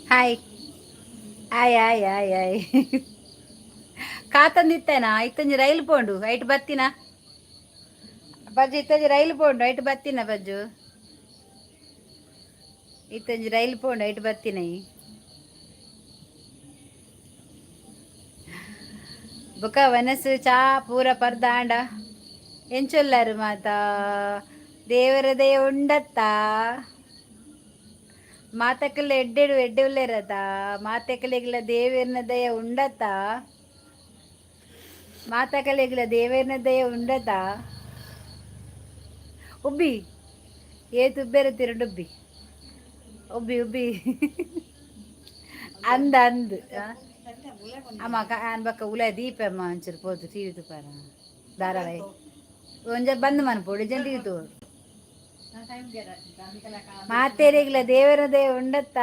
Hi ಆಯ್ ಆಯ್ ಆಯ್ ಆಯ್ ಕಾತಂದಿತ್ತೇನಾ ಇತ್ತಂಜಿ ರೈಲು ಪೋಂಡು ಐಟ್ ಬತ್ತಿನ ಬಜ್ಜು ಇತ್ತಂಜಿ ರೈಲು ಪೋಂಡು ಐಟ್ ಬತ್ತಿನ ಬಜ್ಜು ಇತ್ತಂಜಿ ರೈಲು ಪೋಂಡು ಐಟ್ ಬತ್ತಿನೈ ಬೊಕ ವನಸ್ಸು ಚಾ ಪೂರ ಪರ್ದಾಂಡ ಎಂಚೊಲ್ಲಾರು ಮಾತಾ ದೇವರದೇ ಉಂಡತ್ತ ಮಾತಕ್ಕಲ್ಲ ಎಡ್ಡೆಡು ಎಡ್ಡೆ ಉಳ್ಳೇರದ ಮಾತೆಕ್ಕಲಿಗಿಲ್ಲ ದೇವೇರ್ನ ದಯ ಉಂಡತ್ತ ಮಾತಕ್ಕಲಿಗಿಲ್ಲ ದೇವೇರ್ನ ದಯ ಉಂಡತ್ತ ಉಬ್ಬಿ ಏತು ಉಬ್ಬೇರ ತಿರುಡುಬ್ಬಿ ಉಬ್ಬಿ ಉಬ್ಬಿ ಅಂದ ಅಂದ್ ಅಮ್ಮ ಅನ್ಬಕ್ಕ ಉಲ ದೀಪ ಅಮ್ಮ ಒಂಚೂರು ಪೋತು ಟಿವಿ ತುಪ್ಪಾರ ಧಾರಾವಾಹಿ ಒಂಜ ಬಂದ್ ಮನ್ಪೋಡು ಜನ್ ಟಿವಿ ತೋಡು ಮಾತೇರಿಗಿಲ್ಲ ದೇವರದೇ ಉಂಡತ್ತ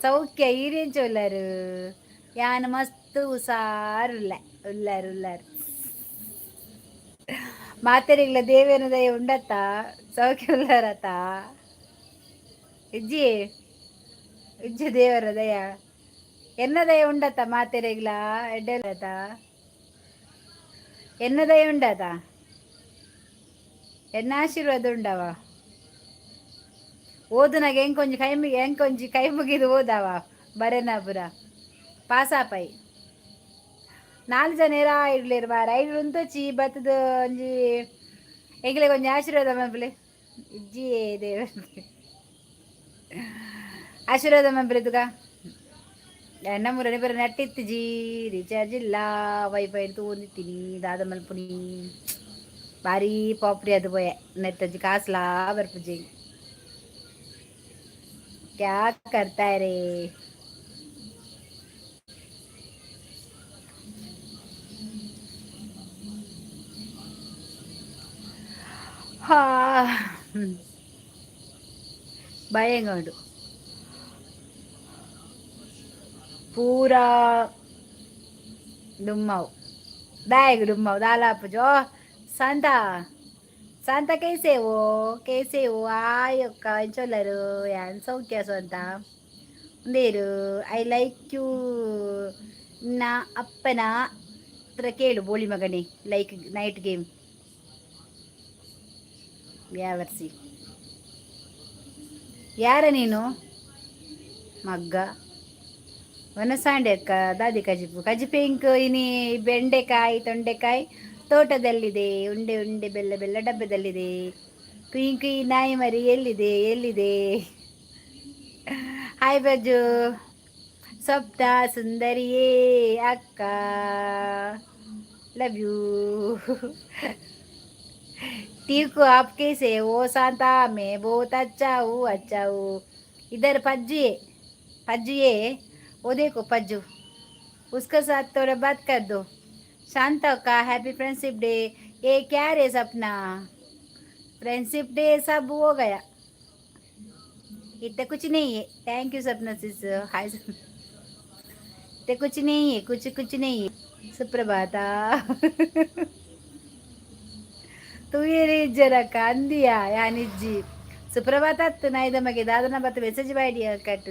ಸೌಖ್ಯ ಈರೇಂಚೊಲ್ಲಾರು ಯಾನ್ ಮಸ್ತ್ ಉಸಾರು ಉಲ್ಲಾರು ಉಲ್ಲಾರು ಮಾತೇರಿಗಿಲ್ಲ ದೇವೇನದಯ ಉಂಡತ್ತ ಸೌಖ್ಯ ಉಲ್ಲಾರತ್ತ ಇಜ್ಜಿ ಇಜ್ಜಿ ದೇವರ ದಯ ಎನ್ನದಯ ಉಂಡತ್ತ ಮಾತೇರಿಗಿಲ್ಲ ಎಡ್ಡೆಲ್ಲತ ಎನ್ನದಯ ಉಂಡತ ಎನ್ನ ಆಶೀರ್ವಾದ ಉಂಡವ ಓದುನಾಗ ಹೆಂಕೊಂಜಿ ಕೈ ಮುಗಿದು ಓದವ ಬರೇನಾಪುರ ಪಾಸಾಪೈ 4 ಜನ ಏರಾ ಇಡ್ಲಿರು ಬಾರ ಐದು ಉಂತೊಚ್ಚಿ ಬತ್ತದ ಒಂಜಿ ಎಂಗ್ಲೆ ಕೊಂಚ ಆಶೀರ್ವಾದ ಮಂಪಲೆ ಇಜ್ಜಿ ದೇವ ಆಶೀರ್ವಾದ ಮಂಪಲೆ ತುಗ ನಮ್ಮೂರನೆ ಬರ ನಟ್ಟಿತ್ತು ಜಿ ರೀಚಾರ್ಜ್ ಇಲ್ಲ ವೈಫೈ ತೂಂದಿತ್ತೀನಿ ದಾದ ಮಲ್ಪುನಿ ಭಾರಿ ಪಾಪ್ರಿ ಅದು ಪೋಯ ನೆತ್ತಜ್ಜಿ ಕಾಸ್ಲಾ ಬರ್ಪುಜಿ क्या करता है रे ಹಾ ಭಯಂಗಡು ಪೂರಾ ಡುಮ್ಮವು दायग डुम्माव दालाप जो शांता शांता कैसे हो आयొక్క ಎಂಚೊಲ್ಲರು ಯಾನ್ ಸೌಖ್ಯ ಸ್ವಂತ ಒಂದೇರು ಐ ಲೈಕ್ ಯು ನಾ ಅಪ್ಪನ ಹತ್ರ ಕೇಳು ಬೋಳಿ ಮಗನೇ ಲೈಕ್ ನೈಟ್ ಗೇಮ್ ಯಾವರ್ಸಿ ಯಾರ ನೀನು ಮಗ್ಗ ಒನಸಾಂಡೆ ಅಕ್ಕ ದಾದಿ ಕಜಿಪು ಇಂಕ್ ಇನಿ ಬೆಂಡೆಕಾಯಿ ತೊಂಡೆಕಾಯಿ ತೋಟದಲ್ಲಿದೆ ಉಂಡೆ ಉಂಡೆ ಬೆಲ್ಲ ಬೆಲ್ಲ ಡಬ್ಬದಲ್ಲಿದೆ ಕುಯಿ ನಾಯಿ ಮರಿ ಎಲ್ಲಿದೆ ಹಾಯ್ ಬಜ್ಜು ಸ್ವಪ್ನ ಸುಂದರಿಯೇ ಅಕ್ಕ ಲವ್ ಯू ठीक हो आप कैसे हो शांता मैं बहुत अच्छा हूँ इधर पज्जू ये वो देखो पज्जू उसके साथ थोड़ा बात कर दो शांता का हैप्पी फ्रेंडशिप डे ये क्या रे सपना फ्रेंडशिप डे सब हो गया इतना कुछ नहीं है थैंक यू सपना सिस हाय इतना कुछ नहीं है कुछ नहीं है सुप्रभाता तू ये जरा कांदिया यानिज्जी सुप्रभात नायद मगे दादा बत मेसेज बायडी कट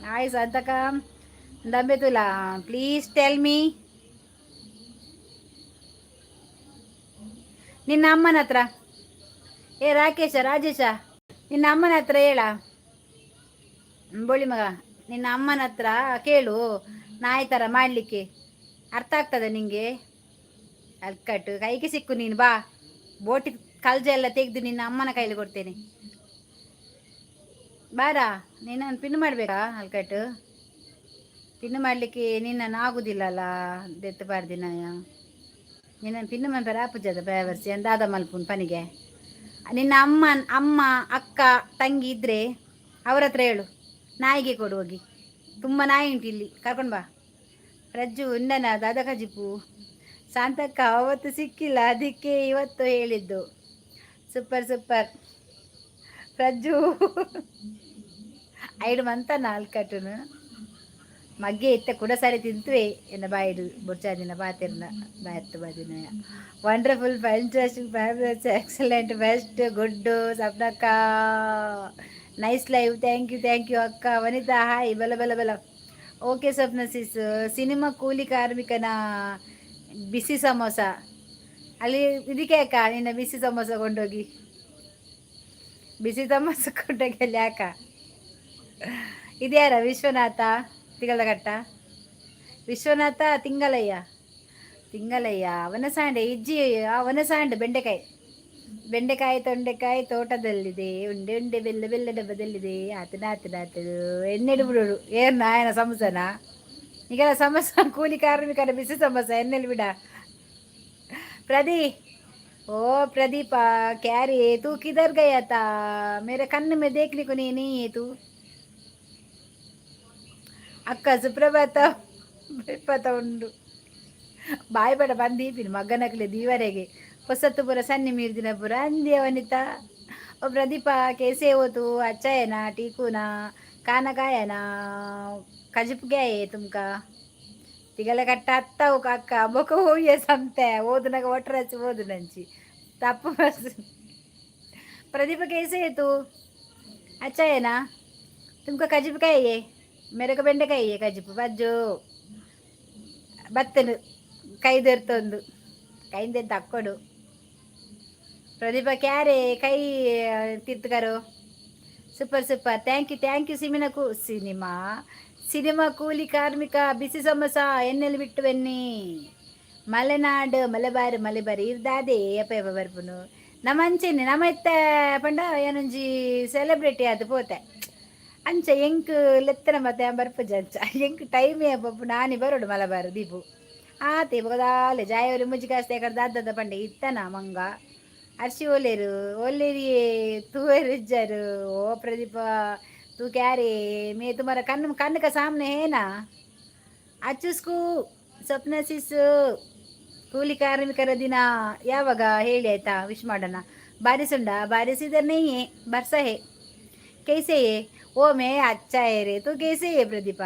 हाय संतका दंबे तुला प्लीज टेल मी ನಿನ್ನ ಅಮ್ಮನ ಹತ್ರ ರಾಜೇಶ ನಿನ್ನ ಅಮ್ಮನ ಹತ್ರ ಹೇಳ ಬೋಳಿ ಮಗ ನಿನ್ನ ಅಮ್ಮನ ಹತ್ರ ಕೇಳು ನಾಯಿ ಥರ ಮಾಡಲಿಕ್ಕೆ ಅರ್ಥ ಆಗ್ತದೆ ನಿಂಗೆ ಅಲ್ಕಟ್ಟು ಕೈಗೆ ಸಿಕ್ಕು ನೀನು ಬಾ ಬೋಟಿ ಕಲ್ಜ ಎಲ್ಲ ತೆಗೆದು ನಿನ್ನ ಅಮ್ಮನ ಕೈಲಿ ಕೊಡ್ತೇನೆ ಬಾರಾ ನಿನ್ನ ಪಿನ್ ಮಾಡಬೇಕಾ ಅಲ್ಕಟ್ಟು ಪಿನ್ ಮಾಡಲಿಕ್ಕೆ ನಿನ್ನನ್ನು ಆಗುದಿಲ್ಲಲ್ಲ ದೆತ್ತಬಾರ್ದಿನ ನಿನ್ನ ಪಿನ್ ಮಾಡ್ಬೇಡ ಪೂಜದ ಬೇವರ್ಸಿ ಅಂದಾದ ಮಲ್ಪುನ್ ಪನಿಗೆ ನಿನ್ನ ಅಮ್ಮ ಅಕ್ಕ ತಂಗಿ ಇದ್ದರೆ ಅವ್ರ ಹತ್ರ ಹೇಳು ನಾಯಿಗೆ ಕೊಡು ಹೋಗಿ ತುಂಬ ನಾಯಿ ಉಂಟು ಇಲ್ಲಿ ಕರ್ಕೊಂಡು ಬಾ ರಜ್ಜು ಉಂಡನ ದಾದ ಕಜಿಪು ಶಾಂತಕ್ಕ ಅವತ್ತು ಸಿಕ್ಕಿಲ್ಲ ಅದಕ್ಕೆ ಇವತ್ತು ಹೇಳಿದ್ದು ಸೂಪರ್ ರಜ್ಜು ಐಡು ಮಂತ ನಾಲ್ಕಟ್ಟುನು ಮಗ್ಗೆ ಇತ್ತ ಕೂಡ ಸರಿ ತಿಂತುವೆ ಎನ್ನ ಬಾಯಿಡು ಬುರ್ಚಾದಿನ ಪಾತಿರ್ನ ಬಾಯತ್ತು ಬಾದಿನ wonderful fantastic fabulous excellent best good ಸಪ್ನಕ್ಕ ನೈಸ್ ಲೈವ್, ಥ್ಯಾಂಕ್ ಯು ಅಕ್ಕ. ವನಿತಾ ಹಾಯ್, ಬಲ ಬಲ ಬಲ. ಓಕೆ ಸ್ವಪ್ನ ಸಿಸ್, ಸಿನಿಮಾ ಕೂಲಿ ಕಾರ್ಮಿಕನ ಬಿಸಿ ಸಮೋಸ ಅಲ್ಲಿ ಇದಕ್ಕೆ ಅಕ್ಕ, ನಿನ್ನ ಬಿಸಿ ಸಮೋಸ ಕೊಂಡೋಗಿ, ಬಿಸಿ ಸಮೋಸ ಕೊಂಡೋಗಿ ಅಲ್ಲಿ ಯಾಕ. ಇದ್ಯಾರ ವಿಶ್ವನಾಥ ತಿಗಳಗಟ್ಟ, ವಿಶ್ವನಾಥ ತಿಂಗಳಯ್ಯ ಅವನ ಸಾಂಡೆ ಇಜ್ಜಿ, ಅವನ ಸಾಂಡೆ ಬೆಂಡೆಕಾಯಿ ತೊಂಡೆಕಾಯಿ ತೋಟದಲ್ಲಿದೆ, ಉಂಡೆ ಉಂಡೆ ಬೆಲ್ಲ ಬೆಲ್ಲ ಡಬ್ಬದಲ್ಲಿದೆ, ಆತನಾತನಾತದು ಎಣ್ಣೆಡು ಬಿಡೋಡು ಏನ್ ನಾಯನ ಸಮೋಸನ ಈಗೆಲ್ಲ ಸಮೋಸ ಕೂಲಿ ಕಾರ್ಮಿಕರ ಬಿಸಿ ಸಮೋಸ ಎಣ್ಣೆಲಿ ಬಿಡ. ओ प्रदीपा, क्या रे तू किधर गया था? मेरे कन्न में देखने को नहीं है तू. ಅಕ್ಕ ಸುಪ್ರಭಾತ ಬೆಪ್ಪತ ಉಂಡು ಬಾಯಿ ಬಡ ಬಂದೀಪಿನ ಮಗನಕ್ಲೆ ದೀವರೆಗೆ ಹೊಸತ್ತು ಪುರ ಸನ್ನಿ ಮೀರ್ದಿನ ಪುರ ಅಂದಿ ವನಿತಾ. ಓ ಪ್ರದೀಪ ಕೇಸೆ ಹೋತು ಅಚ್ಚಾಯನ ಟೀಕುನಾ ಕಾನ ಕಾಯನ ಕಜಿಪ್ಗ್ಯಾಯೆ ತುಮ್ಕ ತಿಗಲ ಕಟ್ಟ ಅತ್ತವು ಅಕ್ಕ ಬೊಕ ಹೋಯ್ಯ ಸಂತೆ ಓದುನಾಗ ಒಟ್ರಚ್ಚಿ ಓದು ನಂಚಿ ತಪ್ಪು ಪ್ರದೀಪ ಕೇಸೆ ಹೇತು ಅಚ್ಚಾಯನ ತುಮ್ಕ ಕಜಿಪ್ಕಾಯೆ ಮೆರಗ ಬೆಂಡೆಕಾಯಿ ಕಜಿಪು ಬಜ್ಜು ಬತ್ತನು ಕೈದೆರ್ತೊಂದು ಕೈಂದೆಂತ ಅಕ್ಕೊಡು. ಪ್ರದೀಪ ಕ್ಯಾರೆ ಕೈ ತಿರ್ತಗಾರು ಸೂಪರ್ ಥ್ಯಾಂಕ್ ಯು ಸಿನಿಮಾ ಕೂಲಿ ಕಾರ್ಮಿಕ ಬಿಸಿ ಸಮೋಸ ಎಣ್ಣೆಲ್ಲಿ ಬಿಟ್ಟು ಬನ್ನಿ. ಮಲೆನಾಡು ಮಲೆ ಬಾರಿ ಇರ್ದಾದೆ ಅಪ್ಪ ಬರ್ಪುನು ನಮ್ಮ ಅಂಚೆನೆ ನಮ್ಮ ಎತ್ತ ಪಂಡ ಏನೊಂಜಿ ಸೆಲೆಬ್ರಿಟಿ ಅದು ಪೋತೆ ಅಂಚ ಎಂಕ್ ಲೆತ್ತನ ಮತ್ತೆ ಬರ್ಪುಜ ಅಂಚ ಎಂಕ್ ಟೈಮೇ ಪಪ್ಪು ನಾನಿ ಬರೋಡು ಮಲಬಾರು ದೀಪು ಆತೆ ಬಗದಾಲೆ ಜಾಯವರಿ ಮುಜ್ಜಿಗಾಸ್ತೆ ಕಡ್ದು ಅದ್ದದ ಪಂಡೆ ಇತ್ತನ ಮಂಗ ಅರ್ಶಿ ಓಲೇರಿಯೇ ತೂವೇರು ಇಜ್ಜರು. ಓ ಪ್ರದೀಪ तू क्या रे, मैं तुम्हारा कन्न का सामने है ना. ಅಚ್ಚುಸ್ಕು ಸ್ವಪ್ನ ಸಿಸ್ ಕೂಲಿ ಕಾರ್ಮಿಕರ ದಿನ ಯಾವಾಗ ಹೇಳಿ ಆಯ್ತಾ, ವಿಶ್ ಮಾಡೋಣ. ಬಾರಿಸಿದ ನೈಯೇ ಬರ್ಸ ಹೇ ಕೈಸೆ ಓ ಮೇ ಅಚ್ಚ ರೇ ತು ಕೈಸೆ ಪ್ರದೀಪ.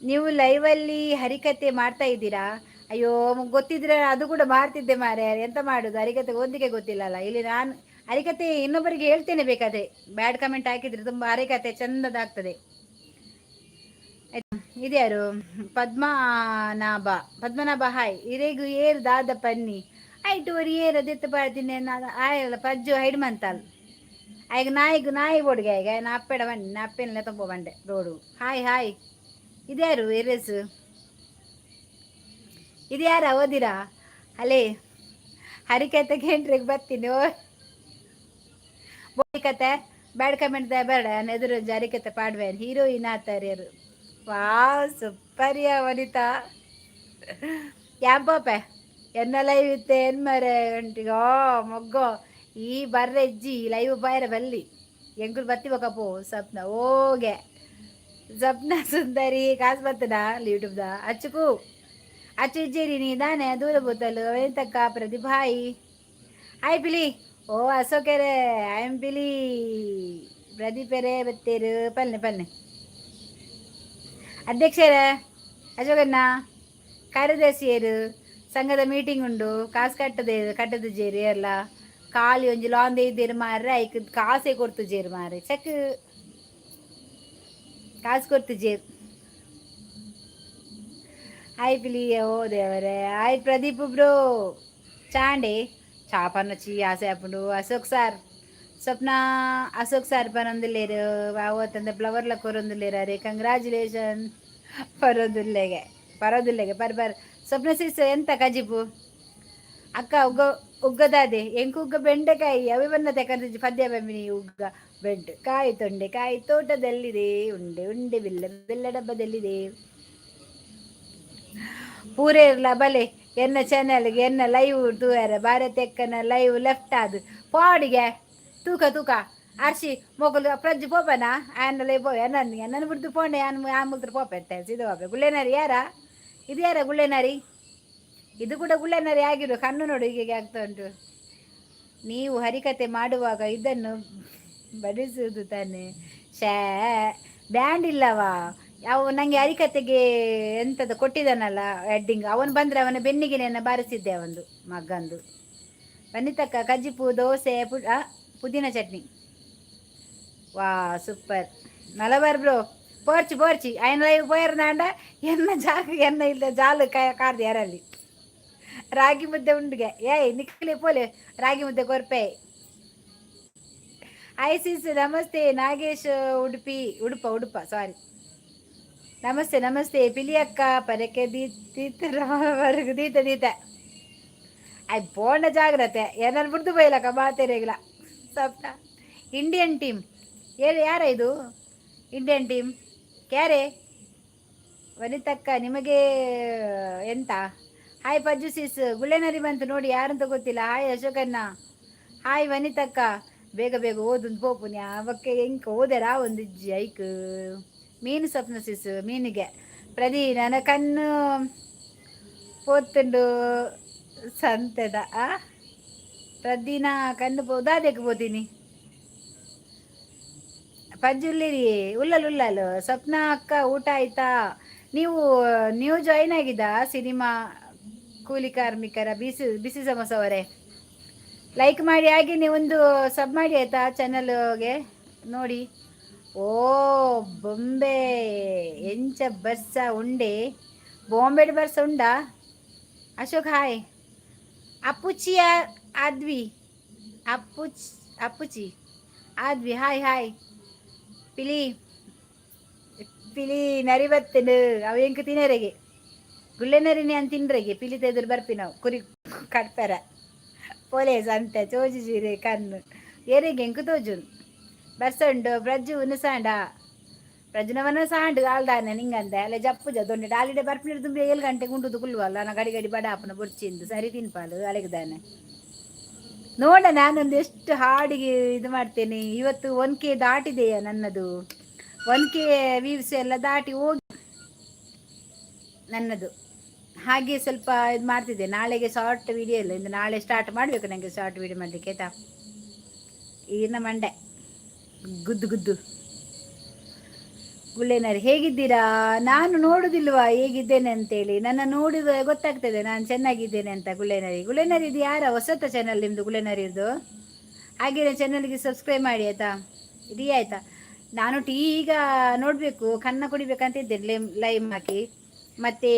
ನೀವು ಲೈವಲ್ಲಿ ಹರಿಕತೆ ಮಾಡ್ತಾ ಇದ್ದೀರಾ? ಅಯ್ಯೋ ಗೊತ್ತಿದ್ರೆ ಅದು ಕೂಡ ಮಾಡ್ತಿದ್ದೆ ಮಾರೆ, ಎಂತ ಮಾಡೋದು, ಹರಿಕತೆ ಒಂದಿಗೆ ಗೊತ್ತಿಲ್ಲಲ್ಲ. ಇಲ್ಲಿ ನಾನು ಹರಿಕತೆ ಇನ್ನೊಬ್ಬರಿಗೆ ಹೇಳ್ತೇನೆ ಬೇಕಾದ್ರೆ, ಬ್ಯಾಡ್ ಕಮೆಂಟ್ ಹಾಕಿದ್ರೆ ತುಂಬ ಹರಿಕತೆ ಚಂದದಾಗ್ತದೆ. ಇದ್ಯಾರು ಪದ್ಮನಾಭ ಹಾಯ್ ಇರೇಗು ಏರು ದಾದ ಪನ್ನಿ ಆಯ್ತು ಅವ್ರು ಏರು ಅದೆತ್ತು ಪಾಡ್ತೀನಿ ಆಯಲ್ಲ ಪಜ್ಜು ಹೈಡ್ ಮಂತಲ್ ಆಯ್ಗ ನಾಯಿ ಓಡ್ಗೆ ಆಯ್ಗ ನಾ ಅಪ್ಪೆಡ ಬಂಡೆ ನಾ ಅಪ್ಪೆಲ್ಲ ತುಂಬ ಬಂಡೆ ರೋಡು. ಹಾಯ್ ಇದ್ಯಾರು ಎರೆಸು ಇದ್ಯಾರ ಓದಿರಾ ಅಲೇ ಹರಿಕತೆ ಕೇಂದ್ರಿಗೆ ಬರ್ತೀನಿ. ಕತೆ ಬ್ಯಾಡ್ ಕಮೆಂಟ್ ಬೇಡ ಎದುರು ಹರಿಕತೆ ಪಾಡ್ವೇನು ಹೀರೋಯಿನ್ ಆತಾರ್ಯರು. ವಾ ಸೂಪರ್ಯಾ ವನಿತಾ ಯಾಂಪೋಪೆ ಎನ್ನ ಲೈವ್ ಇತ್ತೆ ಏನ್ ಮರೆ ಗಂಟಿಗೋ ಮೊಗ್ಗೋ ಈ ಬರ್ರೆಜ್ಜಿ ಲೈವ್ ಬಾಯರ ಬಲ್ಲಿ ಎಂಕುಲು ಬತ್ತಿವಕಪ್ಪು ಸ್ವಪ್ನ ಓಗೆ ಸ್ವಪ್ನ ಸುಂದರಿ ಕಾಸು ಬತ್ತದ ಯೂಟ್ಯೂಬ್ದ ಅಚ್ಚು ಇಜ್ಜೇರಿ ನೀ ದಾನೆ ದೂರ ಬೂತಲು ಎಂತಕ್ಕ ಪ್ರತಿಭಾಯಿ ಆಯ್ ಪಿಲಿ ಓ ಅಶೋಕೆರೆ ಐ ಎಮ್ ಪಿಲಿ ಪ್ರದೀಪರೇ ಬತ್ತೇರು ಪಲ್ನೆ ಅಧ್ಯಕ್ಷರೇ ಅಶೋಕಣ್ಣ ಕಾರ್ಯದರ್ಶಿಯರು ಸಂಘದ ಮೀಟಿಂಗ್ ಉಂಡು ಕಾಸು ಕಟ್ಟದ ಜೇರಿ ಎಲ್ಲ ಖಾಲಿ ಒಂಜಿ ಲಾಂದೆ ಇದ್ದೀರು ಮಾರ್ರೆ ಐಕ್ ಕಾಸೇ ಕೊಡ್ತು ಜೇರು ಮಾರ್ರೆ ಚೆಕ್ ಕಾಸು ಕೊಡ್ತು ಜೇರು. ಆಯ್ ಪಿಲಿ ಓ ದೇವರೇ ಆಯ್ ಪ್ರದೀಪ್ ಬ್ರೋ ಚಾಂಡೆ చాపనొచ్చి ఆసేపుడు అశోక్ సార్ పరొందులేరు అవతంద ఫ్లవర్ల కొరొందులేరు అరే కంగ్రాచుಲೇಷನ್ ಪರೊಂದುಲ್ಲೆಗೆ ಪರ್ಬರ್ ಸ್ವಪ್ನ ಸಿಸ್ ಎಂತ ಕಜಿಪು ಅಕ್ಕ ಉಗ್ಗದಾದೆ ಎಂಕು ಉಗ್ಗ ಬೆಂಡೆಕಾಯಿ ಅವಿವನ್ನ ತೆಕಂದಿಜ್ಜಿ ಪದ್ಯ ಬಮ್ಮಿನಿ ಉಗ್ಗ ಬೆಂಡೆಕಾಯಿ ತೊಂಡೆಕಾಯಿ ತೋಟದಲ್ಲಿದೆ ಉಂಡೆ ಬೆಲ್ಲ ಡಬ್ಬದಲ್ಲಿದೆ. ಪೂರೇ ಇರಲ ಬಲೆ ಎನ್ನ ಚಾನಲ್ಗೆ ಎನ್ನ ಲೈವ್ ತೂಯಾರ ಭಾರತ ಎಕ್ಕನ ಲೈವ್ ಲೆಫ್ಟ್ ಆದು ಪಾಡಿಗೆ ತೂಕ ಅರ್ಶಿ ಮೊಗಲು ಪ್ರಜ್ಜು ಪೋಪನ ಆಯನ ಲೈ ಪೋ ನನ್ನ ಬಿಡ್ದು ಪೋಂಡೆ ಆಮುಲ್ತ್ರ ಪೋಪೆತ್ತೆ ಇದು ಹೋಗ್ಬೇಕು. ಗುಳ್ಳೆನಾರಿ ಇದು ಯಾರ ಗುಳ್ಳೆನಾರಿ? ಇದು ಕೂಡ ಗುಳ್ಳೆನಾರಿ ಆಗಿರು ಕಣ್ಣು ನೋಡು ಹೀಗೆ ಆಗ್ತಾ ಉಂಟು. ನೀವು ಹರಿಕತೆ ಮಾಡುವಾಗ ಇದನ್ನು ಬಡಿಸುವುದು ತಾನೆ ಬ್ಯಾಂಡ್ ಇಲ್ಲವಾ? ಯಾವ ನನಗೆ ಹರಿಕತೆಗೆ ಎಂಥದ್ದು ಕೊಟ್ಟಿದ್ದಾನಲ್ಲ ಹೆಡ್ಡಿಂಗ್, ಅವನು ಬಂದರೆ ಅವನ ಬೆನ್ನಿಗೆ ನನ್ನ ಬಾರಿಸಿದ್ದೆ ಅವನು ಮಗಂದು. ಬನ್ನಿತಕ್ಕ ಕಜ್ಜಿಪು ದೋಸೆ ಪುದೀನ ಚಟ್ನಿ వా సూపర్ నలభై బ్రో పోర్చి పోర్చి ఆయన లైవ్ పోయారండ ఎన్న జాగు ఎన్న ಇಲ್ಲ ಜಾಲು ಕಾರ್ದು ಯಾರಲ್ಲಿ ರಾಗಿ ಮುದ್ದೆ ಉಂಡಿಗೆ ಏಯ್ ನಿಕ್ಕಲಿ ಪೋಲೆ ರಾಗಿ ಮುದ್ದೆ ಕೊರ್ಪೆ ಐಸಿಸ್ ನಮಸ್ತೆ ನಾಗೇಶ್ ಉಡುಪಿ ಉಡುಪ ಸಾರಿ ನಮಸ್ತೆ ನಮಸ್ತೆ ಪಿಲಿ ಅಕ್ಕ ಪರಕೆ ದೀತವರೆಗೂ ದೀತ ಅಯ್ ಪೋಣ ಜಾಗ್ರತೆ ಏನಾರು ಬಿಡ್ದು ಬೈಲಕ್ಕ ಮಾತೇರಿಗಿಲ್ಲ ಸಪ್ತ ಇಂಡಿಯನ್ ಟೀಮ್ ಯಾರ ಇದು ಇಂಡಿಯನ್ ಟೀಮ್ ಕ್ಯಾರೆ ವನಿತಕ್ಕ ನಿಮಗೆ ಎಂತ ಹಾಯ್ ಪಜ್ಜು ಸೀಸ್ ಗುಳ್ಳೆನರಿ ಬಂತು ನೋಡಿ ಯಾರಂತ ಗೊತ್ತಿಲ್ಲ ಹಾಯ್ ಅಶೋಕಣ್ಣ ಹಾಯ್ ವನಿತಕ್ಕ ಬೇಗ ಬೇಗ ಓದೊಂದು ಪೋಪುನ್ಯ ಅವಕ್ಕೆ ಹೆಂಗೆ ಓದ್ಯಾರ ಒಂದು ಇಜ್ಜಿ ಐಕ್ ಮೀನು ಸ್ವಪ್ನ ಸೀಸ್ ಮೀನಿಗೆ ಪ್ರದಿ ನನ್ನ ಕಣ್ಣು ಪೋತುಂಡು ಸಂತೆದ ಪ್ರದಿನ ಕಣ್ಣು ಉದಾದಕ್ಕೆ పోತೀನಿ ಪಜ್ಜುಲ್ಲಿರಿ ಉಲ್ಲಲು ಸ್ವಪ್ನ ಅಕ್ಕ ಊಟ ಆಯ್ತಾ ನೀವು ನ್ಯೂ ಜಾಯಿನ್ ಆಗಿದ್ದ ಸಿನಿಮಾ ಕೂಲಿ ಕಾರ್ಮಿಕರ ಬಿಸಿ ಸಮೋಸವರೇ ಲೈಕ್ ಮಾಡಿ ಹಾಗೆ ನೀವೊಂದು ಸಬ್ ಮಾಡಿ ಆಯ್ತಾ ಚಾನಲ್ಗೆ ನೋಡಿ ಓ ಬೊಂಬೆ ಎಂಚ ಬರ್ಸ ಉಂಡೆ ಬಾಂಬೆ ಬರ್ಸ ಉಂಡಾ ಅಶೋಕ್ ಹಾಯ್ ಅಪ್ಪುಚಿಯ ಆದ್ವಿ ಅಪ್ಪುಚಿ ಆದ್ವಿ ಹಾಯ್ ಹಾಯ್ ಪಿಲಿ ಪಿಲಿ ನರಿ ಬತ್ತೇನು ಅವು ಹೆಂಗೆ ತಿನ್ನರೆಗೆ ಗುಳ್ಳೆ ನರಿನಿ ಅಂತ ತಿನ್ರೆಗೆ ಪಿಲಿ ತೆಗೆದು ಬರ್ಪಿ ನಾವು ಕುರಿ ಕಟ್ಪಾರ ಪೊಲೀಸ್ ಅಂತೆ ಚೋಜಿ ಜೀರೆ ಕಣ್ಣು ಏರಿಗೆ ಹೆಂಗೆ ತೋಜುನ್ ಬರ್ಸಂಡು ಪ್ರಜ್ಜು ಉನಸಾಂಡ ಪ್ರಜ್ನವನ ಸಾಂಡು ಆಲ್ದಾನೆ ನಿಂಗಂದೆ ಅಲ್ಲ ಜಪ್ಪು ದೊಂಡೆ ಆಲಿಡೆ ಬರ್ಪಿನಿಡು ತುಂಬಿ 7 ಗಂಟೆಗೆ ಉಂಟು ಕುಲ್ವಲ್ಲ ನಾ ಗಡಿ ಬಡ ಹಾಪನ ಬುರ್ಚಿಂದು ಸರಿ ತಿನ್ಪಾಲು ಅಳಗದಾನೆ ನೋಡ ನಾನೊಂದು ಎಷ್ಟು ಹಾಡಿಗೆ ಇದು ಮಾಡ್ತೇನೆ ಇವತ್ತು 1K ದಾಟಿದೆಯಾ ನನ್ನದು 1K ವ್ಯೂಸ್ ಎಲ್ಲ ದಾಟಿ ಹೋಗಿ ನನ್ನದು ಹಾಗೆ ಸ್ವಲ್ಪ ಇದು ಮಾಡ್ತಿದ್ದೆ ನಾಳೆಗೆ ಶಾರ್ಟ್ ವಿಡಿಯೋ ಇಲ್ಲ ಇಂದು ನಾಳೆ ಸ್ಟಾರ್ಟ್ ಮಾಡಬೇಕು ನನಗೆ ಶಾರ್ಟ್ ವಿಡಿಯೋ ಮಾಡಲಿಕ್ಕೆ ಆಯ್ತಾ ಈಗಿನ ಮಂಡೆ ಗುದ್ದು ಗುಳ್ಳೆನರಿ ಹೇಗಿದ್ದೀರಾ ನಾನು ನೋಡುದಿಲ್ವಾ ಹೇಗಿದ್ದೇನೆ ಅಂತೇಳಿ ನನ್ನ ನೋಡಿದ ಗೊತ್ತಾಗ್ತದೆ ನಾನು ಚೆನ್ನಾಗಿದ್ದೇನೆ ಅಂತ ಗುಳ್ಳೆನರಿ ಇದು ಯಾರ ಹೊಸತ ಚಾನಲ್ ನಿಮ್ಮದು ಗುಳ್ಳೆನರಿದು ಹಾಗೆ ಚಾನಲ್ಗೆ ಸಬ್ಸ್ಕ್ರೈಬ್ ಮಾಡಿ ಆಯಿತಾ ಇದೀ ಆಯಿತಾ ನಾನು ಈಗ ನೋಡಬೇಕು ಕನ್ನ ಕುಡಿಬೇಕಂತ ಇದ್ದೇನೆ ಲೈಮ್ ಹಾಕಿ ಮತ್ತು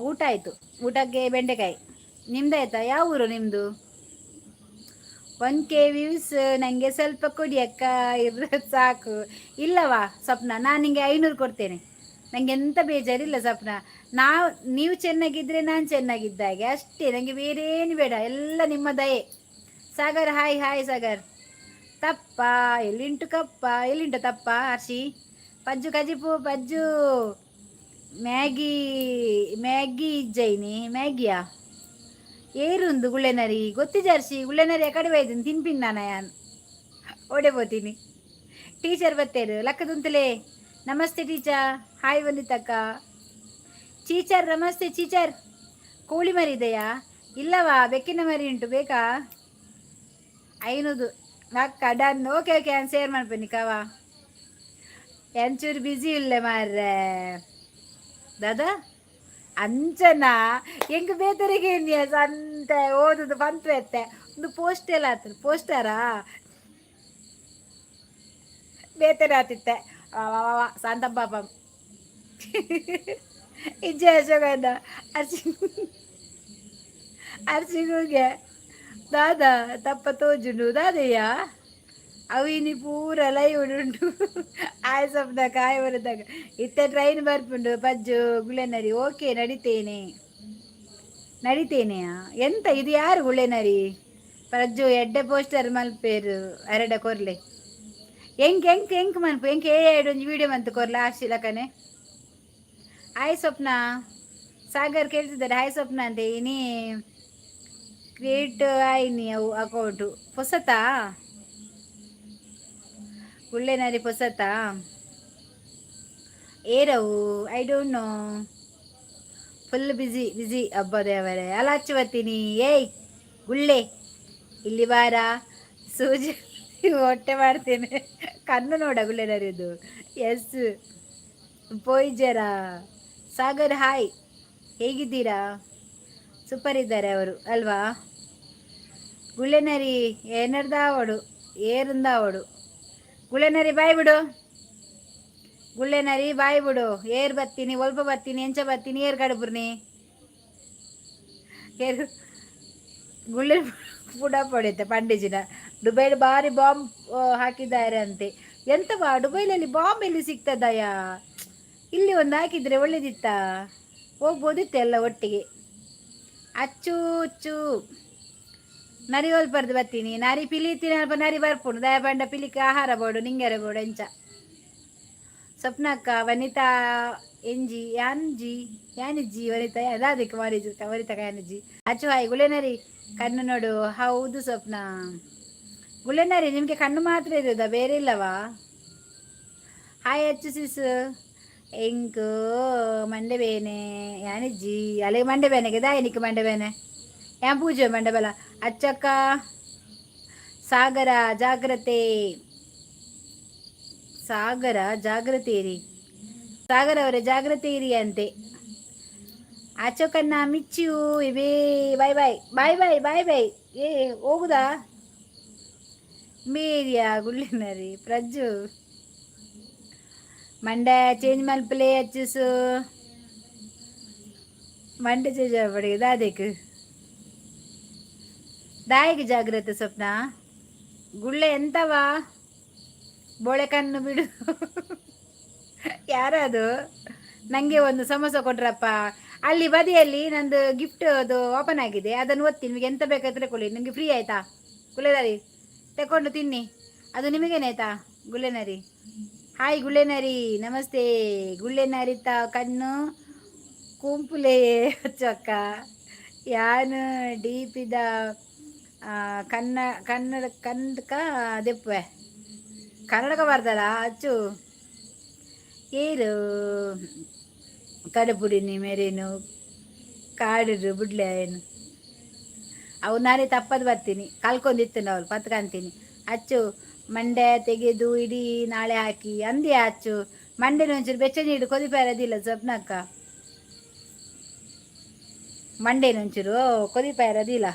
ಊಟ ಆಯಿತು ಊಟಕ್ಕೆ ಬೆಂಡೆಕಾಯಿ ನಿಮ್ದಾಯ್ತಾ ಯಾವ ಊರು ನಿಮ್ಮದು 1K ವ್ಯೂಸ್ ನನಗೆ ಸ್ವಲ್ಪ ಕೊಡಿ ಅಕ್ಕ ಇರೋದು ಸಾಕು ಇಲ್ಲವಾ ಸ್ವಪ್ನ ನಾನು ನಿಮಗೆ 500 ಕೊಡ್ತೇನೆ ನನಗೆ ಎಂತ ಬೇಜಾರಿಲ್ಲ ಸ್ವಪ್ನ ನೀವು ಚೆನ್ನಾಗಿದ್ದರೆ ನಾನು ಚೆನ್ನಾಗಿದ್ದಾಗೆ ಅಷ್ಟೇ ನನಗೆ ಬೇರೇನು ಬೇಡ ಎಲ್ಲ ನಿಮ್ಮ ದಯೆ ಸಾಗರ್ ಹಾಯ್ ಹಾಯ್ ಸಾಗರ್ ತಪ್ಪ ಎಲ್ಲಿಂಟು ಕಪ್ಪ ಎಲ್ಲಿಂಟು ತಪ್ಪ ಹರ್ಷಿ ಪಜ್ಜು ಕಜಿಪು ಪಜ್ಜು ಮ್ಯಾಗಿ ಇಜ್ಜೈನಿ ಮ್ಯಾಗಿಯಾ ಏರುಂದು ಗುಳ್ಳೆನರಿ ಗೊತ್ತಿ ಜರ್ಸಿ ಗುಳ್ಳೆನರಿ ಕಡೆ ಒಯ್ದೀನಿ ತಿನ್ಪಿನ್ ನಾನು ಓಡೆ ಹೋತೀನಿ ಟೀಚರ್ ಬತ್ತೇರು ಲಕ್ಕದುಂತಲೇ ನಮಸ್ತೆ ಟೀಚರ್ ಹಾಯ್ ಬಂದಿತ್ತಕ್ಕ ಟೀಚರ್ ನಮಸ್ತೆ ಟೀಚರ್ ಕೋಳಿ ಮರಿ ಇದೆಯಾ ಇಲ್ಲವಾ ಬೆಕ್ಕಿನ ಮರಿ ಉಂಟು ಬೇಕಾ 500 ಅಕ್ಕ ಡನ್ ಓಕೆ ನಾನು ಶೇರ್ ಮಾಡ್ಬನ್ನಿ ಕವಾ ಎಂಚೂರು ಬ್ಯುಸಿ ಇಲ್ಲ ಮಾರ್ರೆ ದಾದಾ ಅಂಚನ ಹೆಂಗೆ ಬೇತರಿಗೆ ಸಂತೆ ಓದುದು ಬಂತು ಎತ್ತೆ ಒಂದು ಪೋಸ್ಟ್ ಎಲ್ಲ ಆತದ ಪೋಸ್ಟರಾ ಬೇತರೆ ಆತಿತ್ತೆ ಶಾಂತಪ್ಪ ಇಜ್ಜೆ ಅಶೋಕಣ್ಣ ಅರ್ಸಿಗುಗೆ ದಾದಾ ತಪ್ಪ ತೋಜುಂಡು ದಾದಯ್ಯ ಅವಿನಿ ಪೂರ ಲೈವ್ ಉಂಟು ಆಯ್ ಸ್ವಪ್ನ ಕಾಯಿ ಬರುದಾಗ ಇತ್ತೆ ಟ್ರೈನ್ ಬರ್ಪುಂಡು ಪಜ್ಜು ಗುಳ್ಳೆನರಿ ಓಕೆ ನಡಿತೇನೆಯಾ ಎಂತ ಇದು ಯಾರು ಗುಳ್ಳೆನರಿ ಪಜ್ಜು ಎಡ್ಡೆ ಪೋಸ್ಟರ್ ಮಲ್ಪೇರು ಎರಡ ಕೊರ್ಲೆ ಎಂಕ್ ಮನ್ಪು ಎಂಕ್ ಒಂದು ವಿಡಿಯೋ ಮಂತು ಕೊರ್ಲೆ ಆಶಿಲಕನೆ ಆಯ್ ಸ್ವಪ್ನ ಸಾಗರ್ ಕೇಳ್ತಿದ್ದಾರೆ ಹಾಯ್ ಸ್ವಪ್ನ ಅಂತೆ ನೀ ಕ್ರಿಯೇಟ್ ಆಯ್ನಿ ಅವು ಅಕೌಂಟು ಹೊಸತಾ ಗುಳ್ಳೆನರಿ ಪೊಸತಾ ಏರವು I don't know full busy ಹಬ್ಬದೇವರೇ ಅಲ್ಲ ಹಚ್ಚುವತ್ತೀನಿ ಏಯ್ ಗುಳ್ಳೆ ಇಲ್ಲಿ ಬಾರ ಸೂಜಿ ಹೊಟ್ಟೆ ಮಾಡ್ತೇನೆ ಕಣ್ಣು ನೋಡ ಗುಳ್ಳೆನರಿದು ಎಸ್ ಪೋಯ್ಜರ ಸಾಗರ್ ಹಾಯ್ ಹೇಗಿದ್ದೀರಾ ಸೂಪರ್ ಇದ್ದಾರೆ ಅವರು ಅಲ್ವಾ ಗುಳ್ಳೆನರಿ ಏನರ್ದ ಅವಡು ಏರುಂದ ಅವಡು ಗುಳ್ಳೆನರಿ ಬಾಯ್ ಬಿಡು, ಗುಳ್ಳೆನರಿ ಬಾಯ್ ಬಿಡು. ಏರ್ ಬತ್ತೀನಿ, ಒಲ್ಪ ಬತ್ತೀನಿ, ಎಂಚ ಬತ್ತೀನಿ, ಏರ್ ಕಡಬ್ರಿ ಏರ್ ಗುಳ್ಳೆ ಬುಡ ಪಡೆಯುತ್ತೆ ಪಂಡಿಜಿನ. ದುಬೈಲಿ ಭಾರಿ ಬಾಂಬ್ ಹಾಕಿದ್ದಾರೆ ಅಂತೆ. ಎಂತವಾ ದುಬೈಲಲ್ಲಿ ಬಾಂಬ್ ಎಲ್ಲಿ ಸಿಗ್ತದಯ್ಯ? ಇಲ್ಲಿ ಒಂದು ಹಾಕಿದ್ರೆ ಒಳ್ಳೇದಿತ್ತ, ಹೋಗ್ಬೋದಿತ್ತು ಎಲ್ಲ ಒಟ್ಟಿಗೆ. ಅಚ್ಚು ಅಚ್ಚು ನರಿ ಒಲ್ಪರ್ದು ಬರ್ತೀನಿ, ನರಿ ಪಿಲಿತೀನಿ ಅಲ್ಪ ನರಿ ಬರ್ಪುಂಡು ದಯ ಬಂಡ ಪಿಲಿಕ್ಕೆ ಆಹಾರ ಬೋಡು ನಿಂಗೆರೆ ಬೋಡು ಎಂಚ. ಸ್ವಪ್ನಕ್ಕ ವನಿತಾ ಎಂಜಿ ಯಾನ್ಜಿ ಯಾನಿಜ್ಜಿ ವನಿತಾ ಯಾದಕ್ಕೆ ಮಾರಿಜು ವನಿತಾ ಯಾನಿಜ್ಜಿ. ಅಚ್ಚು ಹಾಯ್ ಗುಳೆನರಿ ಕಣ್ಣು ನೋಡು. ಹೌದು ಸ್ವಪ್ನ. ಗುಳೆನರಿ ನಿಮಗೆ ಕಣ್ಣು ಮಾತ್ರ ಇರೋದಾ, ಬೇರೆ ಇಲ್ಲವಾ? ಹಾಯ್ ಅಚ್ಚು ಸಿಸ್ ಎಂಕು ಮಂಡೆ ಬೇನೆ ಯಾನಿಜ್ಜಿ ಅಲೆ ಮಂಡೆ ಬೇನೆಗೆ ದಾಯನಿಕ್ಕೆ ಮಂಡೆ ಬೇನೆ ಯಾ ಪೂಜೆ ಮಂಡೆ ಬಲ. ಅಚ್ಚಕ್ಕ ಸಾಗರ ಜಾಗ್ರತೆ, ಸಾಗರ ಜಾಗ್ರತೆ ಇರಿ, ಸಾಗರ ಅವರೇ ಜಾಗ್ರತೆ ಇರಿ ಅಂತೆ. ಅಚ್ಚಕ್ಕನ್ನ ಮಿಚ್ಚು ಇವೇ ಬಾಯ್ ಬಾಯ್ ಬಾಯ್ ಬಾಯ್ ಬಾಯ್ ಬಾಯ್. ಏ ಹೋಗುದಾ ಮೇರಿಯಾ ಗುಳ್ಳಿನರಿ ಪ್ರಜ್ಜು ಮಂಡೆ ಚೇಂಜ್ ಮಲ್ಪಲೆ ಅಚ್ಚುಸು ಮಂಡೆ ಚೇಂಜ್ ಆಗ್ಬಿಡಿ ದಾದೇಕು ದಾಯಿಗೆ ಜಾಗ್ರತೆ. ಸ್ವಪ್ನ ಗುಳ್ಳೆ ಎಂತವಾ ಬೋಳೆ ಕಣ್ಣು ಬಿಡು. ಯಾರದು ನನಗೆ ಒಂದು ಸಮೋಸ ಕೊಟ್ರಪ್ಪ ಅಲ್ಲಿ ಬದಿಯಲ್ಲಿ. ನಂದು ಗಿಫ್ಟ್ ಅದು ಓಪನ್ ಆಗಿದೆ, ಅದನ್ನು ಓದ್ತೀನಿ. ನಿಮಗೆ ಎಂತ ಬೇಕಾದ್ರೆ ತಗೊಳ್ಳಿ, ನಿಮಗೆ ಫ್ರೀ ಆಯಿತಾ? ಗುಳ್ಳೆನರಿ ತಗೊಂಡು ತಿನ್ನಿ, ಅದು ನಿಮಗೇನಾಯ್ತಾ? ಗುಳ್ಳೆನರಿ ಹಾಯ್ ಗುಳ್ಳೆನರಿ ನಮಸ್ತೆ. ಗುಳ್ಳೆನರಿತ ಕಣ್ಣು ಕುಂಪುಲೆ ಚೊಕ್ಕ ಯಾನು ಡೀಪಿದ ಕನ್ನಡ ಕನ್ನಡಕ ದೆಪ್ಪೆ ಕನ್ನಡಕ ಬರ್ದಲ್ಲ ಅಚ್ಚು ಏರು ಕಡಪುಡಿನಿ ಮೇರೇನು ಕಾಡಿರು ಬಿಡ್ಲೆ ಏನು ಅವು ನಾನೇ ತಪ್ಪದು ಬರ್ತೀನಿ, ಕಲ್ಕೊಂಡಿತ್ತು ನಾವು ಪತ್ಕಂತೀನಿ. ಅಚ್ಚು ಮಂಡೆ ತೆಗೆದು ಇಡೀ ನಾಳೆ ಹಾಕಿ ಅಂದೇ ಅಚ್ಚು. ಮಂಡೆನ ಒಂಚೂರು ಬೆಚ್ಚ ನೀಡು ಕೊದಿಪಾರದಿಲ್ಲ ಸ್ವಪ್ನಕ್ಕ. ಮಂಡೇನ ಒಂಚೂರು ಕೊದಿಪಾರದಿಲ್ಲ,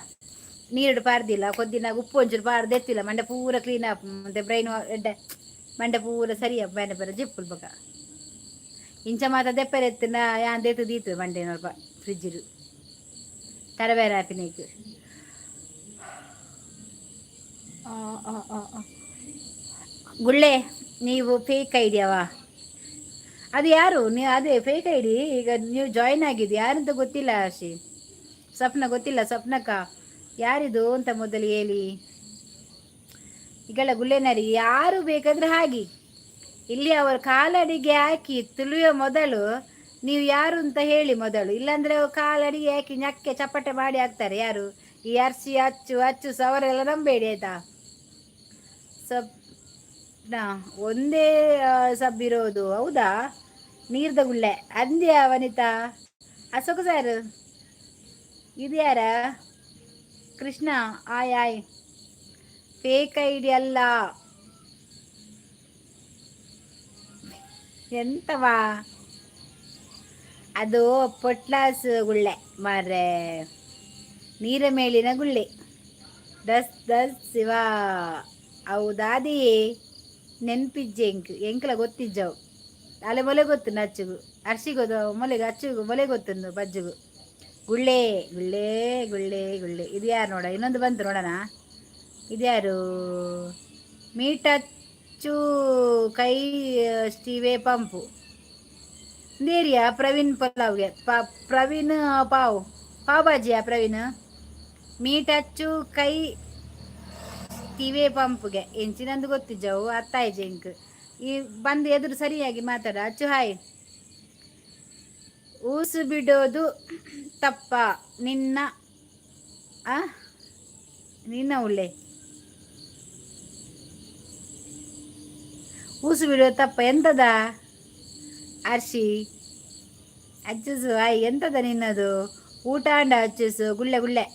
ನೀರು ಪಾರ್ದಿಲ್ಲ ಕೊದ್ದಿನಾಗ ಉಪ್ಪು ಒಂಚೂರು ಪಾರ್ದು ಎತ್ತಿಲ್ಲ. ಮಂಡೆ ಪೂರ ಕ್ಲೀನ್ ಆಪ್ ಮತ್ತೆ ಬ್ರೈನ್ ಎಡ್ಡೆ ಮಂಡೆ ಪೂರ ಸರಿ ಅಪ್ಪ ಬೇನೆ ಬರ ಜಿಪ್ಪುಲ್ ಬಕ ಇಂಚ ಮಾತ ದೆಪ್ಪರೆ ಎತ್ತಿನ ಯಾನ್ ದೇತು ದೀತು ಮಂಡೆ ನೋಡ್ಪ ಫ್ರಿಜ್ಜಿರು ತರಬೇರೆ ಆಪಿನೇಕು. ಗುಳ್ಳೆ ನೀವು ಫೇಕ್ ಐಡಿಯಾವಾ? ಅದು ಯಾರು ನೀವು? ಅದೇ ಫೇಕ್ ಐಡಿ. ಈಗ ನೀವು ಜಾಯಿನ್ ಆಗಿದೆ ಯಾರಂತ ಗೊತ್ತಿಲ್ಲ ಹರ್ಷಿ. ಸ್ವಪ್ನ ಗೊತ್ತಿಲ್ಲ ಸ್ವಪ್ನಕ್ಕ ಯಾರಿದು ಅಂತ ಮೊದಲು ಹೇಳಿ. ಈಗೆಲ್ಲ ಗುಳ್ಳೆನರಿ ಯಾರು ಬೇಕಾದ್ರೆ ಹಾಗೆ ಇಲ್ಲಿ ಅವರು ಕಾಲಡಿಗೆ ಹಾಕಿ ತುಳಿಯೋ ಮೊದಲು ನೀವು ಯಾರು ಅಂತ ಹೇಳಿ ಮೊದಲು. ಇಲ್ಲಾಂದ್ರೆ ಕಾಲಡಿಗೆ ಹಾಕಿ ñಕ್ಕೆ ಚಪ್ಪಟೆ ಮಾಡಿ ಹಾಕ್ತಾರೆ ಯಾರು ಈ ಅರ್ಸಿ ಅಚ್ಚು ಅಚ್ಚು ಸವರೆಲ್ಲ ನಂಬೇಡಿ ಆಯ್ತಾ. ಸಬ್ನ ಒಂದೇ ಸಬ್ ಇರೋದು ಹೌದಾ? ನೀರ್ದ ಗುಳ್ಳೆ ಅಂದ್ಯಾ ವನಿತಾ ಅಶೋಕ ಸರ್ ಇದು ಯಾರ? ಕೃಷ್ಣ ಆಯ್ ಆಯ್ ಫೇಕ್ ಐಡಿ ಅಲ್ಲ. ಎಂತವಾ ಅದು? ಪೊಟ್ಲಾಸ್ ಗುಳ್ಳೆ ಮಾರ್ರೆ, ನೀರ ಮೇಲಿನ ಗುಳ್ಳೆ. ದಸ್ ದಸ್ ಶಿವ ಹೌದಾದಿ ನೆನ್ಪಿಜ್ಜೆ ಎಂಕ್ಲ ಗೊತ್ತಿಜ್ಜವು ಅಲೆ ಮೊಲೆ ಗೊತ್ತು ನಚ್ಚುಗು ಅರ್ಶಿಗೋದು ಮೊಲೆಗೆ ಅಚ್ಚುಗು ಮೊಲೆ ಗೊತ್ತುಂದು ಬಜ್ಜುಗು. ಗುಳ್ಳೆ ಗುಳ್ಳೆ ಗುಳ್ಳೆ ಗುಳ್ಳೆ ಇದು ಯಾರು ನೋಡ? ಇನ್ನೊಂದು ಬಂತು ನೋಡೋಣ. ಇದ್ಯಾರು? ಮೀಟಚ್ಚು ಕೈ ಸ್ಟೀವೆ ಪಂಪು ದೇರಿಯಾ ಪ್ರವೀಣ್ ಪಲಾವ್ಗೆ ಪ್ರವೀಣ್ ಪಾವ್ ಬಾಜಿಯಾ ಪ್ರವೀಣ್ ಮೀಟಚ್ಚು ಕೈ ಸ್ಟೀವೆ ಪಂಪ್ಗೆ ಎಂಚಿನಂದು ಗೊತ್ತಿದ್ದವು ಅತ್ತಾಯ್ ಜೆಂಕ್ ಈ ಬಂದು ಎದುರು ಸರಿಯಾಗಿ ಮಾತಾಡ. ಅಚ್ಚು ಹಾಯ್. ಊಸು ಬಿಡೋದು ತಪ್ಪ ನಿನ್ನ ನಿನ್ನ ಉಳ್ಳೆ ಊಸು ಬಿಡೋದು ತಪ್ಪ ಎಂತದ ಅರ್ಶಿ? ಅಚ್ಚುಸು ಆಯ್ ಎಂತದ ನಿನ್ನದು? ಊಟ ಅಂಡ ಅಚ್ಚುಸು ಗುಳ್ಳೆ ಗುಳ್ಳೆ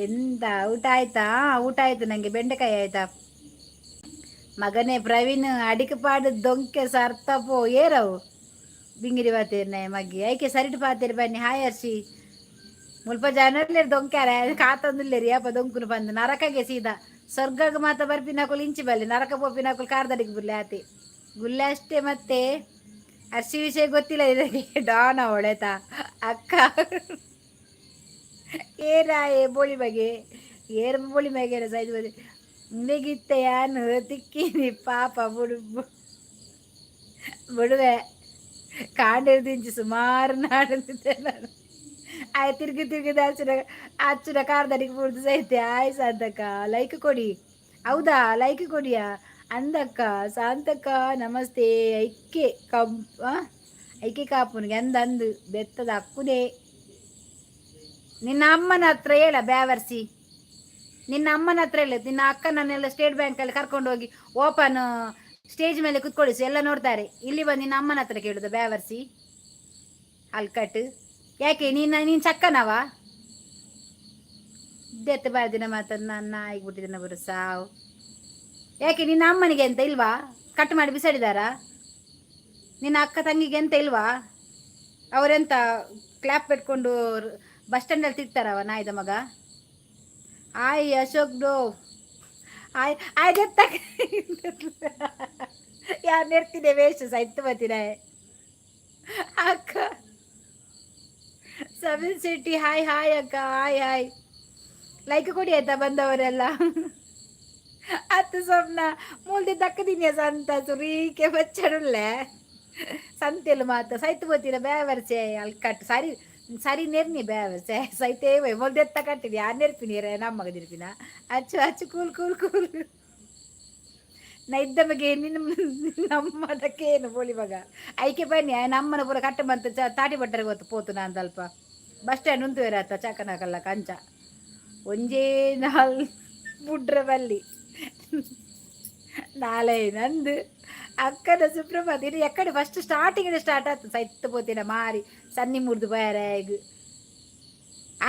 ಎಂತ ಊಟ ಆಯ್ತಾ? ಊಟ ಆಯ್ತು, ನನಗೆ ಬೆಂಡೆಕಾಯಿ ಆಯ್ತಾ. ಮಗನೇ ಪ್ರವೀಣ್ ಅಡಿಕೆ ಪಾಡು ದೊಂಕೆ ಸರ್ತಪೋ ಏರವು ಬಿಂಗಿರಿ ಪಾತೀರ್ನೆ ಮಗ್ಗಿ ಐಕೆ ಸರಿಟ್ ಪಾತೀರಿ ಬನ್ನಿ. ಹಾಯ್ ಅರ್ಶಿ ಮುಲ್ಪ ಜನರ್ಲೇರು ದೊಂಕ್ಯಾರ ಕಾತೊಂದುಲ್ಲೇರಿ ಅಪ್ಪ ದೊಂಕುನು ಬಂದು ನರಕಗೆ ಸೀದಾ ಸ್ವರ್ಗಕ್ಕೆ ಮಾತ ಬರ್ಪಿನಾಕುಲು ಇಂಚಿ ಬಲ್ಲೆ ನರಕ ಪೋಪಿನಾಕುಲು ಕಾರ್ದಡಿಗೆ ಬುರ್ಲೆ ಆತಿ ಗುಲ್ಲೆ ಅಷ್ಟೇ. ಮತ್ತೆ ಅರ್ಶಿ ವಿಷಯ ಗೊತ್ತಿಲ್ಲ ಇದಕ್ಕೆ ಡಾನ ಹೊಳೆತ ಅಕ್ಕ ಏರಾಯೆ ಬೋಳಿ ಬಗೆ ಏರ್ ಬೋಳಿ ಮ್ಯಾಗೇರ ಸೈಜ್ ಬದಿ ನೆಗಿತ್ತೆ ಯಾನು ತಿಕ್ಕಿನಿ ಪಾಪ ಬುಡುವೆ ಕಾಂಡಿರ್ದಿಂಚಿ ಸುಮಾರು ನಾಡಿದ್ದೆ ನಾನು ಆಯ್ ತಿರ್ಗಿ ತಿರ್ಗಿದ ಅಚ್ಚುನ ಕಾರ್ದಡಿಗೆ ಬುಡ್ದು ಸೈತೆ ಆಯ್ ಸಾಂತಕ್ಕ ಲೈಕ್ ಕೊಡಿ. ಹೌದಾ ಲೈಕ್ ಕೊಡಿಯಾ ಅಂದಕ್ಕ ಶಾಂತಕ್ಕ ನಮಸ್ತೆ ಐಕ್ಕೆ ಐಕೆ ಕಾಪುನಿಗೆ ಅಂದು ಬೆತ್ತದ ಅಕ್ಕುದೇ. ನಿನ್ನ ಅಮ್ಮನ ಹತ್ರ ಹೇಳ ಬ್ಯಾವರ್ಸಿ, ನಿನ್ನ ಅಮ್ಮನ ಹತ್ರ ಹೇಳ. ನಿನ್ನ ಅಕ್ಕನನ್ನೆಲ್ಲ ಸ್ಟೇಟ್ ಬ್ಯಾಂಕಲ್ಲಿ ಕರ್ಕೊಂಡು ಹೋಗಿ ಓಪನ್ ಸ್ಟೇಜ್ ಮೇಲೆ ಕುತ್ಕೊಳಿಸಿ ಎಲ್ಲ ನೋಡ್ತಾರೆ. ಇಲ್ಲಿ ಬಂದು ನಿನ್ನ ಅಮ್ಮನ ಹತ್ರ ಕೇಳುದು ಬ್ಯಾವರ್ಸಿ ಅಲ್ಕಟ್. ಯಾಕೆ ನೀನು ಚಕ್ಕನವ ದೆತ್ತ ಬಾರ್ದಿನ ಮಾತನ್ನ ನನ್ನ ಆಗಿಬಿಟ್ಟಿದ್ದನ ಬರು ಸಾವು. ಯಾಕೆ ನಿನ್ನ ಅಮ್ಮನಿಗೆ ಎಂತ ಇಲ್ವಾ? ಕಟ್ ಮಾಡಿ ಬಿಸಾಡಿದಾರ? ನಿನ್ನ ಅಕ್ಕ ತಂಗಿಗೆ ಎಂತ ಇಲ್ವಾ? ಅವರೆಂತ ಕ್ಲಾಪ್ పెట్టుಕೊಂಡು ಬಸ್ ಸ್ಟ್ಯಾಂಡಲ್ಲಿ ತಿರ್ತಾರವ ನಾಯ್ದ ಮಗ. ಆಯ್ ಅಶೋಕ್ ಡೋ ಆಯ್ ಆಯ್ದೆತ್ತ ಯಾರು ನೆರ್ತಿದೆ ವೇಸ್ಟ್ ಸೈತ್ ಬತ್ತಿನ ಅಕ್ಕ. ಸೆವೆನ್ ಸಿಟಿ ಹಾಯ್ ಹಾಯ್ ಅಕ್ಕ ಹಾಯ್ ಹಾಯ್. ಲೈಕ್ ಕೊಡಿ ಆಯ್ತಾ ಬಂದವರೆಲ್ಲ. ಅತ್ತು ಸೊಮ್ನ ಮೂಲ್ದಿ ದಕ್ಕದಿನ್ಯ ಸಂತ ಸುರೀಕೆ ಬಚ್ಚಡುಲ್ಲೆ ಸಂತೆಲು ಮಾತ ಸೈತು ಬೋತಿನ ಬೇವರ್ಚೆ ಅಲ್ಕಟ್ಟು ಸರಿ ಸರಿ ನೆರ್ನಿ ಬೇವರ್ಚೆ ಸೈತೇ ಮೊಲ್ದೆತ್ತ ಕಟ್ಟಿನಿ ಆ ನೆರ್ಪಿನೀರ ನಮ್ಮಗ ನಿರ್ಪಿನ ಅಚ್ಚು ಅಚ್ಚು ಕೂಲ್ ಕೂಲ್ ಕೂಲ್ ನಾ ಇದ್ದ ಬಗ್ಗೆ ನಿನ್ನ ನಮ್ಮದಕ್ಕೆ ಏನು ಬೋಳಿ ಮಗ ಐಕೆ ಬನ್ನಿ ನಮ್ಮನ ಪೂರ ಕಟ್ಟ ಬಂತು ತಾಟಿ ಬಟ್ಟರೆ ಗೊತ್ತು ಪೋತು ನಾನು ಸ್ವಲ್ಪ ಬಸ್ ಸ್ಟ್ಯಾಂಡ್ ಉಂತುವೇರಾತ ಚಾಕನಾಕಲ್ಲ ಕಂಚ ಒಂಜೇ ನಾಲ್ ಬುಡ್ರ ಬಲ್ಲಿ ನಾಳೆ ನಂದು ಅಕ್ಕನ ಸುಪ್ರಭಾತ್ ಇದು ಎಕ್ಕಡೆ ಫಸ್ಟ್ ಸ್ಟಾರ್ಟಿಂಗ್ ಸ್ಟಾರ್ಟ್ ಆಗ್ತದೆ ಸೈತ್ ಪೋತಿನ ಮಾರಿ ಸನ್ನಿ ಮುರಿದು ಬಯರಾಗ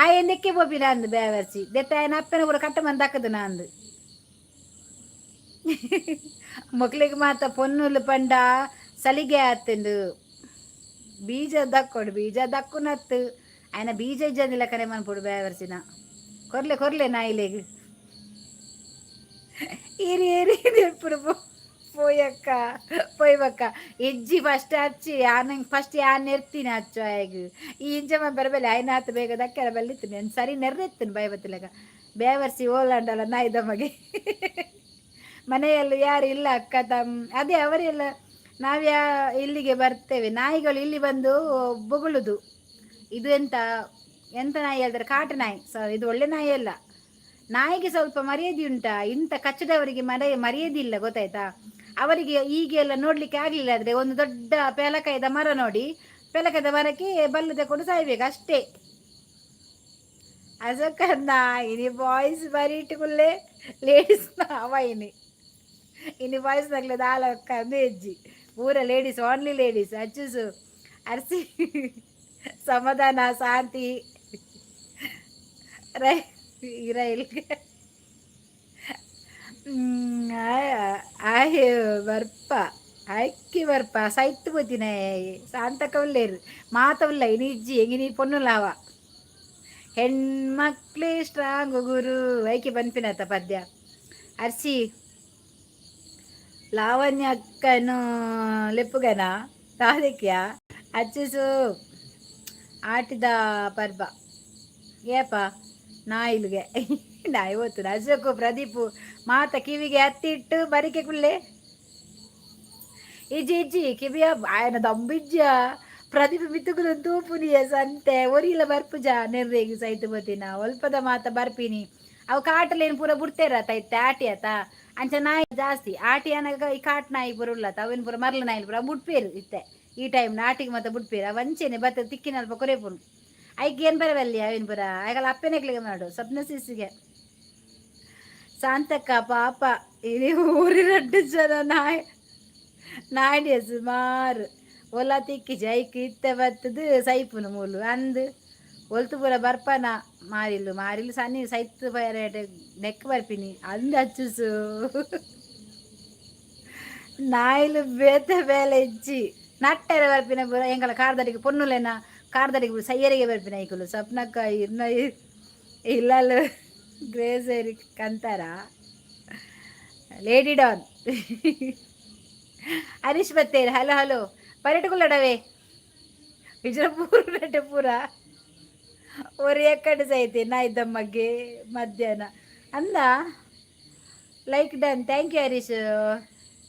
ಆ ಎಂದಕ್ಕೆ ಪೋಪಿನ ಅಂದು ಬೇವರ್ಸಿ ದೆತ್ತ ಅಪ್ಪನ ಪೂರ ಕಟ್ಟ ಮಂದು ಹಾಕದು ನಂದು ಮಕ್ಳಿಗೆ ಮಾತ ಪೊನ್ನುಲು ಪಂಡ ಸಲಿಗೆ ಆತಂದು ಬೀಜ ದಕ್ಕೊಡು ಬೀಜ ದಕ್ಕುನತ್ತು ಆಯ್ನ ಬೀಜ ಇಜ್ಜಂದಿಲ್ಲ ಕರೆ ಮನ್ಪುಡು ಬೇವರ್ಸಿನ ಕೊರ್ಲೆ ಕೊರ್ಲೆ ನಾಯಿಲೆಗೆ ಏರಿ ಏರಿ ಎప్పుడు పోయక్క పోయివక్క ఎజ్జి ఫస్ట్ వచ్చి ఆన ఫస్ట్ యాన్ నెರ್ತೀನಿ ಅಚ್ಚು ಆಯ್ಗು ಈ ಇಂಚಮ್ಮ ಬರಬಲ್ಲ ಆಯ್ನ ಆತ ಬೇಗ ದಕ್ಕೆಲ್ಲ ಬಲ್ಲಿತ್ತು ನಾನು ಸರಿ ನೆರ್ರೆತ್ತೀನಿ ಭಯಬತ್ತಿಲಾಗ ಬೇವರ್ಸಿ ಓಲಾಂಡಲ್ಲ ನಾಯ್ದ ಮಗೆ ಮನೆಯಲ್ಲೂ ಯಾರು ಇಲ್ಲ ಅಕ್ಕ ಅದೇ ಅವರೆಲ್ಲ ನಾವ್ಯಾ ಇಲ್ಲಿಗೆ ಬರ್ತೇವೆ ನಾಯಿಗಳು ಇಲ್ಲಿ ಬಂದು ಬೊಗಳುದು ಇದು ಎಂತ ಎಂತ ನಾಯಿ ಹೇಳ್ತಾರೆ ಕಾಟು ನಾಯಿ ಇದು ಒಳ್ಳೆ ನಾಯಿ ಅಲ್ಲ ನಾಯಿಗೆ ಸ್ವಲ್ಪ ಮರ್ಯಾದೆ ಉಂಟಾ ಇಂಥ ಕಚ್ಚದವರಿಗೆ ಮರ್ಯಾದಿಲ್ಲ ಗೊತ್ತಾಯ್ತಾ ಅವರಿಗೆ ಈಗೆಲ್ಲ ನೋಡ್ಲಿಕ್ಕೆ ಆಗ್ಲಿಲ್ಲ ಆದ್ರೆ ಒಂದು ದೊಡ್ಡ ಪೇಲಕಾಯದ ಮರ ನೋಡಿ ಪೇಲಕಾಯದ ಮರಕ್ಕೆ ಬಲ್ಲು ತಕೊಂಡು ಸಾಯ್ಬೇಕು ಅಷ್ಟೇ ಅದಕ್ಕ ನಾಯಿ ಬಾಯ್ಸ್ ಬರೀ ಇಟ್ಟುಕೊಳ್ಳೆ ಲೇಡೀಸ್ ಅವೈನಿ ಇನ್ನು ಬಾಯ್ಸ್ ನಗ್ಲದ ಆಲಕ್ಕ ಹೆಜ್ಜಿ ಪೂರ ಲೇಡೀಸ್ ಓನ್ಲಿ ಲೇಡೀಸ್ ಅಚ್ಚುಸು ಅರ್ಸಿ ಸಮಾಧಾನ ಶಾಂತಿ ಇರೈಲ್ಗೆ ಆಯ್ ಬರ್ಪ ಅಕ್ಕಿ ಬರ್ಪ ಸೈತ್ ಬತ್ತಿನ ಶಾಂತಕ ಉಳ್ಳೇರು ಮಾತವುಲ್ಲ ಇನಿ ಇಜ್ಜಿ ಹೆಂಗಿ ನೀ ಪೊನ್ನುಲಾವ ಹೆಣ್ಮಕ್ಳೇ ಸ್ಟ್ರಾಂಗ್ ಗುರು ಐಕಿ ಬನ್ಪಿನತ್ತ ಪದ್ಯ ಅರ್ಸಿ ಲಾವಣ್ಯ ಅಕ್ಕನು ಲೆಪ್ಪುಗನ ರಾಧಿಕ್ಯ ಅಚ್ಚುಸು ಆಟಿದ ಪರ್ಬ ಏಪ ನಾಯಿಲ್ಗೆ ನಾಯಿ ಓದ್ತು ಅಶೋಕು ಪ್ರದೀಪು ಮಾತ ಕಿವಿಗೆ ಹತ್ತಿಟ್ಟು ಬರಿಕೆ ಕುಳ್ಳೆ ಇಜ್ಜಿ ಇಜ್ಜಿ ಕಿವಿಯ ఆయన దంబిజ్జ ಪ್ರದೀಪ ಮಿತ್ತುಗುಲು ತೂಪುನಿಯ ಸಂತೆ ಒರಿಲ ಬರ್ಪುಜ ನೆರ್ರೆಗಿ ಸೈತು ಬತ್ತಿನ ಒಲ್ಪದ ಮಾತ ಬರ್ಪಿನಿ ಅವು ಕಾಟಲೇನು ಪೂರ ಬುಡ್ತೇರ ತೈತೆ ಆಟಿ ಆತ ಅಂಚ ನಾಯಿ ಜಾಸ್ತಿ ಆಟಿ ಅನಾಗ ಈ ಕಾಟ್ ನಾಯಿ ಪೂರ ಉಳ್ಳತ್ತ ಅವೇನು ಪೂರ ಮರ್ಲ ನಾಯಿ ಪೂರ ಬುಡ್ಪೇರು ಇತ್ತೆ ಈ ಟೈಮ್ ನಾಟಿಗೆ ಮತ್ತೆ ಬುಡ್ಪೇರು ಅವಂಚೆನೆ ಬತ್ತ ತಿಕ್ಕಿನಲ್ಪ ಕೊರೆಪುನು ಐಗೆ ಏನು ಬರವಲ್ಲಿ ಅವೇನು ಪುರ ಆಗಲ್ಲ ಅಪ್ಪನೆಗ್ಲಿಗೆ ಮಾಡು ಸ್ವಪ್ನ ಸಿಸಿಗೆ ಶಾಂತಕ್ಕ ಪಾಪ ಇದು ಊರಿ ರಡ್ಡು ಜನ ನಾಡಿಯ ಸುಮಾರು ಒಲ ತಿಕ್ಕಿ ಜೈಕ್ ಇತ್ತೆ ಬತ್ತದು ಸೈಪುನು ಮೂಲು ಅಂದು ಒಲ್ತು ಪೂರ ಬರ್ಪನ ಮಾರಿಲು ಸನ್ನಿ ಸೈತ್ ಬಯರೇಟ್ ನೆಕ್ ಬರ್ಪಿನಿ ಅಂದು ಹಚ್ಚುಸು ನಾಯಿಲು ಬೇತ ಬೇಲೆ ಇಜ್ಜಿ ನಟ್ಟೆರ ಬರ್ಪಿನ ಪೂರ ಎಂಗಲ ಕಾರ್ದಡಿಗೆ ಪೊನ್ನುಲೆನ ಕಾರ್ದಡಿಗೆ ಸೈಯರಿಗೆ ಬರ್ಪಿನ ಐಕುಲು ಸ್ವಪ್ನಕ್ಕ ಇನ್ನ ಇಲ್ಲಲು ಗ್ರೇಸರಿ ಕಂತಾರ ಲೇಡಿ ಡಾನ್ ಹರೀಶ್ ಬತ್ತೇರಿ ಹಲೋ ಹಲೋ ಪರ್ಯಟಕುಲ್ಲಡವೇ ವಿಜಯಪುರ ಪೂರ ஒரு ఎక్కడ అయితే నా ఇద్దమ్మకి మధ్యాహ్న అందా like done thank you Harish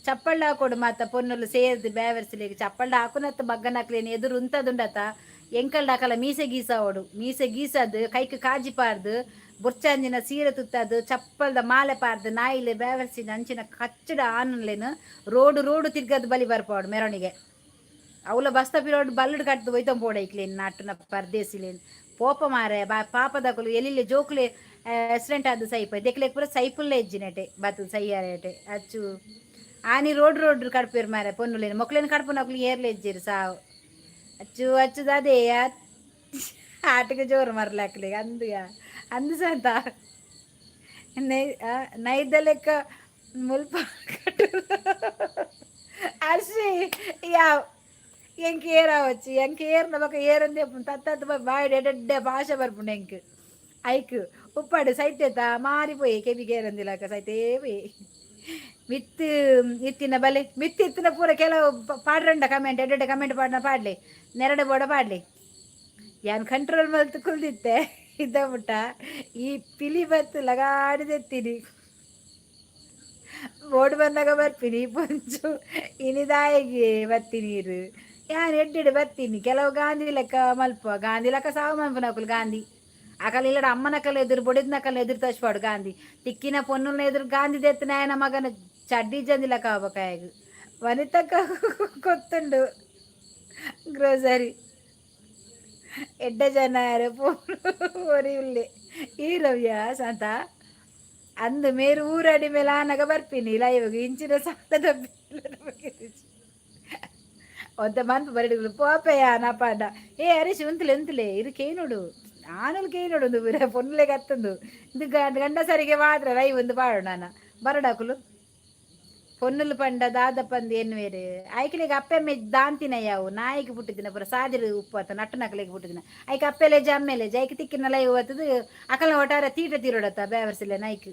ಚಪ್ಪಳ್ಳ ಹಾಕೊಡು ಮಾತ ಪೊನ್ನಲು ಸೇರ್ದು ಬೇವರ್ಸಲಿಗೆ ಚಪ್ಪಳ್ಳ ಹಾಕುನತ್ತ ಬಗ್ಗನಾಕ್ಲೇನು ಎದುರು ಉಂತದುಂಡತ ಎಂಕಲ್ಡ ಹಾಕಲ್ಲ ಮೀಸೆ ಗೀಸ ಓಡು ಮೀಸೆ ಗೀಸದು ಕೈಕ್ ಕಾಜಿ ಪಾರ್ದು ಬುರ್ಚಾಂಜಿನ ಸೀರೆ ತುತ್ತದು ಚಪ್ಪಲ್ದ ಮಾಲೆ ಪಾರ್ದು ನಾಯಿಲೆ ಬೇವರ್ಸಿನ ಅಂಚಿನ ಕಚ್ಚಡ ಆನಲೇನು ರೋಡು ರೋಡು ತಿರ್ಗದು ಬಲಿ ಬರ್ಪಾಡು ಮೆರವಣಿಗೆ ಅವಳ ಬಸ್ತ ಪಿರೋಡು ಬಲ್ಲಡು ಕಟ್ಟದು ಒಯ್ತಂ ಪೋಡೈಕ್ಲೇನು ನಾಟುನ ಪರ್ದೇಸಿಲೇನು ಪೋಪ ಮಾರೆ ಪಾಪದಕುಲು ಎಲ್ಲಿಲೆ ಜೋಕುಲೆ ಆಕ್ಸಿಡೆಂಟ್ ಆದ ಸೈಪ ದೆಕ್ಲೆಗ್ ಪೂರ ಸೈಪುಲ್ಲೇ ಇಜ್ಜಿನಟೆ ಬತ್ತು ಸೈಯಾರೇಟೆ ಅಚ್ಚು ಆನಿ ರೋಡ್ ರೋಡ್ ಕಡ್ಪೇರು ಮಾರೆ ಪೊನ್ನುಲೇನು ಮೊಕ್ಲೇನು ಕಡ್ಪುನಕ್ಲು ಏರ್ಲೆ ಇಜ್ಜಿರು ಸಾವು ಅಚ್ಚು ಅಚ್ಚುದಾದೇ ಆಟಿಗೆ ಜೋರು ಮರ್ಲಾಕ್ಲಿಗೆ ಅಂದುಯಾ ಅಂದು ಸಂತ ನೈದ ಲೆಕ್ಕ ಮುಲ್ಪ ಅರ್ಷಿ ಯಾವ ಎಂಕ್ ಏರಾವಚ್ಚಿ ಎಂಕ್ ಏರ್ನ ಬಕ್ಕ ಏರಂದೇ ತತ್ತದ ಬಾಯ್ ಎಡ್ಡೆ ಭಾಷೆ ಬರ್ಪುಂಡು ಎಂಕ್ ಐಕ್ ಉಪ್ಪಾಡು ಸೈತೆತ ಮಾರಿಪೋಯಿ ಕೆಬಿಗೆ ಏರಂದಿಲ್ಲಕ ಸೈತೇ ಪೋಯಿ ಮಿತ್ತು ಇತ್ತಿನ ಬಲೆ ಮಿತ್ತು ಇತ್ತಿನ ಪೂರ ಕೆಲವು ಪಾಡ್ರಂಡ ಕಮೆಂಟ್ ಎಡ್ಡೆ ಕಮೆಂಟ್ ಪಾಡ್ನ ಪಾಡ್ಲಿ ನೆರಡೆ ಬೋಡ ಪಾಡ್ಲಿ ಯಾನ್ ಕಂಟ್ರೋಲ್ ಮಲ್ತು ಕುಲ್ದಿತ್ತೆ ಇದ್ದ ಬಿಟ್ಟ ಈ ಪಿಲಿ ಬತ್ತು ಲಗಾಡಿದೆತ್ತೀನಿ ಬೋರ್ಡ್ ಬಂದಾಗ ಬರ್ತೀನಿ ಪಂಚು ಇನಿದಾಯಿಗೆ ಬತ್ತಿ ನೀರು ಯಾನ್ ಎಡ್ಡೆಡು ಬತ್ತೀನಿ ಕೆಲವು ಗಾಂಧಿ ಲೆಕ್ಕ ಮಲ್ಪ ಗಾಂಧಿ ಲೆಕ್ಕ ಸಾವು ಮಲ್ಪನಕುಲು ಗಾಂಧಿ ಅಕಲ್ ಇಲ್ಲಡ ಅಮ್ಮನಕಲ್ ಎದುರು ಬೊಡಿದ್ನಕಲ್ ಎದುರು ತಚ್ಪಾಡು ಗಾಂಧಿ ತಿಕ್ಕಿನ ಪೊನ್ನುಲ್ನ ಎದುರು ಗಾಂಧಿ ದೆತ್ತನ ಆಯನ ಮಗನ ಚಡ್ಡಿ ಜಂದಿಲಕ ಆಗ್ಬೇಕಾಯಗು ವನಿತಕ್ಕ ಗೊತ್ತುಂಡು ಗ್ರೋಸರಿ ಎಡ್ಡ ಜನ ಪೋರಿ ಉಳ್ಳೆ ಈ ರವ್ಯ ಸಂತ ಅಂದು ಮೇರು ಊರಡಿ ಮೇಲೆ ಆನಗ ಬರ್ತೀನಿ ಲೈವ್ ಇಂಚಿನ ಸಾಲದ ಒಂದ ಮನ್ಪು ಬರಡಿಗಳು ಪೋಪೆಯ ನಪಾಡ ಏ ಹರೀಶ್ ಉಂತಲೆ ಉಂತಲೆ ಇದು ಕೇನೋಡು ಆನಲ್ ಕೇನೋಡು ಪೊನ್ನುಲೆ ಕತ್ತಂದು ಇದು ಗಂಡ ಸರಿಗೆ ಮಾತ್ರ ಲೈವ್ ಒಂದು ಪಾಡು ನಾನು ಬರಡಾಕುಲು పొన్నులు పండ దాదపంది ఎన్వేరు ఐకిలేకి అప్పెమ్మె దాంతినయ్యావు నాయికి పుట్టిదిన పుర సాదిరు ఉಪ್ಪತ್ತ ನಟ್ಟು ನಕಲೆಗೆ పుట్టిದಿನ ಐಕ ಅಪ್ಪೆಲೆ ಜಮ್ಮೆಲೆ ಜೈಕ್ ತಿಕ್ಕಿನಲ್ಲ ಇವತ್ತದು ಅಕಲ್ನ ಒಟ್ಟಾರ ತೀಟ ತೀರೋಡತ್ತ ಬೇವರ್ಸಿಲ್ಲ ನೈಕ್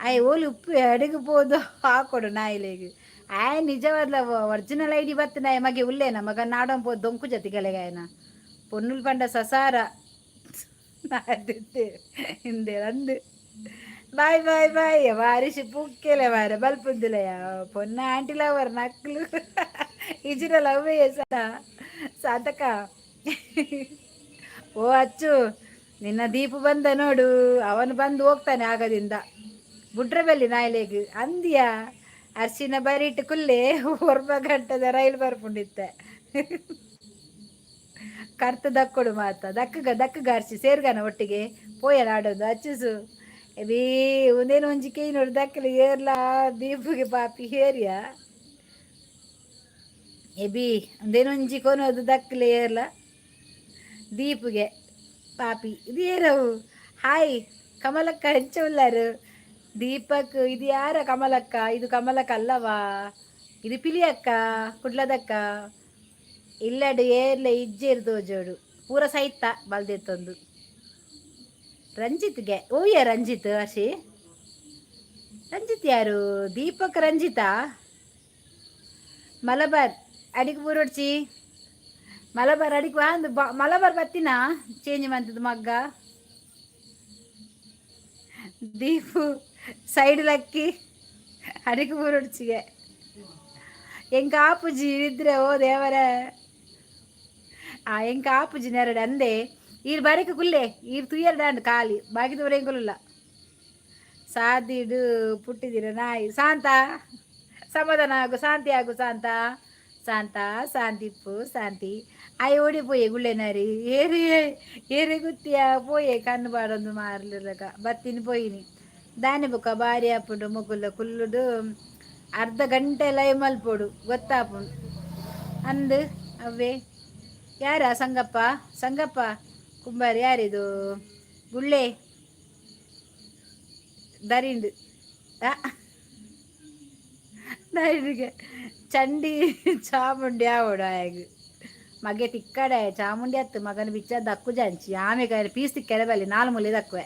ಆಯ್ ಓಲಿ ಉಪ್ಪು ಅಡಿಗೆ పోదు ಹಾಕೊಡು ನಾಯಿಲೆಗೆ ಆಯ್ ನಿಜವಾದ್ಲ ಒರಿಜಿನಲ್ ಐಡಿ ಬತ್ತು ನಾಯ ಮಗೆ ಉಲ್ಲೇನ ಮಗ ನಾಡಂ ಪೋ ದೊಂಕು ಜತಿಗೆಲೆಗೆ ಆಯ್ನ పొన్నులు పంಡ ಸಸಾರ ಹಿಂದೆ ಅಂದು బాయ్ బాయ్ బాయ్ వారిసి పుక్కేలే వారే బల్పుద్దులయ్య పొన్న ఆంటీ లవర్ నక్కులు ఇచ్చిన లవ్ చేసా ಸಾಧಕ ಓ ಅಚ್ಚು ನಿನ್ನ ದೀಪು ಬಂದ ನೋಡು ಅವನು ಬಂದು ಹೋಗ್ತಾನೆ ಆಗದಿಂದ ಬುಡ್ರಬೆಲ್ಲಿ ನಾಯಿಲೆಗೆ ಅಂದಿಯಾ ಅರ್ಶಿನ ಬರಿಟ್ಟು ಕುಲ್ಲೆ ಹೊರ್ಬ ಗಂಟದ ರೈಲು ಬರ್ಪುಂಡಿತ್ತೆ ಕರ್ತ ದಕ್ಕೊಡು ಮಾತ ದಕ್ಕಗ ಅರ್ಶಿ ಸೇರ್ಗಾನ ಒಟ್ಟಿಗೆ ಪೋಯನ ಆಡೋದು ಅಚ್ಚುಸು ಎಬಿ ಒಂದೇನು ಒಂಜಿಕೆ ನೋಡಿ ದಕ್ಕಲಿ ಏರ್ಲಾ ದೀಪಿಗೆ ಪಾಪಿ ಹೇರಿಯಾ ಎಬಿ ಒಂದೇನು ಒಂಜಿ ಕೊನೋದು ದಕ್ಕಲಿ ಏರ್ಲ ದೀಪಿಗೆ ಪಾಪಿ ಇದು ಏರವು ಹಾಯ್ ಕಮಲಕ್ಕ ಹೆಂಚವುಲ್ಲಾರು ದೀಪಕ್ ಇದು ಯಾರ ಕಮಲಕ್ಕ ಇದು ಕಮಲಕ್ಕ ಅಲ್ಲವಾ ಇದು ಪಿಲಿಯಕ್ಕ ಕುಡ್ಲದಕ್ಕ ಇಲ್ಲಡು ಏರ್ಲೆ ಇಜ್ಜೇರ್ದು ಜೋಡು ಪೂರ ಸೈತ ಬಲ್ದೆತ್ತೊಂದು ರಂಜಿತ್ಗೆ ಓಯ್ಯ ರಂಜಿತ್ ಹರ್ಷಿ ರಂಜಿತ್ ಯಾರು ದೀಪಕ್ ರಂಜಿತಾ ಮಲಬಾರ್ ಅಡಿಗೆ ಬೂರೊಡ್ಚಿ ಮಲಬಾರ್ ಅಡಿಗೆ ಒಂದು ಮಲಬಾರ್ ಬತ್ತಿನ ಚೇಂಜ್ ಮಾಡ್ತದ ಮಗ್ಗ ದೀಪು ಸೈಡ್ ಲಕ್ಕಿ ಅಡಿಗೆ ಬೂರೊಡ್ಚಿಗೆ ಎಂಕ ಆಪುಜಿ ಇದ್ರೆ ಓ ದೇವರ ಎಂಕ ಆಪುಜಿ ನೆರಡು ಅಂದೆ ಈರು ಬರಕ್ಕೆ ಕುಲ್ಲೆ ಈರು ತುಯ್ಯರ್ಡಾಂಡು ಖಾಲಿ ಬಾಕಿ ತೋರೆಂಗುಲ್ಲ ಸಾದಿಡು ಪುಟ್ಟಿದಿರ ನಾಯಿ ಶಾಂತ ಸಮಾಧಾನ ಆಗು ಶಾಂತಿ ಆಗು ಶಾಂತ ಶಾಂತ ಶಾಂತಿಪ್ಪು ಶಾಂತಿ ಆಯ್ ಓಡಿಪೋಯೆ ಗುಳ್ಳೆನಾರಿ ಏರಿ ಏರಿ ಗುತ್ತಿಯ ಪೋಯೆ ಕಣ್ಣು ಬಾಡೊಂದು ಮಾರ್ಲಿರಕ ಬತ್ತಿನಿ ಪೋಯಿನಿ ದಾನಿ ಬುಕ್ಕ ಬಾರಿ ಹಾಪುಂಡು ಮುಗುಲ್ಲ ಕುಲ್ಲುಡು ಅರ್ಧ ಗಂಟೆ ಲೈವ್ ಮಲ್ಪೋಡು ಗೊತ್ತಾಪುಂಡು ಅಂದು ಅವೇ ಯಾರ ಸಂಗಪ್ಪ ಕುಂಬಾರ ಯಾರಿದು ಗುಳ್ಳೆ ದರಿಂಡು ದರಿಂಡಿಗೆ ಚಂಡಿ ಚಾಮುಂಡಿ ಆವಡು ಆಯಗು ಮಗೆ ತಿಕ್ಕಡೆ ಚಾಮುಂಡಿ ಹತ್ತು ಮಗನ ಬಿಚ್ಚ ದಕ್ಕು ಜಂಚಿ ಆಮೇಲೆ ಪೀಸ್ ತಿಕ್ಕಡೆ ಬಲ್ಲಿ 4 ಮೂಲೆ ದಕ್ಕುವೆ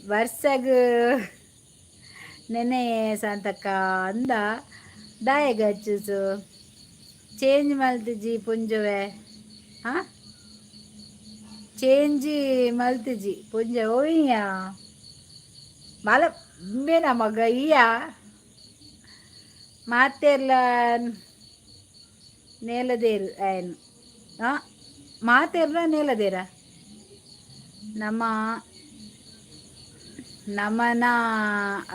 ವರ್ಷಗ ನೆನೆ ಸಾಂತಕ್ಕ ಅಂದ ದಾಯಗ ಹಚ್ಚುಸು ಚೇಂಜ್ ಮಲ್ತಿಜಿ ಪುಂಜವೆ ಹಾಂ ಚೇಂಜಿ ಮಲ್ತಿಜಿ ಪುಂಜ ಓಯ್ಯ ಮಲ ಬೇನ ಮಗ ಈಯ ಮಾತೆಲ್ಲ ನೇಲದೇರು ಏನು ಹಾಂ ಮಾತೆಲ್ಲ ನೇಲದೇರ ನಮ್ಮ ನಮನ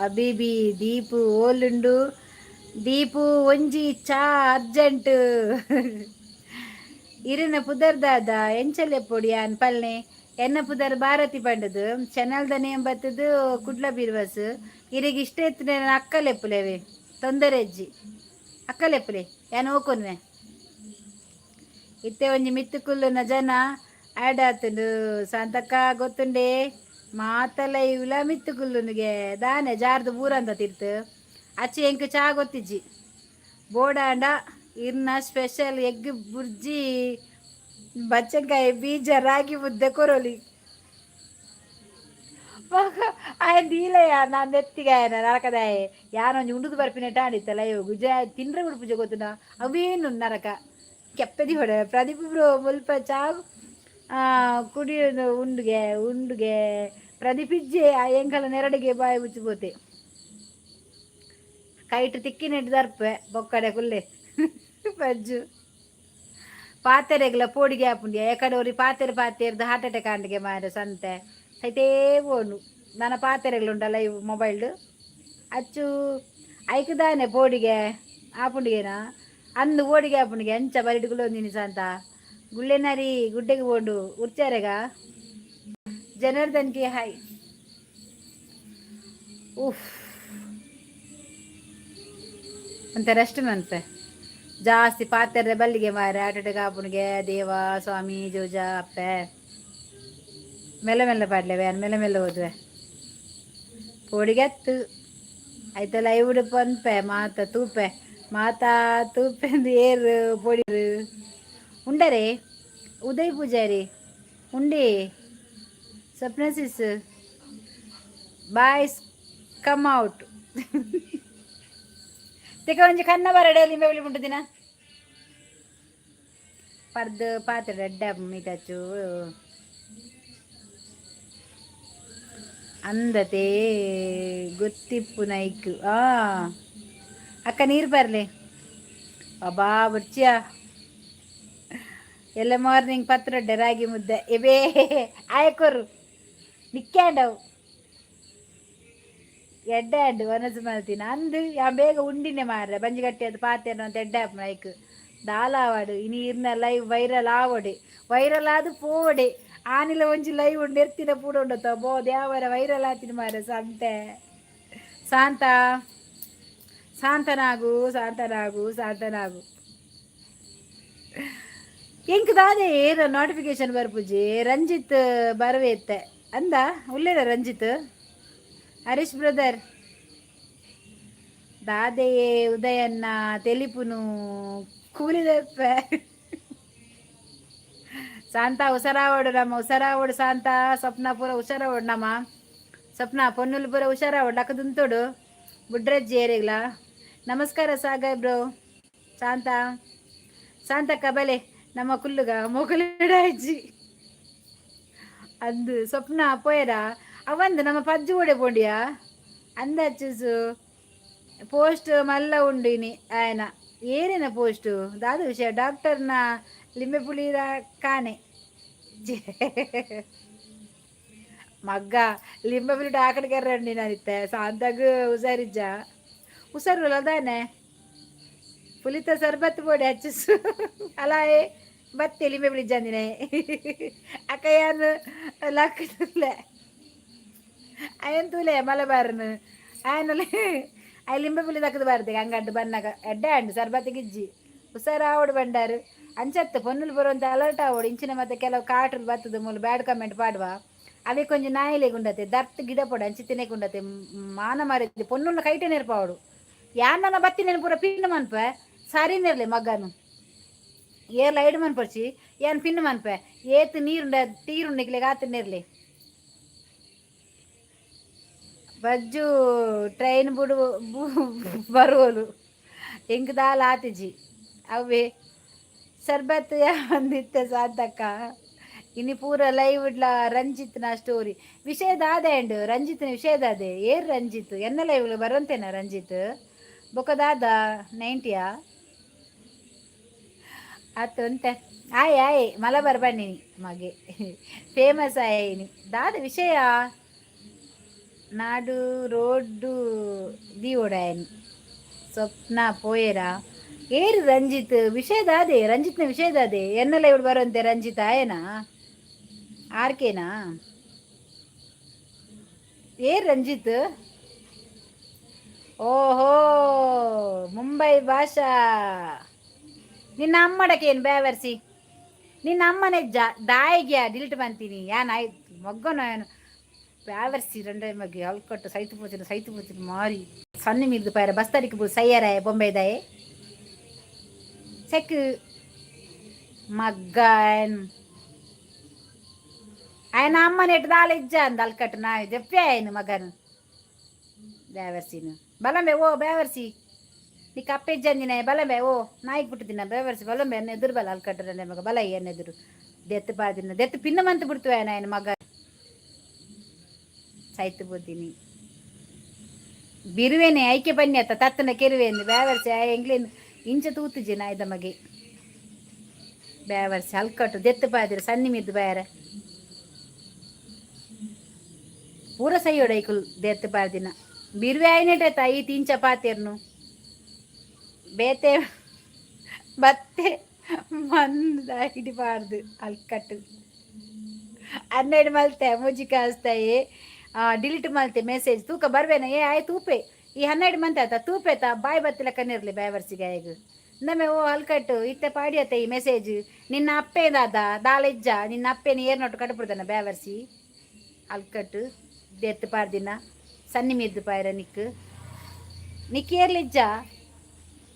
ಅಬಿಬಿ ದೀಪು ಓಲುಂಡು ದೀಪು ಒಂಜಿ ಚಾ ಅರ್ಜೆಂಟ್ ಇರಿನ ಪುದರ್ದಾದ ಎಂಚಲೆ ಪೊಡಿ ಅನ್ ಪಲ್ನೆ ಎನ್ನ ಪುದರ್ ಭಾರತಿ ಪಂಡದು ಚೆನ್ನಲ್ದ ನೇಮ್ ಬತ್ತದು ಕುಡ್ಲ ಬೀರ್ವಸ್ ಇರಿಗೆ ಇಷ್ಟ ಎತ್ತಿನ ಅಕ್ಕಲೆಪ್ಪುಲೆವೆ ತೊಂದರೆ ಅಜ್ಜಿ ಅಕ್ಕಲೆಪ್ಪುಲೆ ಏನು ಹೋಕೊನ್ವೆ ಇತ್ತೆ ಒಂಜಿ ಮಿತ್ತು ಕುಲ್ಲುನ ಜನ ಆ್ಯಡ್ ಆತುಂಡು ಸಂತಕ್ಕ ಗೊತ್ತುಂಡೆ ಮಾತಲ್ಲ ಇವಲ ಮಿತ್ತು ಕುಲ್ಲುನಿಗೆ ದಾನೆ ಜಾರ್ದು ಊರಂದ ತಿರ್ತು ಅಚ್ಚಿ ಎಂಕ್ ಚಾ ಗೊತ್ತಿಜ್ಜಿ ಬೋಡಾಂಡ ಇರ್ನ ಸ್ಪೆಷಲ್ ಎಗ್ ಬುರ್ಜಿ ಬಚ್ಚಂಕಾಯಿ ಬೀಜ ರಾಗಿ ಮುದ್ದೆ ಕೊರೋಲಿ ಆಯ್ನ ದೀಲಯ್ಯ ನಾನು ನೆತ್ತಿಗೆ ನರಕದಾಯ ಯಾನೊಂದು ಉಂಡುದು ಬರ್ಪಿನ ಟಾಣಿತ್ತಲ್ಲ ಇವು ಗುಜ ತಿಂದ್ರೆ ಬಿಡು ಪೂಜೆ ಗೊತ್ತುನ ಅವೇನು ನರಕ ಕೆಪ್ಪದಿ ಹೊಡೆ ಪ್ರದೀಪ್ ಬ್ರೋ ಮುಲ್ಪ ಚಾ ಕುಡಿಯೋದು ಉಂಡುಗೆ ಪ್ರದೀಪಿಜ್ಜೆ ಎಂಕಲ ನೆರಡಿಗೆ ಬಾಯಿ ಮುಚ್ಚಿಬೋತೆ ಕೈಟ್ ತಿಕ್ಕಿನೆಟ್ಟು ದರ್ಪೆ ಬೊಕ್ಕಡೆ ಕುಲ್ಲೆ ಪಜ್ಜು ಪಾತೆರೆಗ್ಲ ಪೋಡಿಗೆ ಹಾಪುಂಡಿಯ ಎಕಡೋರಿ ಪಾತೆರ್ದು ಹಾರ್ಟ್ ಅಟ್ಯಾಕ್ ಆಂಡಿಗೆ ಮಾರ ಸಂತೆ ಸೈತೇ ಬೋನು ನನ್ನ ಪಾತೆರೆಗ್ಲುಂಡಲ್ಲ ಇವು ಮೊಬೈಲ್ಡು ಅಚ್ಚು ಐಕದಾನೆ ಪೋಡಿಗೆ ಆಪುಂಡಿಗೆನಾ ಅಂದು ಓಡಿಗೆ ಆಪುಂಡಿಗೆ ಅಂಚ ಬರಿಡುಗುಲು ಒಂದಿನ ಸಂತ ಗುಳ್ಳೆನರಿ ಗುಡ್ಡೆಗೆ ಬೋಂಡು ಉರ್ಚಾರೆಗ ಜನಾರ್ದನ್ಗೆ ಹಾಯ್ ಉಫ್ ಅಂತ ರೆಸ್ಟ್ ಮನ್ಪೆ ಜಾಸ್ತಿ ಪಾತ್ರೆ ಬಲ್ಲಿಗೆ ಮಾರೆ ಆಟೋಟಗೆ ಆಪುನಿಗೆ ದೇವ ಸ್ವಾಮಿ ಜೋಜ ಅಪ್ಪೆ ಮೆಲ್ಲ ಮೆಲ್ಲ ಪಾಡ್ಲೇವೆ ಮೆಲ್ಲ ಮೆಲ್ಲ ಹೋದ್ವೆ ಪೋಡಿಗೆ ಹತ್ತು ಆಯ್ತಲ್ಲ ಇವುಡು ಪನ್ಪೆ ಮಾತಾ ತೂಪೆ ಏರು ಪೊಡಿರು ಉಂಡರೆ ಉದಯ್ ಪೂಜಾರಿ ಉಂಡಿ ಸ್ವಪ್ನಸಿಸ್ ಬಾಯ್ಸ್ ಕಮ್ ಔಟ್ ತೆಕ ಒಂಜಿ ಕನ್ನ ಬರಡೆ ಲಿಂಬೆ ಬಿಳಿ ಉಂಟು ದಿನ ಪರ್ದು ಪಾತ್ರೆ ರೆಡ್ಡ ಮೀಟಚ್ಚು ಅಂದತೆ ಗೊತ್ತಿಪ್ಪು ನೈಕು ಅಕ್ಕ ನೀರು ಬರಲಿ ಬಾಬಾ ಬುರ್ಚಿಯ ಎಲ್ಲ ಮಾರ್ನಿಂಗ್ ಪತ್ರೊಡ್ಡೆ ರಾಗಿ ಮುದ್ದೆ ಎಬೇ ಆಯ್ಕೊರು ನಿಕ್ಕ್ಯಾಂಡವು ಎಡ್ಡೆ ಅಡ್ಡು ಒನಸು ಮಲ್ತೀನಿ ಅಂದು ಯಾ ಬೇಗ ಉಂಡಿನೇ ಮಾರ್ರೆ ಬಂಜಿಗಟ್ಟಿ ಅದು ಪಾತೆನ ಅಂತ ಎಡ್ಡೆ ಆಪ್ ನೈಕ್ ದಾಲಾವಾಡು ಇನಿ ಇರ್ನ ಲೈವ್ ವೈರಲ್ ಆವಡೆ ವೈರಲ್ ಆದು ಪೋವಡೆ ಆನಿಲ ಒಂಜಿ ಲೈವ್ ಉಂಡು ಎರ್ತಿನ ಪೂಡ ಉಂಡತ್ತ ಬೋ ದೇವರ ವೈರಲ್ ಆತಿನ ಮಾರ್ರೆ ಸಂತೆ ಶಾಂತನಾಗು ಎಂಕ್ ದಾದೆ ಏರ ನೋಟಿಫಿಕೇಶನ್ ಬರ್ಪುಜಿ ರಂಜಿತ್ ಬರವೇತ್ತೆ ಅಂದ ಉಳ್ಳೇರ ರಂಜಿತ್ ಹರೀಶ್ ಬ್ರದರ್ ದಾದೆಯೇ ಉದಯನ್ನ ತೆಲಿಪುನು ಕೂಲಿದೆಪ್ಪೆ ಶಾಂತ ಹುಷಾರಾವಡು ನಮ್ಮ ಹುಷಾರಾವಡು ಶಾಂತ ಸ್ವಪ್ನ ಪೂರ ಹುಷಾರಾವಡು ನಮ್ಮ ಸ್ವಪ್ನ ಪೊನ್ನುಲು ಪೂರ ಹುಷಾರಾವಡು ಲಕ್ಕದುಂತೋಡು ಬುಡ್ರಜ್ಜಿ ಏರಿಗ್ಲ ನಮಸ್ಕಾರ ಸಾಗರ್ ಬ್ರೋ ಶಾಂತಕ್ಕ ಬಲೆ ನಮ್ಮ ಕುಲ್ಲುಗ ಮೊಗಲಿಡಾಯ್ಜಿ ಅಂದು ಸ್ವಪ್ನ ಪೋಯರ ಅವಂದು ನಮ್ಮ ಪಜ್ಜು ಓಡೆ ಪೋಂಡಿಯಾ ಅಂದಚ್ಚು ಪೋಸ್ಟ್ ಮಲ್ಲ ಉಂಡಿನಿ ಆಯನ ಏನೇನ ಪೋಸ್ಟು ದಾದ ವಿಷಯ ಡಾಕ್ಟರ್ನ ಲಿಂಬೆ ಪುಳಿರ ಕಾಣೆ ಮಗ್ಗ ಲಿಂಬೆ ಪುಳಿ ಆಕಡೆ ರಂಡಿ ನಾನಿತ್ತೆ ಸಾಂತಾಗ ಹುಷಾರು ಅದಾನೆ ಪುಲಿತ ಸರ್ಬತ್ ಬೋಡಿ ಹಚ್ಚಿಸು ಅಲಾಯೇ ಬತ್ತೆ ಲಿಂಬೆ ಪುಳಿ ಜಂದಿನೇ ಅಕ್ಕಯ್ಯನು ಲಕ್ಕಲೆ ಅಯ್ಯನ್ ತೂಲೆ ಮಲಬಾರನು ಆಯನಲೆ ಅಯ್ಯ ಲಿಂಬೆ ಪುಲಿ ದಕ್ಕದು ಬಾರ್ದೆ ಹಂಗಡ್ಡು ಬನ್ನಾಗ ಎಡ್ಡೆ ಅಂಡು ಸರ್ಬತ್ತಿಗಿಜ್ಜಿ ಹುಷಾರಾವಡು ಬಂಡಾರು ಅಂಚತ್ತು ಪೊನ್ನುಲು ಬರುವಂತ ಅಲರ್ಟ್ ಆವಡು ಇಂಚಿನ ಮತ್ತೆ ಕೆಲವು ಕಾಟ್ರು ಬತ್ತದ ಮೂಲ ಬ್ಯಾಡ್ ಕಮೆಂಟ್ ಪಾಡುವ ಅವೇ ಕೊಂಚ ನಾಯಿಲೆಗೆ ಉಂಡತೆ ದರ್ತ್ ಗಿಡ ಪೋಡು ಅಂಚಿ ತಿನ್ನಕ್ಕೆ ಉಂಡತೆ ಮಾನ ಮಾರಿದ್ದೆ ಪೊನ್ನುನ ಕೈಟೆ ನೆನಪಾವಡು ಯಾನ ಬತ್ತಿ ನೆನಪುರ ಪಿನ್ನು ಮನ್ಪೆ ಸರಿನಿರ್ಲಿ ಮಗನು ಏರ್ಲ ಐಡು ಮನ್ಪರ್ಚಿ ಏನ್ ಪಿನ್ನು ಮನ್ಪೆ ಏತು ನೀರುಂಡ ತೀರುಂಡಿಕ್ಲೆಗೆ ಆತನಿರ್ಲಿ ಬಜ್ಜು ಟ್ರೈನ್ ಬರುವಲು ಇಂಕ್ ದಾಲ್ ಆತಿಜಿ ಅವೇ ಸರ್ಬತ್ ಒಂದಿತ್ತೆ ಸಾಧಕ್ಕ ಇನ್ನು ಪೂರ ಲೈವ್ ಇಡ್ಲ ರಂಜಿತ್ನ ಸ್ಟೋರಿ ವಿಷಯದ ಆದೆ ಅಂಡ್ ರಂಜಿತ್ನ ವಿಷಯದ ಅದೇ ಏರ್ ರಂಜಿತ್ ಎನ್ನ ಲೈವ್ ಬರೋಂತೇನ ರಂಜಿತ್ ಬೊಕದಾದ 90ಯಾ ಆತು ಅಂತೆ ಆಯ್ ಮಲಬಾರ್ ಬನ್ನಿನಿ ಮಗೆ ಫೇಮಸ್ ಆಯ್ನಿ ದಾದ ವಿಷಯ ನಾಡು ರೋಡ್ಡು ದೀವೋಡಾಯನಿ ಸ್ವಪ್ನ ಪೋಯರ ಏರು ರಂಜಿತ್ ವಿಷಯದ ಅದೇ ರಂಜಿತ್ನ ವಿಷಯದ ಅದೇ ಎನ್ನೆಲ್ಲ ಇವ್ರು ಬರುವಂತೆ ರಂಜಿತ್ ಆಯನಾ ಆರ್ಕೆನಾ ಏರ್ ರಂಜಿತ್ ಓಹೋ ಮುಂಬೈ ಭಾಷಾ ನಿನ್ನ ಅಮ್ಮಡಕ್ಕೆ ಏನು ಬೇವರ್ಸಿ ನಿನ್ನ ಅಮ್ಮನೆ ದಾಯಿಗೆ ಡಿಲೀಟ್ ಬಂತೀನಿ ಏನಾಯ್ತು ಮಗ್ಗನ ಏನು ಬೇವರ್ಸಿ ರಂಡ ಮಗೆ ಅಲ್ಕಟ್ಟು ಸೈತು ಪೋಚಿನ ಮಾರಿ ಸಣ್ಣ ಮಿರ್ದು ಪಾಯರ ಬಸ್ತರಿಕೆ ಬೂ ಸಯ್ಯರಾಯ ಬೊಂಬೈದಾಯೆ ಸೆಕ್ ಮಗ್ಗನ್ ఆయన అమ్మని ఎటు దాలు ఇచ్చాను దళకట్టు నా చెప్పే ఆయన మగను బేవర్సీను బలంబే ఓ బేవర్సి నీకు అప్పిజ్జంజిన బలంబే ఓ నాయకు పుట్టిదిన బేవర్సి బలంబే అన్న ఎదురు బల అల్కట్టు రండి మగ బల అయ్యన్న ఎదురు దెత్తు పాదిన దెత్తు పిన్నమంత పుడుతు ఆయన మగ ಸೈತು ಬುದ್ಧಿನಿ ಬಿರುವೇನೆ ಐಕೆ ಬನ್ನಿ ಅತ್ತ ತತ್ತನ ಕೆರುವೇನು ಬೇವರ್ಸಿ ಎಂಗ್ಲೇನು ಇಂಚ ತೂತುಜಿನ ಆಯ್ದ ಮಗೆ ಬೇವರ್ಸಿ ಅಲ್ಕಟ್ಟು ದೆತ್ತು ಪಾದಿರು ಸನ್ನಿ ಮಿದ್ದು ಬೇರೆ ಪೂರ ಸೈಯೋಡೈಕುಲ್ ದೆತ್ತು ಪಾದಿನ ಬಿರುವೆ ಆಯ್ನೆಟ ಈ ತೀನ್ ಚಪಾತಿಯರ್ನು ಬೇತೆ ಬತ್ತೆ ಮಂದ ಹಿಡಿಬಾರ್ದು ಅಲ್ಕಟ್ಟು 12 ಮಲ್ತೆ ಮುಜಿಕ ಹಸ್ತಾಯಿ ಡಿಲೀಟ್ ಮಲ್ತೆ ಮೆಸೇಜ್ ತೂಕ ಬರ್ವೇನ ಏ ಆಯ್ ತೂಪೆ ಈ 12 ಮಂತ್ ಆಯ್ತಾ ತೂಪೇತ ಬಾಯ್ ಬತ್ತಿಲಕ್ಕನಿರ್ಲಿ ಬೇವರ್ಸಿಗೆ ಆಯ್ಗ ನಮ್ಮೆ ಓ ಅಲ್ಕಟ್ಟು ಇತ್ತೆ ಪಾಡಿಯತ್ತೆ ಈ ಮೆಸೇಜ್ ನಿನ್ನ ಅಪ್ಪೇದಾದ ದಾಳೆಜ್ಜ ನಿನ್ನ ಅಪ್ಪೇನ ಏರ್ನೊಟ್ಟು ಕಟ್ಬಿಡ್ತಾನ ಬೇವರ್ಸಿ ಅಲ್ಕಟ್ಟು ದೆತ್ತು ಪಾಡ್ದಿನ ಸನ್ನಿ ಮಿದ್ದು ಪಾಯ್ರ ನಿಕ್ ಏರ್ಲಿಜ್ಜ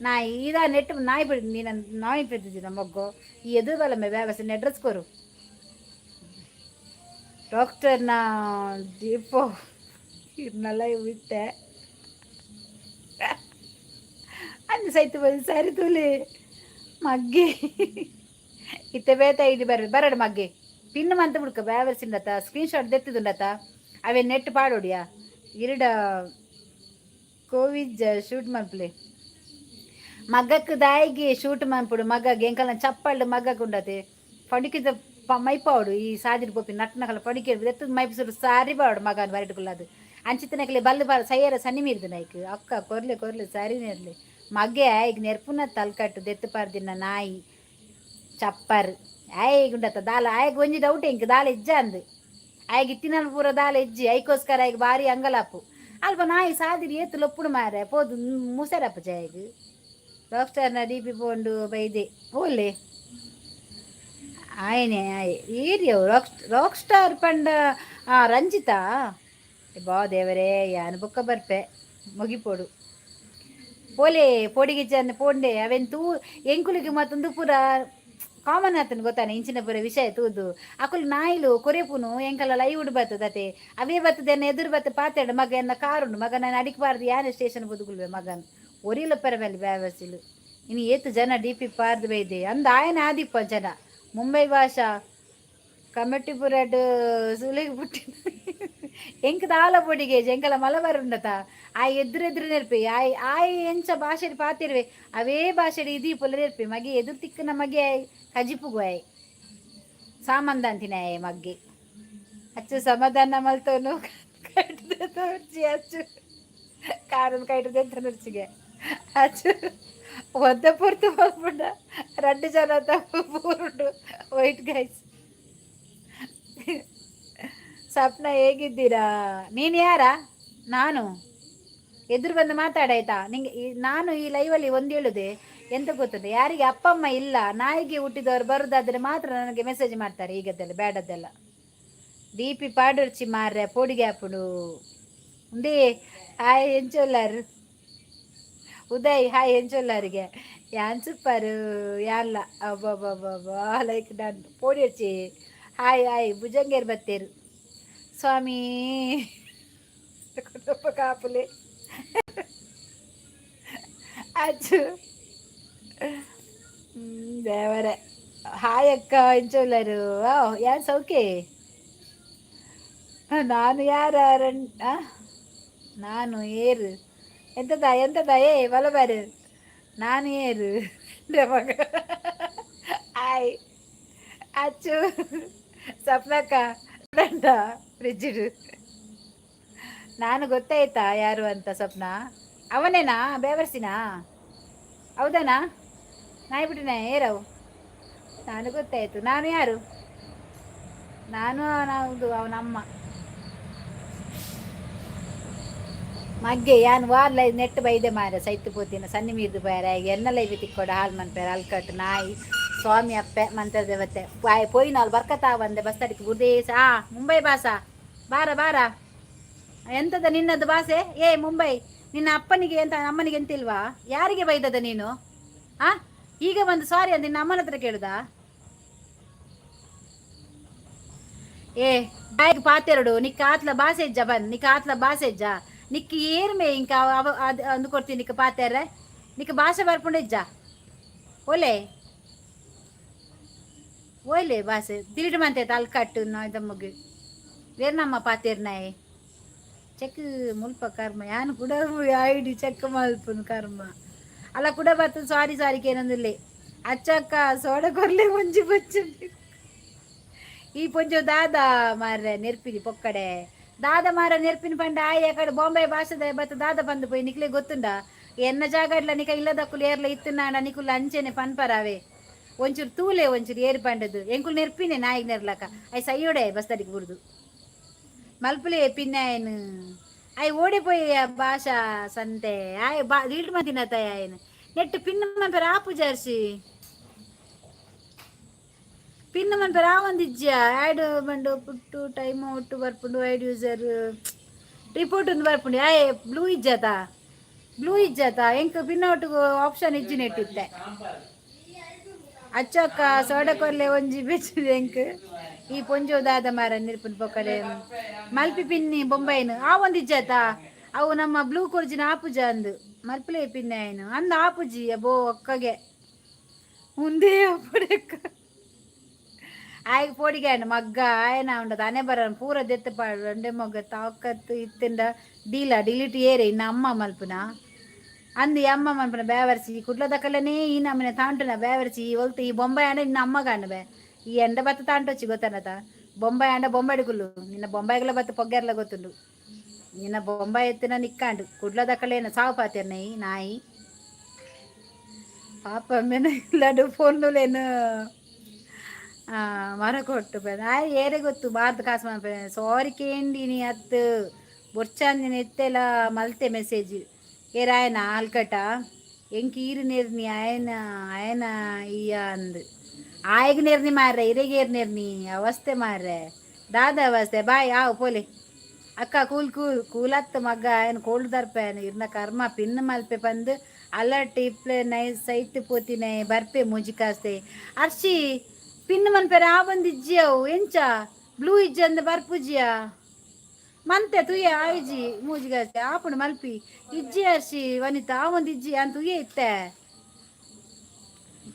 ನಾಯಿ ಇದಾ ನೆಟ್ಟು ನಾಯಿ ಬಿಡಿ ನೀನು ನಾಯಿ ಬಿದ್ದಿದ್ದ ಮೊಗ್ಗು ಈ ಎದುರು ಬಲಮ್ಮೆ ಬೇವರ್ಸಿ ಅಡ್ರೆಸ್ ಕೊರು ಡಾಕ್ಟರ್ನ ದೀಪೋ ಇರ್ನೆಲ್ಲ ಬಿಟ್ಟೆ ಅಂದು ಸೈತು ಬಂದು ಸರಿ ತುಲಿ ಮಗ್ಗಿ ಇತ್ತೆ ಬೇತ ಇದು ಬರಡು ಮಗ್ಗಿ ಪಿನ್ ಮಂತ ಬಿಡ್ಕ ಬೇವರ್ಸಿಂಡತ ಸ್ಕ್ರೀನ್ ಶಾಟ್ ದೆತ್ತಿದುಂಡತ ಅವೇ ನೆಟ್ ಪಾಡೋಡಿಯಾ ಇರುಡ ಕೋವಿಡ್ ಶೂಟ್ ಮಲ್ಪಲೆ ಮಗಕ್ಕೆ ದಾಯಿಗೆ ಶೂಟ್ ಮನ್ಪುಡು ಮಗಗೆ ಎಂಕಲ್ನ ಚಪ್ಪಲ್ಡು ಮಗಕ್ಕೆ ಉಂಡತೆ ಪಡಿಕಿದ ಮೈಪಾವಡು ಈ ಸಾದಿರ್ ಪೋಪಿ ನಟ್ನಕಲ ಪಡಿಕೆ ಎತ್ತದ ಮೈಪಿಸುಡು ಸಾರಿ ಬಾವಡು ಮಗನ ಬರಟುಕುಲ್ಲದು ಅಂಚಿತನಕಲೆ ಬಲ್ಲು ಬಾರ ಸೈಯರ ಸನ್ನಿ ಮೀರ್ದು ನೈಕ್ ಅಕ್ಕ ಕೊರ್ಲೆ ಸರಿನೇ ಇರಲಿ ಮಗೆ ಈಗ ನೆರ್ಪುನ ತಲ್ಕಟ್ಟು ದೆತ್ತು ಪಾರ್ದಿನ ನಾಯಿ ಚಪ್ಪರ್ ಆಯ್ಗ ಉಂಡತ್ತ ದಾಲ ಆಯ್ಗ ಒಂಜಿ ಡೌಟ್ ಇಂಕ ದಾಲ ಇಜ್ಜ ಅಂದು ಆಯ್ಗ ಇತ್ತಿನ ಪೂರ ದಾಲ ಇಜ್ಜಿ ಐಕೋಸ್ಕರ ಆಯ್ಗ ಬಾರಿ ಅಂಗಲಾಪು ಅಲ್ಪ ನಾಯಿ ಸಾದಿರಿ ಏತು ಲೊಪ್ಪುಡು ಮಾರೆ ಪೋದು ಮುಸರಪ್ಪ ಜಾಯ್ಗ ಡಾಕ್ಟರ್ನ DP ಪೋಂಡು ಬೈದೆ ಓಲೆ ಆಯ್ನೆ ಏರಿಯವು ರಾಕ್ ಸ್ಟಾರ್ ಪಂಡ ರಂಜಿತಾ ಬಾ ದೇವರೇ ಯಾನು ಬೊಕ್ಕ ಬರ್ಪೆ ಮುಗಿಪೋಡು ಪೋಲೆ ಪೋಡಿಗಿಜ್ಜಂದು ಪೋಂಡೆ ಅವೆನ್ ತೂ ಎಂಕುಲಿಗೆ ಮತ್ತೊಂದು ಪೂರ ಕಾಮನ್ ಆತನ ಗೊತ್ತಾನೆ ಇಂಚಿನ ಪೂರ ವಿಷಯ ತೂದು ಅಕುಲು ನಾಯಿಲು ಕೊರೆಪುನು ಎಂಕಲ್ಲ ಲೈವ್ ಉಡ್ ಬರ್ತದತೆ ಅವೇ ಬರ್ತದನ್ನ ಎದುರು ಬತ್ತ ಪಾತಾಡು ಮಗ ಎನ್ನ ಕಾರುಂಡು ಮಗ ನಾನು ಅಡಿಕ್ಬಾರ್ದು ಯಾನೆ ಸ್ಟೇಷನ್ ಬದುಕುಲ್ವೆ ಮಗನ್ ಒರಿಲ ಪರಮೇಲೆ ಬೇವಸಿಲು ಇನ್ನು ಏತು ಜನ DP ಪಾರ್ದು ಬೈದೆ ಅಂದ ಆಯನ ಆದಿಪ್ಪ ಜನ ಮುಂಬೈ ಭಾಷಾ ಕಮೆಟಿ ಪುರಡ್ ಸುಲಿಗೆ ಪುಟ್ಟಿ ಎಂಕ ದಾಲ ಪೊಡಿಗೆ ಎಂಕಲ ಮಲಬಾರ್ ಉಂಡತ ಆ ಎದುರೆದುರು ನೆರ್ಪೆ ಆಯ್ ಎಂಚ ಭಾಷೆ ಪಾತಿರ್ವೆ ಅವೇ ಭಾಷೆ ಇದೀ ಪೊಲ ನೆರ್ಪೆ ಮಗೆ ಎದುರು ತಿಕ್ಕನ ಮಗೆ ಕಜಿಪುಗು ಆಯ್ ಸಾಮಂದ ಅಂತಿನ ಮಗೆ ಅಚ್ಚು ಸಮಾಧಾನ ಮಲ್ತವನು ಕಟ್ಟದ ತೋರ್ಚಿ ಅಚ್ಚು ಕಾರಣ ಕೈಟದ ತೋರ್ಚಿಗೆ ಅಚ್ಚು ಒದ್ದ ಪೂರ್ತಿ ಹೋಗ್ಬಿಟ್ಟ 2 ಜನ ಪೂರ್ಡು ವೈಟ್ ಗೈಸ್ ಸಪ್ನ ಹೇಗಿದ್ದೀರಾ ನೀನು ಯಾರ ನಾನು ಎದುರು ಬಂದು ಮಾತಾಡಾಯ್ತಾ ನಿಂಗೆ ನಾನು ಈ ಲೈವಲ್ಲಿ ಒಂದು ಹೇಳುದೆ ಎಂತ ಗೊತ್ತದೆ ಯಾರಿಗೆ ಅಪ್ಪ ಅಮ್ಮ ಇಲ್ಲ ನಾಯಿಗೆ ಹುಟ್ಟಿದವರು ಬರುದಾದರೆ ಮಾತ್ರ ನನಗೆ ಮೆಸೇಜ್ ಮಾಡ್ತಾರೆ ಈಗದ್ದೆಲ್ಲ ಬೇಡದ್ದೆಲ್ಲ DP ಪಾಡುರ್ಚಿ ಮಾರ್ರೆ ಪೋಡಿಗೆ ಹಾಪುಡು ಉಂದೇ ಹಾಯ್ ಎಂಚೊಲ್ಲಾರು ಉದಯ್ ಹಾಯ್ ಎಂಚೊಲ್ಲಾರಿಗೆ ಯಾನ್ ಸೂಪರು ಯಾನ್ಲ ಅಬ್ಬಬ್ಬಬ್ಬಾ ಲೈಕ್ ನಾನು ಪೋಡಿ ಹಚ್ಚಿ ಹಾಯ್ ಭುಜಂಗೇರು ಬತ್ತೇರು ಸ್ವಾಮಿ ಕುಟುಂಬ ಕಾಪುಲೆ ಅಚ್ಚು ದೇವರೇ ಹಾಯ್ ಅಕ್ಕ ಇಂಚೋಲ್ಲರು ಯಾರು ಸೌಖ್ಯ ನಾನು ಯಾರ ನಾನು ಏರು ಎಂತದ ಏ ಬಲಬಾರು ನಾನು ಏರು ಮಗ ಆಯ್ ಅಚ್ಚು ಸಪ್ನಕ್ಕ ಫ್ರಿಜ್ಜಿಡು ನಾನು ಗೊತ್ತಾಯ್ತಾ ಯಾರು ಅಂತ ಸ್ವಪ್ನ ಅವನೇನಾ ಬೇವರ್ಸಿನಾ ಹೌದನಾ ನಾಯ್ಬಿಟ್ಟಿನ ಏರವು ನಾನು ಗೊತ್ತಾಯ್ತು ನಾನು ಯಾರು ನಾನು ನಾವುದು ಅವನಮ್ಮ ಮಗ್ಗೆ ಯಾನ್ ವಾರ್ಲ ನೆಟ್ಟು ಬೈದೆ ಮಾರ ಸೈತು ಪೋತಿನ ಸನ್ನಿ ಮೀರ್ದು ಬೇರೆ ಎನ್ನಲ್ಲ ಇವಿ ತಿಕ್ಕೋಡ ಹಾಲು ಮನ್ಪೇರ ಅಲ್ಕಟ್ಟು ನಾಯಿ ಸ್ವಾಮಿ ಅಪ್ಪೆ ಮಂತ್ರ ದೇವತೆ ಪೋಯಿನಾಲ್ ಬರ್ಕತಾ ಬಂದೆ ಬಸ್ ತಡಿಕೆ ಬುದೇಶ ಮುಂಬೈ ಬಾಸ ಬಾರ ಬಾರ ಎಂತದ ನಿನ್ನದು ಭಾಷೆ ಏ ಮುಂಬೈ ನಿನ್ನ ಅಪ್ಪನಿಗೆ ಎಂತ ಅಮ್ಮನಿಗೆ ಎಂತಿಲ್ವಾ ಯಾರಿಗೆ ಬೈದದ ನೀನು ಆ ಈಗ ಒಂದು ಸಾರಿ ಅಂತ ನಿನ್ನ ಅಮ್ಮನ ಹತ್ರ ಕೇಳುದಾ ఏ బ్యాగ్ పాతేరుడు నీకు ఆతల బాసేజ్జా బన్ నీకు ఆతల బాసేజ్జా నీకు ఏర్మే ఇంకా అందుకొಡ್ತೀನಿ నీకు ಪಾತೇರೆ నీకు ಭಾಷೆ ಬರ್ಪುಂಡಿಜ್ಜಾ ಓಲೆ ಓಯ್ಲೆ ಭಾಷೆ ತಿರುಡು ಮಂತೆ ಅಲ್ಲಿ ಕಟ್ಟು ಇದಮ್ಮಗೆ వేర్నమ్మ పాతేరినాయి చెక్ ముల్ప కర్మ యాను కూడా ఐడి చెక్ మల్పును కర్మ అలా కూడా బರ್ತದೆ ಸಾರಿ ಸಾರಿಗೆ ಏನಂದಿಲ್ಲ ಅಚ್ಚಕ್ಕ ಸೋಡ ಕೊರ್ಲೆ ಮುಂಜಿ ಬಚ್ಚಿಂಡಿ ಈ ಪೊಂಜು ದಾದ ಮಾರ್ರೆ ನೆರ್ಪಿನಿ ಪೊಕ್ಕಡೆ ದಾದ ಮಾರ ನೆರ್ಪಿನ ಪಂಡ ಆಯ್ ಕಡೆ ಬಾಂಬೆ ಭಾಷೆದ ಬತ್ತ ದಾದ ಬಂದು ಪೋಯಿ ನಿಕ್ಲೆ ಗೊತ್ತುಂಡ ಎನ್ನ ಜಾಗಡ್ಲ ನಿಕ ಇಲ್ಲದಕ್ಕುಲು ಏರ್ಲ ಇತ್ತುನಾಡ ನಿಕುಲು ಅಂಚೆನೆ ಪನ್ಪರಾವೆ ಒಂಚೂರು ತೂಲೆ ಒಂಚೂರು ಏರಿ ಪಂಡದು ಎಂಕುಲು ನೆರ್ಪಿನೆ ನಾಯಿಗೆ ನೆರ್ಲಕ ಅಯ್ ಸೈಯೋಡೆ ಬಸ್ತಡಿಗೆ ಬುರ್ದು ಮಲ್ಪುಲೆ ಪಿನ್ನಾಯನ್ ಅಯ್ ಓಡಿಪೋಯಿ ಭಾಷಾ ಸಂತೆ ಆಯ್ ಲೀಟ್ ಮತಿನತಾಯ ಆಯ್ನ ನೆಟ್ಟು ಪಿನ್ನ ಮಂಪರ ಆಪು ಜಾರ್ಸಿ ಪಿನ್ನ ಮಂಪರ ಆವಂದಿಜ್ಜ ಆ್ಯಡ್ ಬಂಡು ಪುಟ್ಟು ಟೈಮ್ ಒಟ್ಟು ಬರ್ಪುಂಡು ಐಡ್ ಯೂಸರ್ ರಿಪೋರ್ಟ್ ಒಂದು ಬರ್ಪುಂಡು ಆಯ್ ಬ್ಲೂ ಇಜ್ಜಾತ ಎಂಕ್ ಪಿನ್ನ ಒಟ್ಟು ಆಪ್ಷನ್ ಇಜ್ಜಿ ನೆಟ್ಟಿತ್ತೆ ಅಚ್ಚಕ್ಕ ಸೋಡ ಕೊರ್ಲೆ ಒಂಜಿ ಬೆಚ್ಚಿದೆ ಎಂಕ್ ಈ ಪೊಂಜೋ ದಾದ ಮಾರ ನಿರ್ಪುನ್ ಪೊಕ್ಕಡೆ ಮಲ್ಪಿ ಪಿನ್ನಿ ಬೊಂಬೈನು ಆ ಒಂದು ಇಜ್ಜಾತ ಅವು ನಮ್ಮ ಬ್ಲೂ ಕೊರ್ಜಿನ ಆಪುಜ ಅಂದು ಮಲ್ಪಲೆ ಪಿನ್ನಾಯನು ಅಂದ ಆಪುಜಿ ಅಬೋ ಒಕ್ಕಗೆ ಮುಂದೆ ಅಪ್ಪಡೆಕ್ಕ ಆಯ್ಗೆ ಪೋಡಿಗಾಯನು ಮಗ್ಗ ಆಯನ ಉಂಡದ ಅನೆ ಬರ ಪೂರ ದೆತ್ತು ಪಾಡು ರಂಡೆ ಮೊಗ್ಗ ತಾಕತ್ತು ಇತ್ತಿಂದ ಡಿಲೀಟ್ ಏರೆ ಇನ್ನು ಅಮ್ಮ ಮಲ್ಪುನ ಅಂದು ಅಮ್ಮ ಮಲ್ಪನ ಬೇವರ್ಸಿ ಕುಡ್ಲ ದಕ್ಕಲನೇ ಈ ನಮ್ಮನೆ ತಾಂಟುನ ಬೇವರ್ಸಿ ಒಲ್ತು ಈ ಬೊಂಬಾಯಿ ಆಂಡ ನಿನ್ನ ಅಮ್ಮ ಕಾಣು ಬೇ ಈ ಎಂಡ ಬತ್ತ ತಾಂಟೊಚ್ಚಿ ಗೊತ್ತನತ ಬೊಂಬಾಯಿ ಆಂಡ ಬೊಂಬಾಯಿ ಕುಲ್ಲು ನಿನ್ನ ಬೊಂಬಾಯಿಗಳ ಬತ್ತ ಪೊಗ್ಗೆರ್ಲ ಗೊತ್ತುಂಡು ನಿನ್ನ ಬೊಂಬಾಯಿ ಎತ್ತಿನ ನಿಕ್ಕಾಂಡು ಕುಡ್ಲ ದಕ್ಕಲೇನ ಸಾವು ಪಾತಿರ್ನ ಈ ನಾಯಿ ಪಾಪ ಮೆನ ಇಲ್ಲಡು ಫೋನ್ಲೇನು ಮರ ಕೊಟ್ಟು ಆಯ್ ಏರೆ ಗೊತ್ತು ಬಾರ್ದು ಕಾಸು ಮನ್ಪೆ ಸಾರಿ ಕೇಂಡಿನಿ ಅತ್ತು ಬೊರ್ಚಾಂದಿನ ಎತ್ತೆಲ್ಲ ಮಲ್ತೆ ಮೆಸೇಜ್ ಏರಾಯನ ಆಲ್ಕಟ ಎಂಕಿ ಈರು ನೇರ್ನಿ ಆಯನ ಈಯ ಅಂದು ಆಯ್ಗೆ ನೇರ್ನಿ ಮಾರ್ರೆ ಇರೆಗೇರ್ ನೇರ್ನಿ ಅವಸ್ಥೆ ಮಾರ್ರೆ ದಾದ ಅವಸ್ಥೆ ಬಾಯ್ ಆವು ಪೋಲೆ ಅಕ್ಕ ಕೂಲತ್ತು ಮಗ್ಗ ಏನು ಕೋಲ್ಡ್ ದರ್ಪೇನು ಇರ್ನ ಕರ್ಮ ಪಿನ್ ಮಲ್ಪೆ ಬಂದು ಅಲರ್ಟ್ ಇಪ್ಲೆ ನೈ ಸೈಟ್ ಪೋತಿನೇ ಬರ್ಪೆ ಮೂಜಿ ಕಾಸ್ತೆ ಅರ್ಶಿ ಪಿನ್ ಮನ್ಪೆರೆ ಆ ಬಂದಿಜ್ಜಿಯವು ಎಂಚ ಬ್ಲೂ ಇಜ್ಜಿ ಅಂದ ಬರ್ಪುಜಿಯ ಮಂತೆ ತುಯ್ಯ ಆಯ್ಜಿ ಮೂಜಿಗಾಸ್ತೆ ಆಪುಂಡು ಮಲ್ಪಿ ಇಜ್ಜಿ ಅರ್ಶಿ ವನಿತಾ ಆ ಒಂದು ಇಜ್ಜಿ ಅಂತ ತುಯ್ಯ ಇತ್ತೆ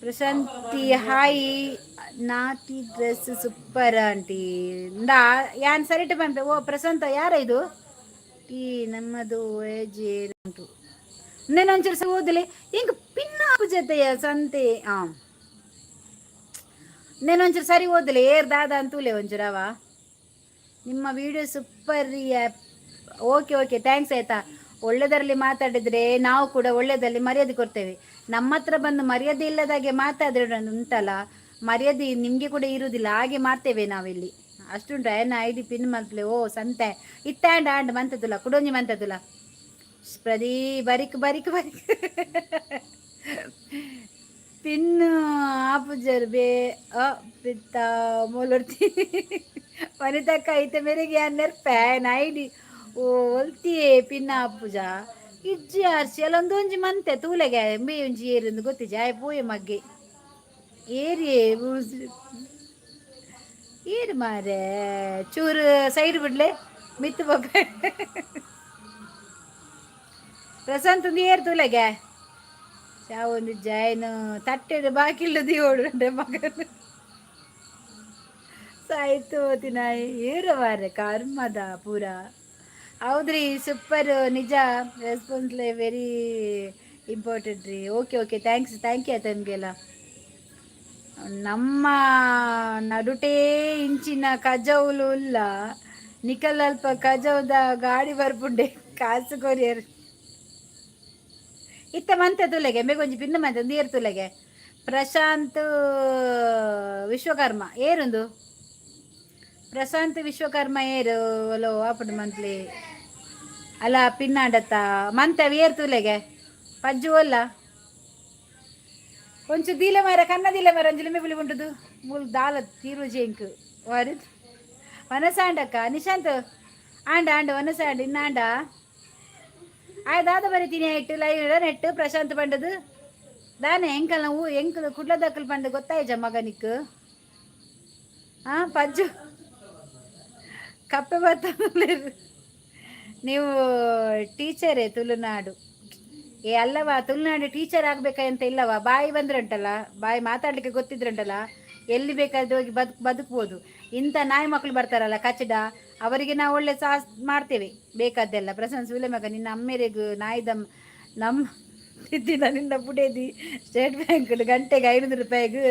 ಪ್ರಶಾಂತಿ ಹಾಯ್ ನಾಟಿ ಡ್ರೆಸ್ ಸೂಪರ್ ಆಂಟಿ ಇಂದ ಯಾನ್ ಸರಿಟ್ ಬಂದೆ ಓ ಪ್ರಶಾಂತ ಯಾರ ಇದು ಈ ನಮ್ಮದು ಏಜ್ ಉಂಟು ಇನ್ನೇನೊಂಚೂರು ಸಹ ಓದಲಿ ಹಿಂಗೆ ಪಿನ್ನ ಜೊತೆಯ ಸಂತೆ ಇನ್ನೇನೊಂಚೂರು ಸರಿ ಓದಲಿ ಏರ್ ದಾದ ಅಂತೂಲೆ ಒಂಚೂರವ ನಿಮ್ಮ ವಿಡಿಯೋ ಸೂಪರ್ ಓಕೆ ಥ್ಯಾಂಕ್ಸ್ ಆಯ್ತಾ ಒಳ್ಳೆದರಲ್ಲಿ ಮಾತಾಡಿದ್ರೆ ನಾವು ಕೂಡ ಒಳ್ಳೆದಲ್ಲಿ ಮರ್ಯಾದೆ ಕೊಡ್ತೇವೆ ನಮ್ಮ ಹತ್ರ ಬಂದು ಮರ್ಯಾದೆ ಇಲ್ಲದಾಗೆ ಮಾತಾಡಿದ್ರೆ ಉಂಟಲ್ಲ ಮರ್ಯಾದೆ ನಿಮಗೆ ಕೂಡ ಇರುವುದಿಲ್ಲ ಹಾಗೆ ಮಾಡ್ತೇವೆ ನಾವಿಲ್ಲಿ ಅಷ್ಟುಂಟ ಏನ ಐಡಿ ಪಿನ್ ಮಲ್ಪಲೆ ಓ ಸಂತೆ ಇತ್ತಾಂಡ್ ಆಂಡ್ ಮಂತದುಲ ಕುಡೊಂಜಿ ಮಂತದುಲ ಪ್ರದೀ ಬರಿಕ್ ಪಿನ್ ಆಪುಜರ್ ಬೇ ಪಿತ್ತ ಮೊಲರ್ತಿ ವನಿತಕ್ಕ ಐತೆ ಮೇರೆಗೆ ಯಾರು ಪ್ಯಾನ್ ಐಡಿ ಓ ಒಲ್ತಿಯೇ ಪಿನ್ನ ಆಪುಜ ಇಜ್ಜಿ ಆರ್ಸಿ ಅಲ್ಲೊಂದೊಂಜಿ ಮಂತೆ ತೂಲೆಗೆ ಎಂಬೆ ಒಂಜಿ ಏರಿಂದು ಗೊತ್ತಿಜ್ಜಿ ಆಯ್ ಪೋಯೆ ಮಗ್ಗೆ ಏರಿಯೇ ಏರು ಮಾರೆ ಚೂರು ಸೈಡ್ ಬಿಡ್ಲೆ ಮಿತ್ತು ಬೊಕ್ಕ ಪ್ರಶಾಂತ್ ಒಂದು ಏರ್ತುಲೆಗೆ ಒಂದು ಜೈನ್ ತಟ್ಟೆದು ಬಾಕಿಲ್ಲದು ಓಡು ಮಗನು ಸಾಯ್ತು ಓತಿನ ಏರು ಮಾರೆ ಕರ್ಮದ ಪೂರ ಹೌದ್ರಿ ಸೂಪರ್ ನಿಜ ರೆಸ್ಪಾನ್ಸ್ಲೆ ವೆರಿ ಇಂಪಾರ್ಟೆಂಟ್ ರೀ. ಓಕೆ ಓಕೆ ಥ್ಯಾಂಕ್ ಯು ತಮಗೆಲ್ಲ. ನಮ್ಮ ನಡುಟೇ ಇಂಚಿನ ಕಜೌಲು ಇಲ್ಲ ನಿಕಲ್ ಅಲ್ಪ ಕಜೌದ ಗಾಡಿ ಬರ್ಪುಂಡೆ ಕಾಸು ಕೊರಿಯರ್ ಇತ್ತ ಮಂತೆ ತುಲೆಗೆ ಮೇಗೊಂಜಿ ಪಿನ್ನ ಮಂತೆ ನೀರು ತುಲೆಗೆ ಪ್ರಶಾಂತ್ ವಿಶ್ವಕರ್ಮ ಏರುಂದು ಪ್ರಶಾಂತ್ ವಿಶ್ವಕರ್ಮ ಏರು ಒಲೋ ಆಪುಡು ಮಂತ್ಲಿ ಅಲ್ಲ ಪಿನ್ನಾಡತ್ತ ಮಂತೆ ಏರು ತುಲೆಗೆ ಪಜ್ಜು ಅಲ್ಲ కొంచెం దీలే మరి కన్న దీలే మరి అంజలి మీ ఉంటుంది మూలు దాల తీరు జేంకు వారి వనసాండక్క నిశాంత్ ఆండ వనసాండ్ ఇన్నాండ ಆಯ್ ದಾದ ಬರೀ ತಿನಿ ಇಟ್ಟು ಲೈವ್ ನೆಟ್ಟು ಪ್ರಶಾಂತ್ ಪಂಡದು ದಾನೆ ಎಂಕಲ್ ನಾವು ಎಂಕಲ್ ಕುಡ್ಲ ದಕ್ಕಲ್ ಪಂಡ ಗೊತ್ತಾಯ್ಜ ಮಗನಿಕ್ ಪಜ್ಜು ಕಪ್ಪೆ ಬರ್ತಲೇರು ನೀವು ಟೀಚರೇ ತುಳುನಾಡು ಅಲ್ಲವಾ ತುಳುನಾಡು ಟೀಚರ್ ಆಗ್ಬೇಕಂತ ಇಲ್ಲವಾ ಬಾಯಿ ಬಂದ್ರಂಟಲ್ಲ ಬಾಯಿ ಮಾತಾಡ್ಲಿಕ್ಕೆ ಗೊತ್ತಿದ್ರಂಟಲ್ಲ ಎಲ್ಲಿ ಬೇಕಾದ್ರೆ ಹೋಗಿ ಬದುಕ್ಬೋದು. ಇಂಥ ನಾಯಿ ಮಕ್ಕಳು ಬರ್ತಾರಲ್ಲ ಕಚ್ಚಡ ಅವರಿಗೆ ನಾವು ಒಳ್ಳೆ ಸಹ ಮಾಡ್ತೇವೆ ಬೇಕಾದ್ದೆಲ್ಲ. ಪ್ರಶಂಸ ಉಲೆ ಮಗ ನಿನ್ನ ಅಮ್ಮೇರಿಗೂ ನಾಯ್ದ ನಮ್ಮ ಇದ್ದಿನ ನಿನ್ನ ಬುಡೇದಿ ಸ್ಟೇಟ್ ಬ್ಯಾಂಕ್ ಗಂಟೆಗೆ 500 ರೂಪಾಯಿಗೂ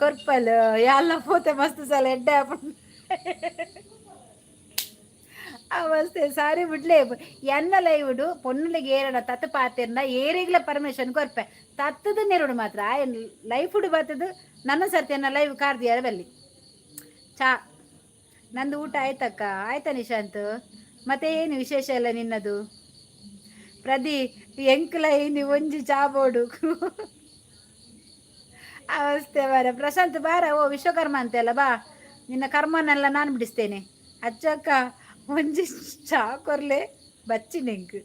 ಕೊರ್ಪಲ್ ಎಲ್ಲ ಪೋತೆ ಮಸ್ತ್ ಸಲ ಎಡ್ಡೆ ಹಾಕೊಂಡು ಅವಸ್ಥೆ ಸಾರಿ ಬಿಡ್ಲೇ ಎನ್ನ ಲೈವ್ಡು ಪೊನ್ನುಲಿಗೆ ಏರಡ ತತ್ತು ಪಾತಿರ್ನ ಏರಿಗ್ಲ ಪರ್ಮಿಷನ್ ಕೊರ್ಪೆ ತತ್ತದ ನೆರಡು ಮಾತ್ರ ಲೈಫ್ ಹುಡು ಬರ್ತದು ನನ್ನ ಸರ್ತಿ ಅನ್ನ ಲೈವ್ ಕಾರ್ದಿಯಾರ ಬಲ್ಲಿ ಚಾ ನಂದು ಊಟ ಆಯ್ತಕ್ಕ ಆಯ್ತಾ ನಿಶಾಂತ್ ಮತ್ತೆ ಏನು ವಿಶೇಷ ಎಲ್ಲ ನಿನ್ನದು ಪ್ರದಿ ಎಂಕ್ಲೈ ನೀವು ಒಂಜಿ ಚಾ ಬೋಡು ಅವಸ್ಥೆ ಬಾರ ಪ್ರಶಾಂತ್ ಬಾರ ಓ ವಿಶ್ವಕರ್ಮ ಅಂತೆಲ್ಲ ಬಾ ನಿನ್ನ ಕರ್ಮನೆಲ್ಲ ನಾನು ಬಿಡಿಸ್ತೇನೆ ಅಚ್ಚಕ್ಕ ಒಂಜಿ ಚಾ ಕೊರ್ಲೆ ಬಚ್ಚಿನೆಂಕ್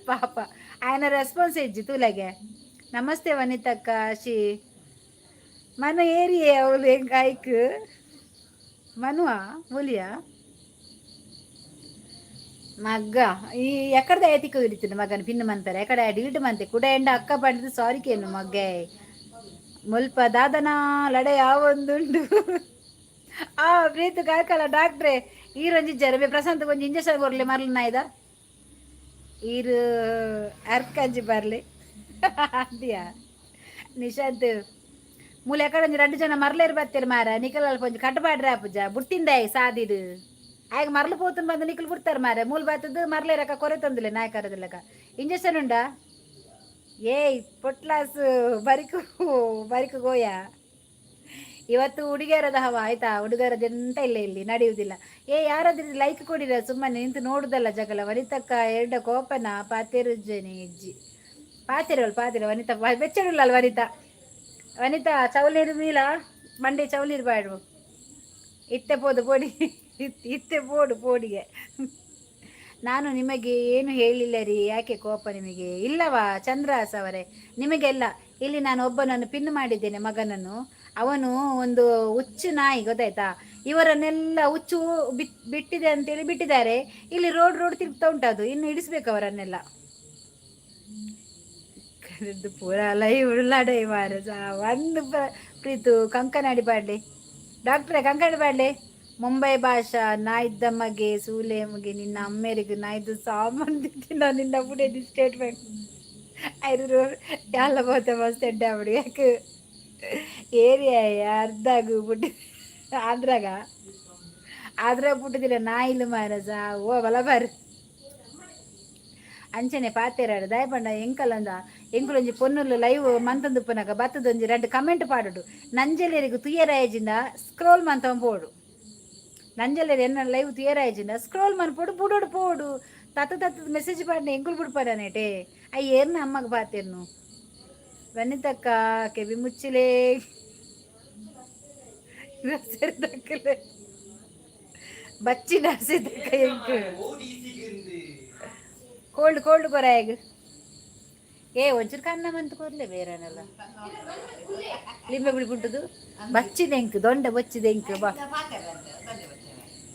ಪಾಪ ఆయన రెస్పాన్స్ ఇచ్చి తూలగే నమస్తే వనితక్క షి మన ఏరియా అవులు గాయక్ మనువా మూలియా మగ్గ ఈ ఎక్కడ ఎతికి విడుతుంది మగని పిన్న మంతారు ఎక్కడ డిలీట్ మంతే ಕೂಡ ಎಂಡ ಅಕ್ಕ ಪಡೆದು ಸಾರಿಕೇನು ಮಗ್ಗೆ ಮುಲ್ಪ ದಾದನ ಲಡೆ ಯಾವೊಂದುಂಡು ಪ್ರೀತು ಕಾಯ್ಕಲ್ಲ ಡಾಕ್ಟ್ರೆ ಈರೊಂಜಿ ಜರಬೆ ಪ್ರಶಾಂತ್ ಒಂಜಿ ಇಂಜೆಕ್ಷನ್ ಕೊರ್ಲೆ ಮರ್ಲನ ಆಯ್ದ ಈರು ಅರ್ಕಂಜಿ ಬರ್ಲಿ ಅಂದಿಯಾ ನಿಶಾಂತ್ ಮೂಲೆ ಎಕಡೆ ಒಂಜಿ 2 ಜನ ಮರ್ಲೇರು ಬತ್ತೇರು ಮಾರ ನಿಕಲ್ ಅಲ್ಪ ಒಂಜಿ ಕಟ್ಟಬಾಡ್ರೆ ಅಪ್ಪುಜ ಬುಟ್ಟಿಂದಾಯ್ ಸಾದಿಡು ಆಗ ಮರ್ಲು ಪೋತನ್ ಬಂದು ನಿಕಲ್ ಬಿಡ್ತಾರೆ ಮಾರ ಮೂಲ್ ಬತ್ತದು ಮರ್ಲೇರಕ್ಕ ಕೊರೆ ತಂದಿಲ್ಲ ನಾಯಕರದಿಲ್ಲಕ ಇಂಜೆಕ್ಷನ್ ಉಂಡಾ ಏಯ್ ಪೊಟ್ಲಾಸ್ ಬರಿಕು ಗೋಯ ಇವತ್ತು ಹುಡುಗಿಯರದ ಹವ ಆಯ್ತಾ ಹುಡುಗರದ್ದು ಎಂತ ಇಲ್ಲ ಇಲ್ಲಿ ನಡೆಯುವುದಿಲ್ಲ ಯಾರಾದ್ರೂ ಲೈಕ್ ಕೊಡಿರ ಸುಮ್ಮನೆ ನಿಂತು ನೋಡುದಲ್ಲ ಜಗಳ ವನಿತಕ್ಕ ಎರಡ ಕೋಪನ ಪಾತೆರುಜ್ಜನಿ ಇಜ್ಜಿ ಪಾತೆರವಳು ವನಿತ ಬೆಚ್ಚಡಿಲ್ಲ ಅಲ್ಲ ವನಿತಾ ಚೌಲಿರು ಮೀಲ ಮಂಡೆ ಚೌಲಿರು ಬಾಡು ಇತ್ತೆ ಪೋದು ಪೋಡಿ ಇತ್ತೆ ಪೋಡಿಗೆ ನಾನು ನಿಮಗೆ ಏನು ಹೇಳಿಲ್ಲ ರೀ ಯಾಕೆ ಕೋಪ ನಿಮಗೆ ಇಲ್ಲವಾ ಚಂದ್ರಾಸ್ ಅವರೇ ನಿಮಗೆಲ್ಲ ಇಲ್ಲಿ ನಾನು ಒಬ್ಬನನ್ನು ಪಿನ್ ಮಾಡಿದ್ದೇನೆ ಮಗನನ್ನು ಅವನು ಒಂದು ಹುಚ್ಚು ನಾಯಿ ಗೊತ್ತಾಯ್ತಾ ಇವರನ್ನೆಲ್ಲ ಹುಚ್ಚು ಬಿಟ್ಟಿದೆ ಅಂತೇಳಿ ಬಿಟ್ಟಿದ್ದಾರೆ ಇಲ್ಲಿ ರೋಡ್ ತಿರುಗ್ತಾ ಉಂಟದು ಇನ್ನು ಇಡಿಸ್ಬೇಕು ಅವರನ್ನೆಲ್ಲ ಕರೆದು ಪೂರ ಲೈವ್ ಉಳ್ಳಾಡೆ ಮಾರ ಒಂದು ಪ್ರೀತು ಕಂಕನಾಡಿ ಪಾಡ್ಲಿ ಡಾಕ್ಟ್ರೇ ಕಂಕನಾಡಿ ಪಾಡ್ಲಿ ಮುಂಬೈ ಭಾಷಾ ನಾಯ್ದಮ್ಮಗೆ ಸೂಲೆಮ್ಮಗೆ ನಿನ್ನ ಅಮ್ಮೇರಿಗೆ ನಾಯ್ದು ಸಾಮಾನ್ಯ ನಿನ್ನ ಬುಡೇದಿ ಸ್ಟೇಟ್ಮೆಂಟ್ ಐದು ಎಲ್ಲ ಹೋತೆ ಮಸ್ತ್ ಎಡ್ಡೆ ಬಿಡಿ ಯಾಕೆ ಏರಿಯಾ ಅರ್ಧಾಗು ಬಿಟ್ಟು ಆದ್ರಾಗ ಬಿಟ್ಟಿದಿಲ್ಲ ನಾಯಿಲು ಮಾರಸ ಓ ಬಲ ಬಾರು ಅಂಚನೆ ಪಾತೆರಾಡು ದಯಪಂಡ ಎಂಕಲಂದ ಎಂಕುಲೊಂಜಿ ಪೊನ್ನುಲು ಲೈವ್ ಮಂತಂದುಪ್ಪನಾಗ ಬತ್ತದೊಂಜಿ 2 ಕಮೆಂಟ್ ಪಾಡುಡು ನಂಜಲೇರಿಗೂ ತುಯ್ಯರಾಯಜಿಂದ ಸ್ಕ್ರೋಲ್ ಮಂತವ ಪೋಡು ನಂಜಲೇರಿ ಎನ್ನ ಲೈವ್ ತುಯ್ಯರಾಯಜಿಂದ ಸ್ಕ್ರೋಲ್ ಮನ್ಪೋಡು ಬುಡೋಡು ಪೋಡು ತತ್ತದ ಮೆಸೇಜ್ ಪಾಡಿನ ಎಂಕುಲು ಬಿಡ್ಪಾಡನೇಟೆ ಏರ್ನ ಅಮ್ಮಗೆ ಪಾತೇರ್ನು ವನಿತಕ್ಕ ಕೆವಿ ಮುಚ್ಚಿಲೇ ಬಚ್ಚಿ ನರ್ಸಿದ್ದಕ್ಕ ಎಂಕು ಕೋಲ್ಡ್ ಕೊರಾಯಗ್ ಒಂಚೂರು ಕನ್ನ ಮಂತ್ ಕೊರ್ಲೆ ಬೇರೆನಲ್ಲ ಲಿಂಬೆ ಬಿಳಿ ಬಿಟ್ಟದು ಬಚ್ಚಿದೆಂಕ್ ದೊಂಡ ಬಚ್ಚಿದೆಂಕ್ ಬಾ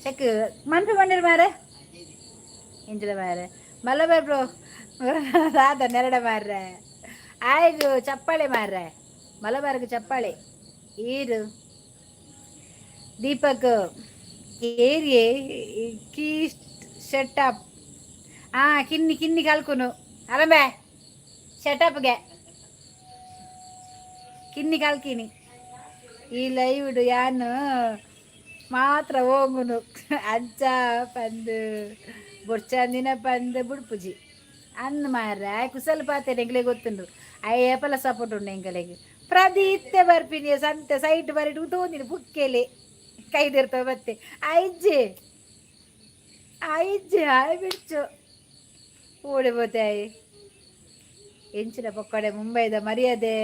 ಚೆಕ್ ಮನ್ಪೆ ಬಂದಿರು ಮಾರೆ ಇಂಚಿದ ಮಾರೆ ಮಲ್ಲ ಬ್ರೋ ರಾಧ ನೆರಡ ಮಾರ್ರೆ ಆಯ್ದು ಚಪ್ಪಾಳೆ ಮಾರ್ರೆ ಮಲಬಾರ್ಗ ಚಪ್ಪಾಳೆ ಈರು ದೀಪಕ್ ಏರಿಯೇ ಕೀ ಶೆಟಪ್ ಕಿನ್ನಿ ಕಿನ್ನಿ ಕಲ್ಕುನು ಅಲಂಬೆ ಶೆಟಪ್ಗೆ ಕಿನ್ನಿ ಕಲ್ಕಿನಿ ಈ ಲೈವ್ಡು ಯಾನು ಮಾತ್ರ ಹೋಗುನು ಅಜ್ಜ ಪಂದು ಬೊರ್ಚಂದಿನ ಪಂದು ಬುಡ್ಪುಜಿ ಅನ್ನ ಮಾರ್ರೆ ಆಯ್ಕು ಸ್ವಲ್ಪ ಆತೇನೆ ಎಂಗ್ಲೆ ಗೊತ್ತುಂಡು ಅಯ್ಯಪ್ಪಲ ಸಪೋರ್ಟ್ ಉಂಡು ಎಂಗಲೆಗೆ ಪ್ರದಿ ಇತ್ತೆ ಬರ್ಪಿನಿ ಸಂತೆ ಸೈಟ್ ಬರಿಟ್ಟು ತೋಂದಿನಿ ಬುಕ್ಕೆಲೆ ಕೈದಿರ್ತವೆ ಮತ್ತೆ ಐಜ್ಜೆ ಐಜ್ಜೆ ಆಯ್ ಬಿಡ್ಚು ಓಡಿಬೋತೆ ಆಯ್ ಎಂಚಿನ ಪೊಕ್ಕಡೆ ಮುಂಬೈದ ಮರ್ಯಾದೆ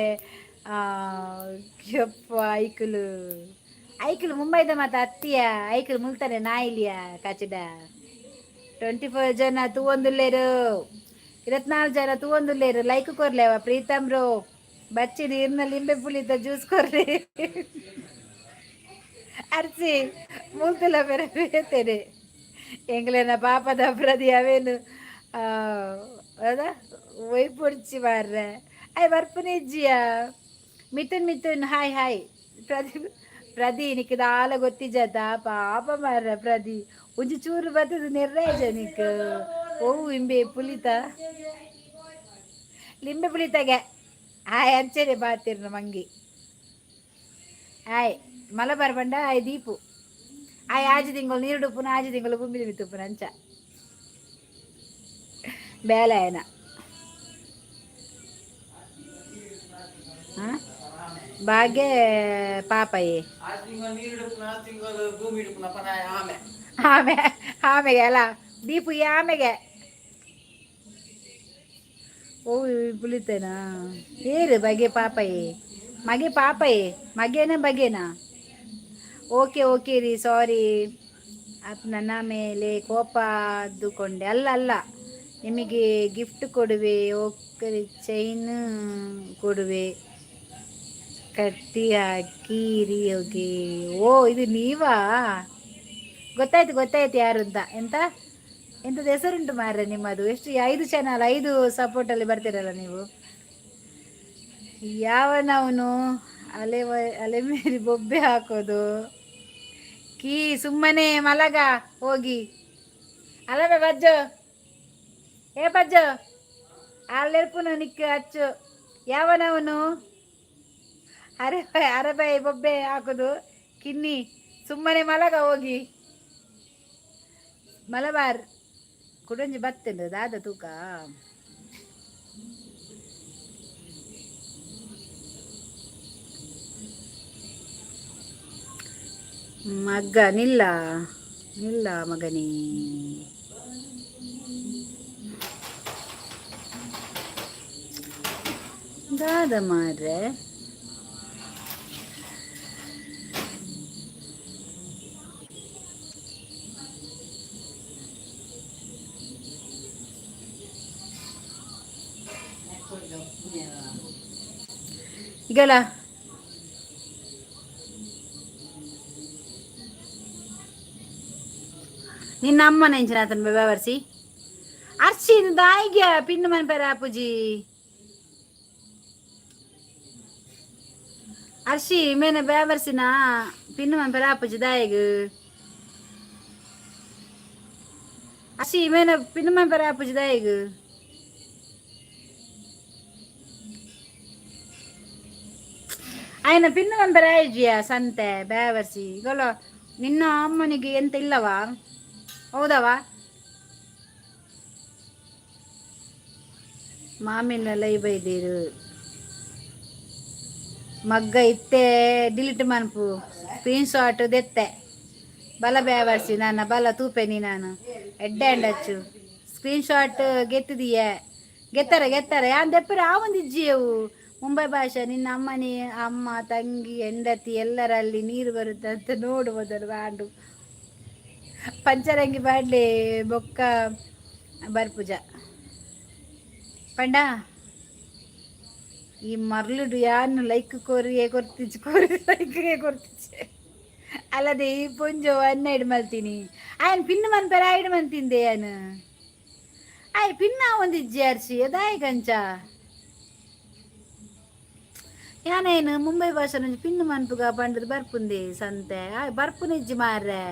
ಯಪ್ಪ ಐಕುಲು ಐಕುಲು ಮುಂಬೈದ ಮಾತ ಅತ್ತಿಯ ಐಕುಲು ಮುಲ್ತಾನೆ ನಾಯಿಲಿಯ ಕಚಡ 24 ಜನ ತೂವೊಂದುಲ್ಲೇರು 24 ಜನ ತೂವೊಂದುಲ್ಲೇರು ಲೈಕ್ ಕೊರ್ಲೇವ ಪ್ರೀತಮ್ ರೋ ಬಚ್ಚಿ ನೀರ್ನ ಲಿಂಬೆ ಪುಳಿತ ಜ್ಯೂಸ್ ಕೊರ್ರಿ ಅರ್ಸಿ ಮುಲ್ತಲ ಬೇರೆ ಬೇತೇನೆ ಎಂಗ್ಲೇನ ಪಾಪದ ಪ್ರದಿ ಅವೇನು ಅದ ಒಯ್ಪುಡ್ಚಿ ಮಾರ್ರೆ ಅಯ್ಯ ಬರ್ಪನೆ ಇಜ್ಜಿಯ ಮಿಥುನ್ ಹಾಯ್ ಹಾಯ್ ಪ್ರದಿ ನಿಕ್ಕಿದ ಆಲ ಗೊತ್ತಿಜದ ಪಾಪ ಮಾರ್ರೆ ಪ್ರದಿ ಒಂಜಿ ಚೂರು ಬರ್ತದ ನಿರ್ರೇಜ ನಿಕ್ ಓವು ಇಂಬೆ ಪುಲಿತ ಲಿಂಬೆ ಪುಳಿತಾಗೆ ಆಯ್ ಅಂಚೆನೆ ಬಾತಿರ್ನ ಮಂಗಿ ಆಯ್ ಮಲಬಾರ್ ಬಂಡ ಆಯ್ ದೀಪು ಆಯ್ ಆಜಿ ತಿಂಗಳು ನೀರು ಡುಪ್ಪುನ ಆಜಿ ತಿಂಗಳು ಗುಂಬಿದ ಮಿತ್ತುಪ್ಪುನ ಅಂಚ ಬೇಲಾಯನ ಭಾಗ್ಯ ಪಾಪಯೇ ಆಮೆ ಆಮೆಗೆ ಅಲ್ಲ ದೀಪು ಈ ಆಮೆಗೆ ಓ ಪುಳಿತೇನಾ ಏರು ಬಗೆ ಪಾಪಯೇ ಮಗೇನ ಬಗೆನಾ ಓಕೆ ರೀ ಸಾರಿ ನನ್ನ ಮೇಲೆ ಕೋಪ ಅದ್ದುಕೊಂಡೆ ಅಲ್ಲ ನಿಮಗೆ ಗಿಫ್ಟ್ ಕೊಡುವೆ ಓಕೆ ಚೈನ್ ಕೊಡುವೆ ಕಟ್ಟಿ ಹಾಕಿರಿ ಹೋಗಿ ಓ ಇದು ನೀವಾ ಗೊತ್ತಾಯ್ತು ಯಾರು ಅಂತ ಎಂಥದ್ದು ಹೆಸರುಂಟು ಮಾರ್ರೆ ನಿಮ್ಮದು ಎಷ್ಟು 5 ಚಾನಲ್ 5 ಸಪೋರ್ಟಲ್ಲಿ ಬರ್ತೀರಲ್ಲ ನೀವು ಯಾವನವನು ಅಲೆ ಮೇರಿ ಬೊಬ್ಬೆ ಹಾಕೋದು ಕೀ ಸುಮ್ಮನೆ ಮಲಗ ಹೋಗಿ ಅಲ್ಲವೇ ಬಜ್ಜು ಅಲ್ಲೆರ್ಪುನು ನಿಕ್ಕ ಹಚ್ಚು ಯಾವನವನು ಅರೆಬಾಯಿ ಬೊಬ್ಬೆ ಹಾಕೋದು ಕಿನ್ನಿ ಸುಮ್ಮನೆ ಮಲಗ ಹೋಗಿ ಮಲಬಾರ್ ಕುಡಂಜಿ ಬತ್ತೇನೆ ದಾದ ತೂಕ ಮಗ್ಗ ನಿಲ್ಲ ಮಗನೇ ದಾದ ಮಾರ್ರೆ ಈಗಲ್ಲ ನಿನ್ನ ಅಮ್ಮನ ಎಂಚಿನಾತನ ವ್ಯವಹರಿಸಿ ಅರ್ಚಿ ದಾಯಿಗೆ ಪಿನ್ನು ಮನೆ ಪೇರ ಅಪ್ಪುಜಿ ಅರ್ಶಿ ಮೇನ ವ್ಯವಹರಿಸಿನ ಪಿನ್ನು ಮನೆ ಪೇರ ಅಪ್ಪುಜಿ ದಾಯಿಗೆ ಅರ್ಶಿ ಮೇನ ಪಿನ್ನು ಮನೆ ಪೇರ ಅಪ್ಪುಜಿ ದಾಯಿಗೆ ఆయన ಪಿನ್ನು ಮಂಬರ ಆಯ್ಜಿಯ ಸಂತೆ ಬೇವರ್ಸಿ ಈಗಲ್ಲ ನಿನ್ನ ಅಮ್ಮನಿಗೆ ಎಂತ ಇಲ್ಲವಾ ಹೌದವಾ ಮಾಮಿನೆಲ್ಲ ಬೈದೀರು ಮಗ್ಗ ಇತ್ತೆ ಡಿಲೀಟ್ ಮನ್ಪು ಸ್ಕ್ರೀನ್ ಶಾಟ್ ದೆತ್ತೆ ಬಲ ಬೇವರ್ಸಿ ನಾನು ಬಲ ತೂಪೆನಿ ನಾನು ಎಡ್ಡೆ ಹಚ್ಚು ಸ್ಕ್ರೀನ್ ಶಾಟ್ ಗೆತ್ತಾರೆ ಯಾನ್ ದೆಪ್ಪರೆ ಆ ಒಂದು ಇಜ್ಜಿಯವು ಮುಂಬೈ ಭಾಷೆ ನಿನ್ನ ಅಮ್ಮನಿ ಅಮ್ಮ ತಂಗಿ ಹೆಂಡತಿ ಎಲ್ಲರಲ್ಲಿ ನೀರು ಬರುತ್ತೆ ಅಂತ ನೋಡುವುದನ್ನು ಬಾಂಡು ಪಂಚರಂಗಿ ಬಾಡ್ಲಿ ಬೊಕ್ಕ ಬರ್ಪುಜ ಪಂಡ ಈ ಮರ್ಲುಡು ಯಾನು ಲೈಕ್ ಕೋರಿಗೆ ಲೈಕ್ಗೆ ಕೊರ್ತಿಚ್ಚೆ ಅಲ್ಲದೆ ಈ ಪುಂಜು 12 ಮಲ್ತೀನಿ ಆಯ್ನ ಪಿನ್ನು ಮನ್ಪರ 5 ಮಂತಿಂದೆ ಯಾನು ಆಯ್ ಪಿನ್ನ ಒಂದಿಜ್ಜಿ ಅರ್ಸಿ ಅದಾಯ್ ಗಂಚ ಯಾನೇನು ಮುಂಬೈ ಭಾಷೆ ಪಿನ್ನು ಮನ್ಪುಗ ಪಂಡದು ಬರ್ಪುಂದಿ ಸಂತೆ ಬರ್ಪುನಿಜ್ಜಿ ಮಾರ್ರೆ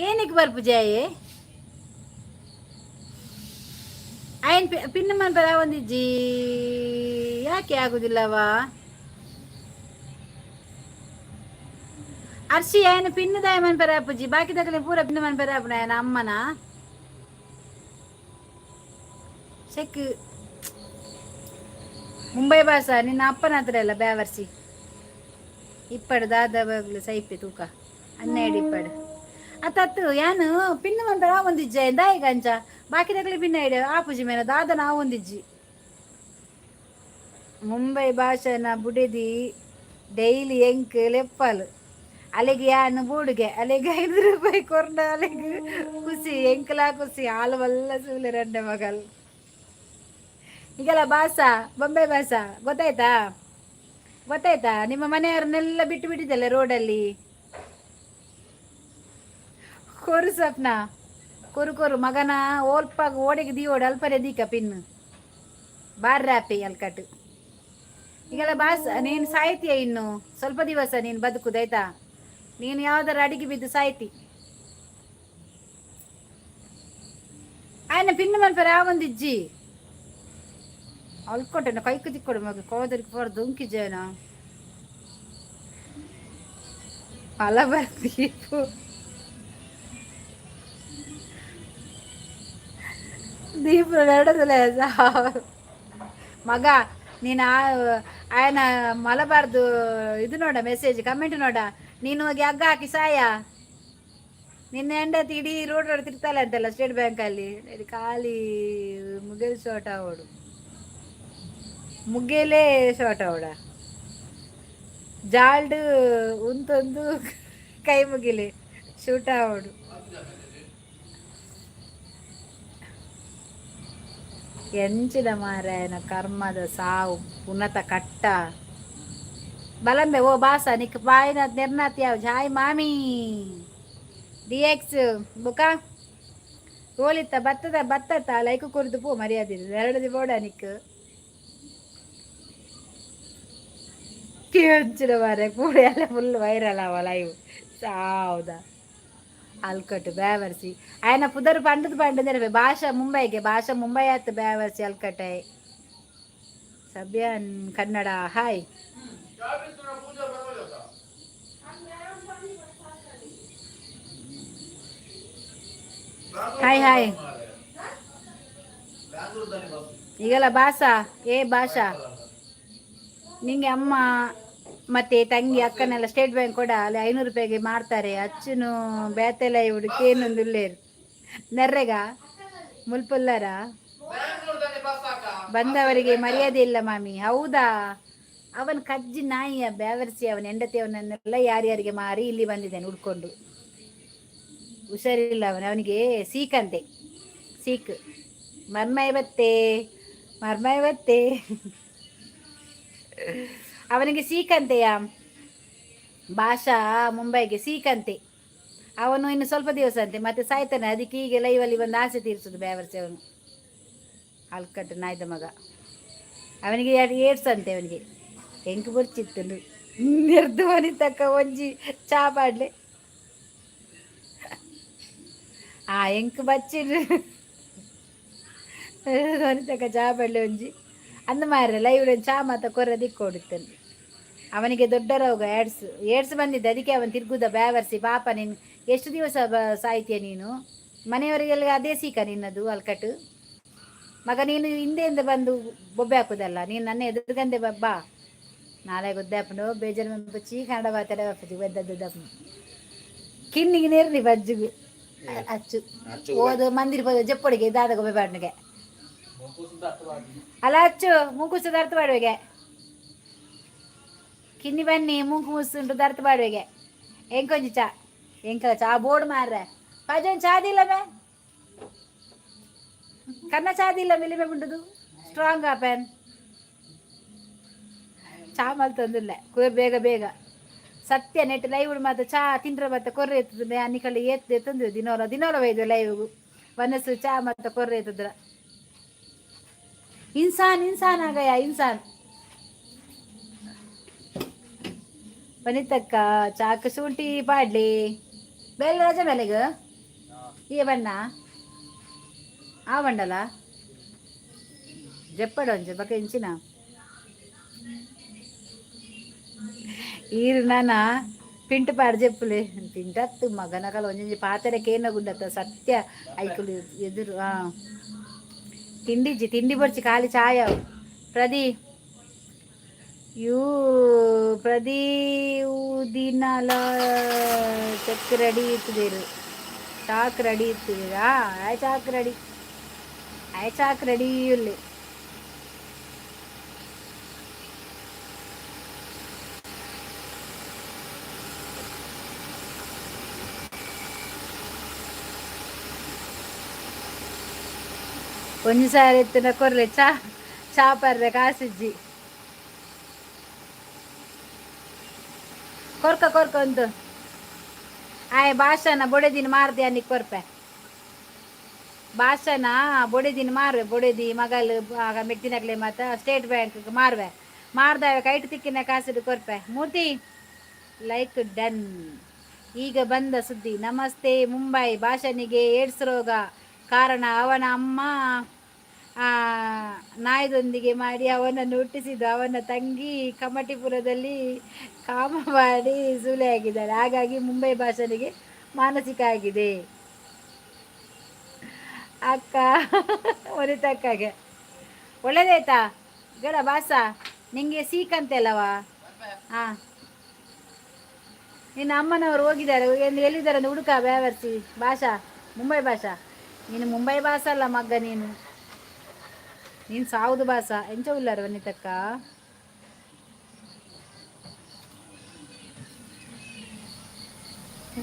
ಏನಕ್ಕೆ ಬರ್ಪು ಜಾಯೆ ಆಯ್ನ್ ಪಿನ್ನು ಮನ್ಪರ ಒಂದಿಜ್ಜಿ ಯಾಕೆ ಆಗುದಿಲ್ಲವಾ ಅರ್ಷಿ ఆయన పిన్ను దాయమని పెరాపుజీ బాకి దగ్గర పూర పిన్ను మన పెరాపున ఆయన అమ్మన చెక్ ಮುಂಬೈ ಭಾಷ ನಿನ್ನ ಅಪ್ಪನ ಹತ್ರ ಎಲ್ಲ ಬ್ಯಾವರ್ಸಿ ಇಪ್ಪಡು ದಾದಾವಾಗ್ಲು ಸೈಪೆ ತೂಕ 12 ಇಪ್ಪಡು ಅತ್ತತ್ತು ಯಾನು ಪಿನ್ನು ಮಂಪರ ಒಂದಿಜ್ಜ ದಾಯಿ ಗಂಚ ಬಾಕಿ దగ్గర ಪಿನ್ನ ಇಡ ಆಪುಜಿ ಮೇನ ದಾದ ನಾ ಒಂದಿಜ್ಜಿ ಮುಂಬೈ ಭಾಷೆನ ಬುಡೆದಿ ಡೈಲಿ ಎಂಕ್ ಲೆಪ್ಪಲು ಅಲೆಗೆ ಯಾನು ಬೂಡುಗೆ ಅಲೆಗೆ 5 ರೂಪಾಯಿ ಕೊರ್ಡ ಅಲೆಗೆ ಖುಷಿ ಎಂಕಲಾ ಖುಷಿ ಹಾಲು ವಲ್ಲ ಸೂಲೆ ರಂಡೆ ಮಗಲ್ ಈಗೆಲ್ಲ ಭಾಷ ಬೊಂಬೆ ಭಾಷ ಗೊತ್ತಾಯ್ತಾ ನಿಮ್ಮ ಮನೆಯವ್ರನ್ನೆಲ್ಲ ಬಿಟ್ಟು ಬಿಟ್ಟಿದ್ದಲ್ಲ ರೋಡಲ್ಲಿ ಕೊರು ಸ್ವಪ್ನ ಕೊರು ಮಗನ ಓಲ್ಪಾಗ ಓಡಿಗೆ ದೀವೋಡು ಅಲ್ಪರೆ ದೀಕ ಪಿನ್ನು ಬಾರ್ರಾಪಿ ಅಲ್ಕಟ್ಟು ಈಗೆಲ್ಲ ಭಾಷ ನೀನು ಸಾಯ್ತೀಯ ಇನ್ನು ಸ್ವಲ್ಪ ದಿವಸ ನೀನು ಬದುಕುದಾಯ್ತಾ ನೀನು ಯಾವ್ದಾರು ಅಡಿಗೆ ಬಿದ್ದು ಸಾಯ್ತಿ ಆಯ್ನ ಪಿನ್ನು ಮನ್ಪರ ಒಂದಿಜ್ಜಿ ಅಲ್ಕೊಟ್ಟೆ ಕೈಕು ತಿಕ್ಕೊಡು ಮಗ ಕೋದರಿಗೆ ಪೋರ್ ದುಂಕಿ ಜೇನ ಅಲ ಬರ್ತೀಪು ದೀಪ ನಡೆದಲ್ಲ ಮಗ ನೀನು ఆయన ಮಲಬಾರ್ದು ಇದು ನೋಡ ಮೆಸೇಜ್ ಕಮೆಂಟ್ ನೋಡ ನೀನು ಹೋಗಿ ಹಗ್ಗ ಹಾಕಿ ಸಾಯ ನಿನ್ನ ಹೆಂಡತಿ ಇಡೀ ರೋಡ್ ತಿರ್ತಾಳೆ ಅಂತಲ್ಲ ಸ್ಟೇಟ್ ಬ್ಯಾಂಕಲ್ಲಿ ಖಾಲಿ ಮುಗಿಲು ಶೋಟ ಓಡು ಮುಗ್ಗೇಲೇ ಶೋಟ ಓಡ ಜಾಲ್ಡು ಉಂತೊಂದು ಕೈ ಮುಗಿಲೆ ಶೂಟ ಓಡು ಎಂಚಿದ ಮಾರಾಯನ ಕರ್ಮದ ಸಾವು ಪುನತ ಕಟ್ಟ ಬಲಂಬೆ ಓ ಬಾಸ ನಿಕ್ ಬಾಯಿನ ನಿರ್ನಾತಿ ಯಾವ ಜಾಯ್ ಮಾಮಿ ಡಿಎಕ್ಸ್ ಬುಕ ಓಲಿತ್ತ ಬತ್ತತ್ತ ಲೈಕ್ ಕುರಿದು ಪೋ ಮರ್ಯಾದೆ 2 ಬೋಡ ನಿಕ್ ಎಂಚಿದ ಮಾರ ಕೂಡ ಎಲ್ಲ ಫುಲ್ ವೈರಲ್ ಅವ ಲೈವ್ ಸಾವುದ ಅಲ್ಕಟ್ಟು ಬ್ಯಾವರ್ಸಿ ఆయన ಪುದರ್ ಪಂಡದ ಭಾಷಾ ಮುಂಬೈ ಆಯ್ತು ಬ್ಯಾವರ್ಸಿ ಅಲ್ಕಟ್ಟೆ ಸಬ್ಯಾನ್ ಕನ್ನಡ ಹಾಯ್ ಹಾಯ್ ಈಗೆಲ್ಲ ಭಾಷಾ ಭಾಷಾ ನಿಂಗೆ ಅಮ್ಮ ಮತ್ತೆ ತಂಗಿ ಅಕ್ಕನೆಲ್ಲ ಸ್ಟೇಟ್ ಬ್ಯಾಂಕ್ ಕೂಡ ಅಲ್ಲಿ 500 ರೂಪಾಯಿಗೆ ಮಾಡ್ತಾರೆ ಅಚ್ಚುನು ಬೇತೆಲ್ಲ ಇವಡಿಕೆ ಏನೊಂದು ಇಲ್ಲೇರು ನೆರ್ರೆಗ ಮುಲ್ಪುಲ್ಲರ ಬಂದವರಿಗೆ ಮರ್ಯಾದೆ ಇಲ್ಲ ಮಾಮಿ ಹೌದಾ ಅವನ್ ಕಜ್ಜಿ ನಾಯಿಯ ಬ್ಯಾವರ್ಸಿ ಅವನ ಹೆಂಡತಿ ಅವನನ್ನೆಲ್ಲ ಯಾರ್ಯಾರಿಗೆ ಮಾರಿ ಇಲ್ಲಿ ಬಂದಿದ್ದಾನೆ ಹುಡ್ಕೊಂಡು ಹುಷಾರಿಲ್ಲ ಅವನಿಗೆ ಸೀಕಂತೆ ಸೀಕ್ ಮರ್ಮೈ ಬತ್ತೆ ಅವನಿಗೆ ಸೀಕಂತೆಯ ಭಾಷಾ ಮುಂಬೈಗೆ ಸೀಕಂತೆ ಅವನು ಇನ್ನು ಸ್ವಲ್ಪ ದಿವಸ ಅಂತೆ ಮತ್ತೆ ಸಾಯ್ತಾನೆ ಅದಕ್ಕೆ ಈಗ ಲೈವಲ್ಲಿ ಒಂದು ಆಸೆ ತೀರಿಸುದು ಬ್ಯಾವರ್ಸಿ ಅವನು ಅಲ್ಕಟ್ಟು ನಾಯ್ದ ಮಗ ಅವನಿಗೆ ಏಡ್ಸ್ ಅಂತೆ ಅವನಿಗೆ ಎಂಕು ಬರ್ಚಿತ್ತು ನಿರ್ಧವನಿ ತಕ್ಕ ಒಂಜಿ ಚಾ ಪಾಡ್ಲೆ ಎಂಕು ಬಚ್ಚಿಡ್ರು ಧ್ವನಿ ತಕ್ಕ ಚಾ ಪಾಡ್ಲೆ ಒಂಜಿ ಅಂದ ಮಾರ್ರೆ ಲೈವ್ ಚಾ ಮಾತ ಕೊರ್ರ ದಿಕ್ಕೊಡುತ್ತಾನೆ ಅವನಿಗೆ ದೊಡ್ಡ ರೋಗ ಏಡ್ಸ್ ಬಂದಿದ್ದೆ ಅದಕ್ಕೆ ಅವನು ತಿರ್ಗುದ ಬ್ಯಾವರ್ಸಿ ಪಾಪ ನೀನು ಎಷ್ಟು ದಿವಸ ಸಾಯ್ತೀಯ ನೀನು ಮನೆಯವರಿಗೆಲ್ಲ ಅದೇ ಸೀಕ ನಿನ್ನದು ಅಲ್ಕಟ್ಟು ಮಗ ನೀನು ಹಿಂದೆಯಿಂದ ಬಂದು ಬೊಬ್ಬೆ ಹಾಕುದಲ್ಲ ನೀನು ನನ್ನ ಎದುರುಗಂದೆ ಬಾ ನಾಳೆ ಗೊದ್ದಾಪನು ಬೇಜಾರು ಬಂದು ಕನ್ನಡ ಮಾತಾಡ ಒದ್ದದ್ದು ಕಿನ್ನಿಗೆ ನೇರ್ನಿ ಬಜ್ಜಿಗು ಅಚ್ಚು ಓದು ಮಂದಿರ ಜಪ್ಪಡಿಗೆ ದಾದ ಗೊಬ್ಬೆ ಬಾಡ್ನಿಗೆ ಅಲ್ಲ ಅಚ್ಚು ಮೂಕುಸು ದರ್ತ ಮಾಡುವೆಗೆ ಕಿನ್ನಿ ಬನ್ನಿ ಮೂಕು ಮುಸುಂಟು ದರ್ತ ಮಾಡುವೆಗೆ ಎಂಕೊಂಜಿ ಚಾ ಎಂಕಲ ಚಾ ಬೋರ್ಡ್ ಮಾರ್ರೆ ಪಜನ್ ಚಾದಿಲ್ಲ ಮೇ ಕನ್ನ ಚಾದಿಲ್ಲ ಮಿಲಿಮೆ ಬಿಡುದು ಸ್ಟ್ರಾಂಗ್ ಆಪೆನ್ ಚಾ ಮಲ್ತಂದಿಲ್ಲ ಬೇಗ ಸತ್ಯ ನೆಟ್ ಲೈವ್ ಮಾತ್ರ ಚಾ ತಿಂಡ್ರೆ ಮತ್ತೆ ಕೊರ್ರೆ ಎತ್ತದ ಅನ್ನಿಕಳ್ಳಿ ಎತ್ತಂದ್ರೆ ದಿನೋಲ ಒಯ್ದು ಲೈವ್ ಮನಸ್ಸು ಚಾ ಮತ್ತೆ ಕೊರ್ರೆ ಎತ್ತದ್ರ इंसान इंसान आ गया इंसान वनितक्का चाक सूटी पाडली बेल राजा बेलेग ये बन्ना आ बंडला చెప్పాడు అని చెప్పక ఎంచిన ఈరు నాన్న ಪಿಂಟು ಪಾಡು చెప్పులే ತಿಂಟತ್ತು ಮಗನಕಲ ಒಂಜಿ ಪಾತೆರಕೇನ ಗುಂಡತ್ತ ಸತ್ಯ ಐಕುಲು ಎದುರು ತಿಂಡಿಜ್ಜಿ ತಿಂಡಿ ಬರ್ಚಿ ಖಾಲಿ ಚಾಯ ಪ್ರದಿ ಯೂ ಪ್ರದಿ ದಿನಾಲ ಚೆಕ್ ರೆಡಿ ಇರ್ತದೇರು ಚಾಕ್ ರೆಡಿ ಇರ್ತೀರಾ ಆಯ್ ಚಾಕ್ ರೆಡಿ ಇಲ್ಲಿ ಒಂದ್ಸಾರಿ ಎತ್ತಿನ ಕೊರ್ಲೆ ಚಾ ಪರ್ರೆ ಕಾಸಿಜ್ಜಿ ಕೊರ್ಕ ಒಂದು ಆಯ್ ಭಾಷಣ ಬೊಡೆದಿನ ಮಾರ್ದೆ ಅನ್ನಿಕ್ ಕೊರ್ಪೆ ಭಾಷಣ ಬೊಡೆದಿನ ಮಾರ್ವೆ ಬೊಡೆದಿ ಮಗಲು ಆಗ ಮೆಕ್ದಿನಕ್ಲೆ ಮಾತ ಸ್ಟೇಟ್ ಬ್ಯಾಂಕ್ ಮಾರ್ವೆ ಮಾರ್ದಾವೆ ಕೈಟ್ ತಿಕ್ಕಿನ ಕಾಸಿಡು ಕೊರ್ಪೆ ಮೂರ್ತಿ ಲೈಕ್ ಡನ್ ಈಗ ಬಂದ ಸುದ್ದಿ ನಮಸ್ತೆ ಮುಂಬೈ ಭಾಷಣಿಗೆ ಏಡ್ಸ್ ರೋಗ ಕಾರಣ ಅವನ ಅಮ್ಮ ನಾಯದೊಂದಿಗೆ ಮಾಡಿ ಅವನನ್ನು ಹುಟ್ಟಿಸಿದ್ದು ಅವನ ತಂಗಿ ಕಮಟಿಪುರದಲ್ಲಿ ಕಾಮ ಮಾಡಿ ಸೂಲೆಯಾಗಿದ್ದಾಳೆ ಹಾಗಾಗಿ ಮುಂಬೈ ಭಾಷೆಗೆ ಮಾನಸಿಕ ಆಗಿದೆ ಅಕ್ಕ ಒರಿತಕ್ಕಾಗೆ ಒಳ್ಳೇದಾಯ್ತಾ ಗಡ ಬಾಸ ನಿಂಗೆ ಸೀಕಂತೆಲ್ಲವಾ ಹಾಂ ನಿನ್ನ ಅಮ್ಮನವರು ಹೋಗಿದ್ದಾರೆ ಎಲ್ಲಿದ್ದಾರೆ ಅಂತ ಹುಡುಕ ಬ್ಯಾವರ್ಸಿ ಭಾಷಾ ಮುಂಬೈ ಭಾಷಾ ನೀನು ಮುಂಬೈ ಭಾಷಾ ಅಲ್ಲ ಮಗ್ಗ ನೀನು ಸಾವುದು ಭಾಷಾ ಎಂಚ ಉಲ್ಲಾರ ವನಿತಕ್ಕ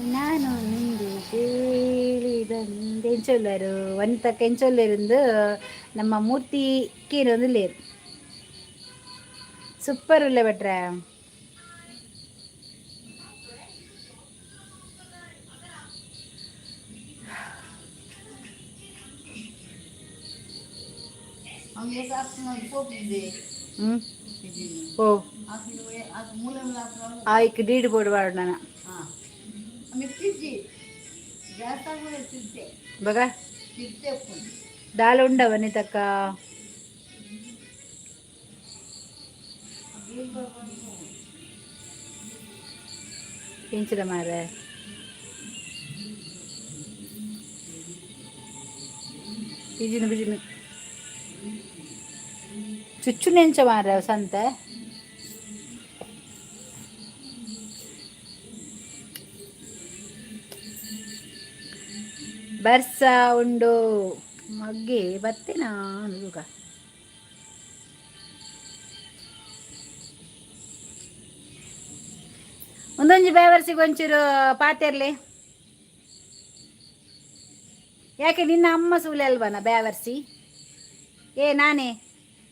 ನಾನು ನಿಂದು ಕೇಳಿದಂದು ಎಂಚ ಉಲ್ಲಾರು ವನಿತಕ್ಕ ಎಂಚ ಉಲ್ಲೇರಿಂದು ನಮ್ಮ ಮೂರ್ತಿ ಕೀರೊಂದು ಲೇರು ಸೂಪರ್ ಉಲ್ಲ ಭಟ್ರೆ ಓ ಆಯ್ಕೆ ಡೀಡ್ ಬೋರ್ಡ್ ನಾನು ಬಗ ದಾಲ್ ಉಂಡ ವನಿತಕ್ಕ ಇಂಚಿದ ಮಾರೆ ಬಿಜಿನ ಬಿಜಿನ ಚುಚ್ಚು ನೆಂಚ ಮಾರ ಸಂತೆ ಬರ್ಸ ಉಂಡು ಮಗ್ಗೆ ಬತ್ತೇನಾ ಈಗ ಒಂದೊಂಜಿ ಬೇವರ್ಸಿಗೆ ಒಂಚೂರು ಪಾತೆರ್ಲಿ ಯಾಕೆ ನಿನ್ನ ಅಮ್ಮ ಸೂಲೆ ಅಲ್ವನ ಬೇವರ್ಸಿ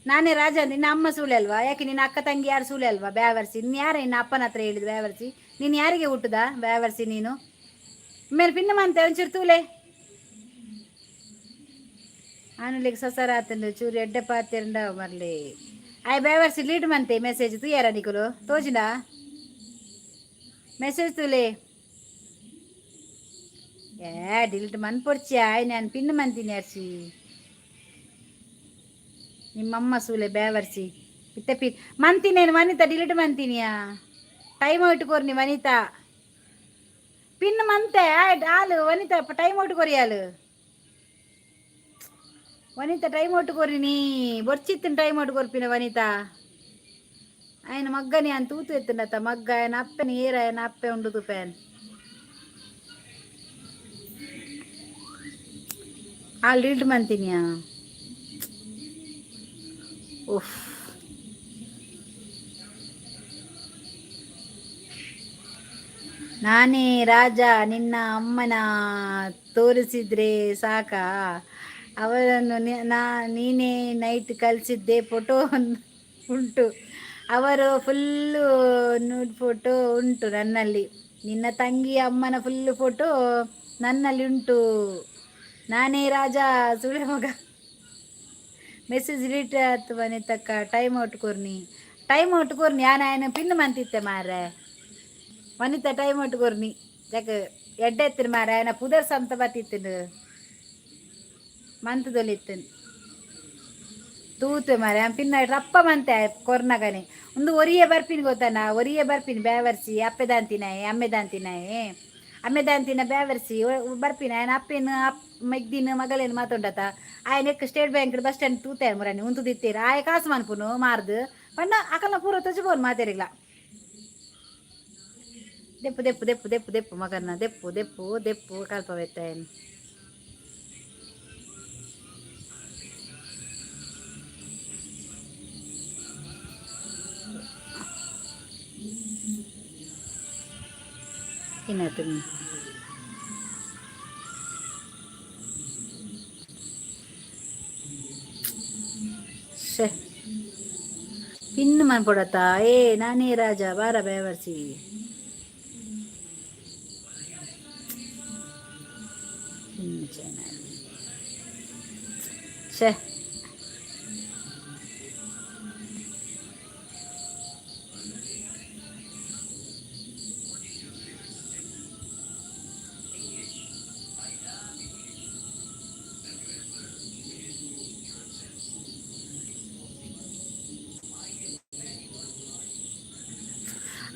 ನಾನೇ ರಾಜ ನಿನ್ನ ಅಮ್ಮ ಸೂಳೆ ಅಲ್ವಾ ಯಾಕೆ ನಿನ್ನ ಅಕ್ಕ ತಂಗಿ ಯಾರು ಸೂಳೆ ಅಲ್ವಾ ಬೇವರ್ಸಿ ನೀನು ಯಾರ ನಿನ್ನ ಅಪ್ಪನ ಹತ್ರ ಹೇಳಿದ್ರು ಬೇವರ್ಸಿ ನೀನು ಯಾರಿಗೆ ಹುಟ್ಟುದ ಬೇವರ್ಸಿ ನೀನು ಮೇಲೆ ಪಿನ್ನ ಮಂತೆ ಒಂಚೂರು ತೂಲೆ ಆನಲಿಗೆ ಸಸರ ಆತಂದು ಚೂರು ಎಡ್ಡೆ ಪಾತಿರಂಡ ಮರ್ಲಿ ಆಯ್ ಬೇವರ್ಸಿ ಲೀಡ್ ಮಂತೆ ಮೆಸೇಜ್ ತೂಯಾರ ನಿಕುಲು ತೋಜಿನ ಮೆಸೇಜ್ ತೂಲೆ ಡಿಲೀಟ್ ಮನ್ಪೊಡ್ಚಿ ಆಯ್ ನಾನು ಪಿನ್ ಮಂತೀನಿ ಅರ್ಸಿ ನಿಮ್ಮಮ್ಮ ಸೂಲೆ ಬೇವರ್ಸಿ ಇತ್ತ ಮಂತಿನೇನು ವನಿತಾ ಡಿಲೀಟ್ ಮಂತೀನಿಯಾ ಟೈಮ್ ಇಟ್ಕೋರಿ ವನಿತಾ ಪಿನ್ ಮಂತೆ ಆಲು ವನಿತಾ ಟೈಮ್ ಇಟ್ಕೋರಿ ಆಲು ವನಿತಾ ಟೈಮ್ ಇಟ್ಕೋರಿ ನೀ ಬೊರ್ಚಿತ್ತಿನ ಟೈಮ್ ಇಟ್ಕೋರ್ಪಿನ ವನಿತಾ ఆయన మగ్గని ఆయన తూతు ఎత్తుండత మగ్గ ఆయన అప్పని ఏర ఆయన అప్పే ఉండు తుపాన్ ఆ లీల్డ్ మంతినియా ಉಫ್ ನಾನೇ ರಾಜ ನಿನ್ನ ಅಮ್ಮನ ತೋರಿಸಿದ್ರೆ ಸಾಕ ಅವರನ್ನು ನೀನೇ ನೈಟ್ ಕಳಿಸಿದ್ದೆ ಫೋಟೋ ಉಂಟು ಅವರು ಫುಲ್ಲು ನೂಡ್ ಫೋಟೋ ಉಂಟು ನನ್ನಲ್ಲಿ ನಿನ್ನ ತಂಗಿ ಅಮ್ಮನ ಫುಲ್ಲು ಫೋಟೋ ನನ್ನಲ್ಲಿ ಉಂಟು ನಾನೇ ರಾಜ ಸುಳ್ಳೆ ಮಗ ಮೆಸೇಜ್ ಡಿಲೀಟ್ ಆಯ್ತು ಬನ್ನಿ ತಕ್ಕ ಟೈಮ್ ಔಟ್ ಕೊರ್ನಿ ಆಯನ ಪಿನ್ ಮಂತಿತ್ತೆ ಮಾರೆ ವನಿತ ಟೈಮ್ ಔಟ್ ಕೊರ್ನಿ ಯಾಕೆ ಎಡ್ಡೆ ಎತ್ತಿನ ಮಾರೆ ಆಯನ ಪುದರ್ ಸಂತ ಬತ್ತಿತ್ತು ಮಂತದೊಲಿತ್ತು ತೂತೆ ಮಾರೆ ಪಿನ್ನ ರಪ್ಪ ಮಂತೆ ಕೊರ್ನಗನೆ ಒಂದು ಒರಿಯೆ ಬರ್ಪಿನಿ ಗೊತ್ತಾನ ಒರಿಯೆ ಬರ್ಪಿನಿ ಬೇವರ್ಸಿ ಅಪ್ಪೆದಾಂತಿನಾಯಿ ಅಮ್ಮೆದಾಂತಿನಾಯಿ ಅಮ್ಮೆದಾಂತಿನ ಬೇವರ್ಸಿ ಬರ್ಪಿನ ఆయన ಅಪ್ಪೇನು ಮೆಗ್ದಿನ ಮಗಳೇನು ಮಾತೊಂಡತ ఆయన ಸ್ಟೇಟ್ ಬ್ಯಾಂಕ್ ಬಸ್ ಸ್ಟ್ಯಾಂಡ್ ತೂತೆ ಮುರನಿ ಉಂತು ದಿತ್ತೀರ ಆಯ ಕಾಸು ಮನ್ಪುನು ಮಾರ್ದು ಪಂಡ ಅಕಲ್ನ ಪೂರ ತಜ್ಬೋನು ಮಾತೇರಿಗ್ಲ ದೆಪ್ಪು ದೆಪ್ಪು ದೆಪ್ಪು ದೆಪ್ಪು ದೆಪ್ಪು ಮಗನ್ನ ದೆಪ್ಪು ದೆಪ್ಪು ದೆಪ್ಪು ಕಲ್ಪವೆತ್ತಾಯನು ಏನಾಯ್ತು ಪಿನ್ ಮಾಡ್ಕೊಡತ್ತಾ ನಾನೇ ರಾಜ ಬಾರ ಬೇವರ್ಸಿ ಶೇ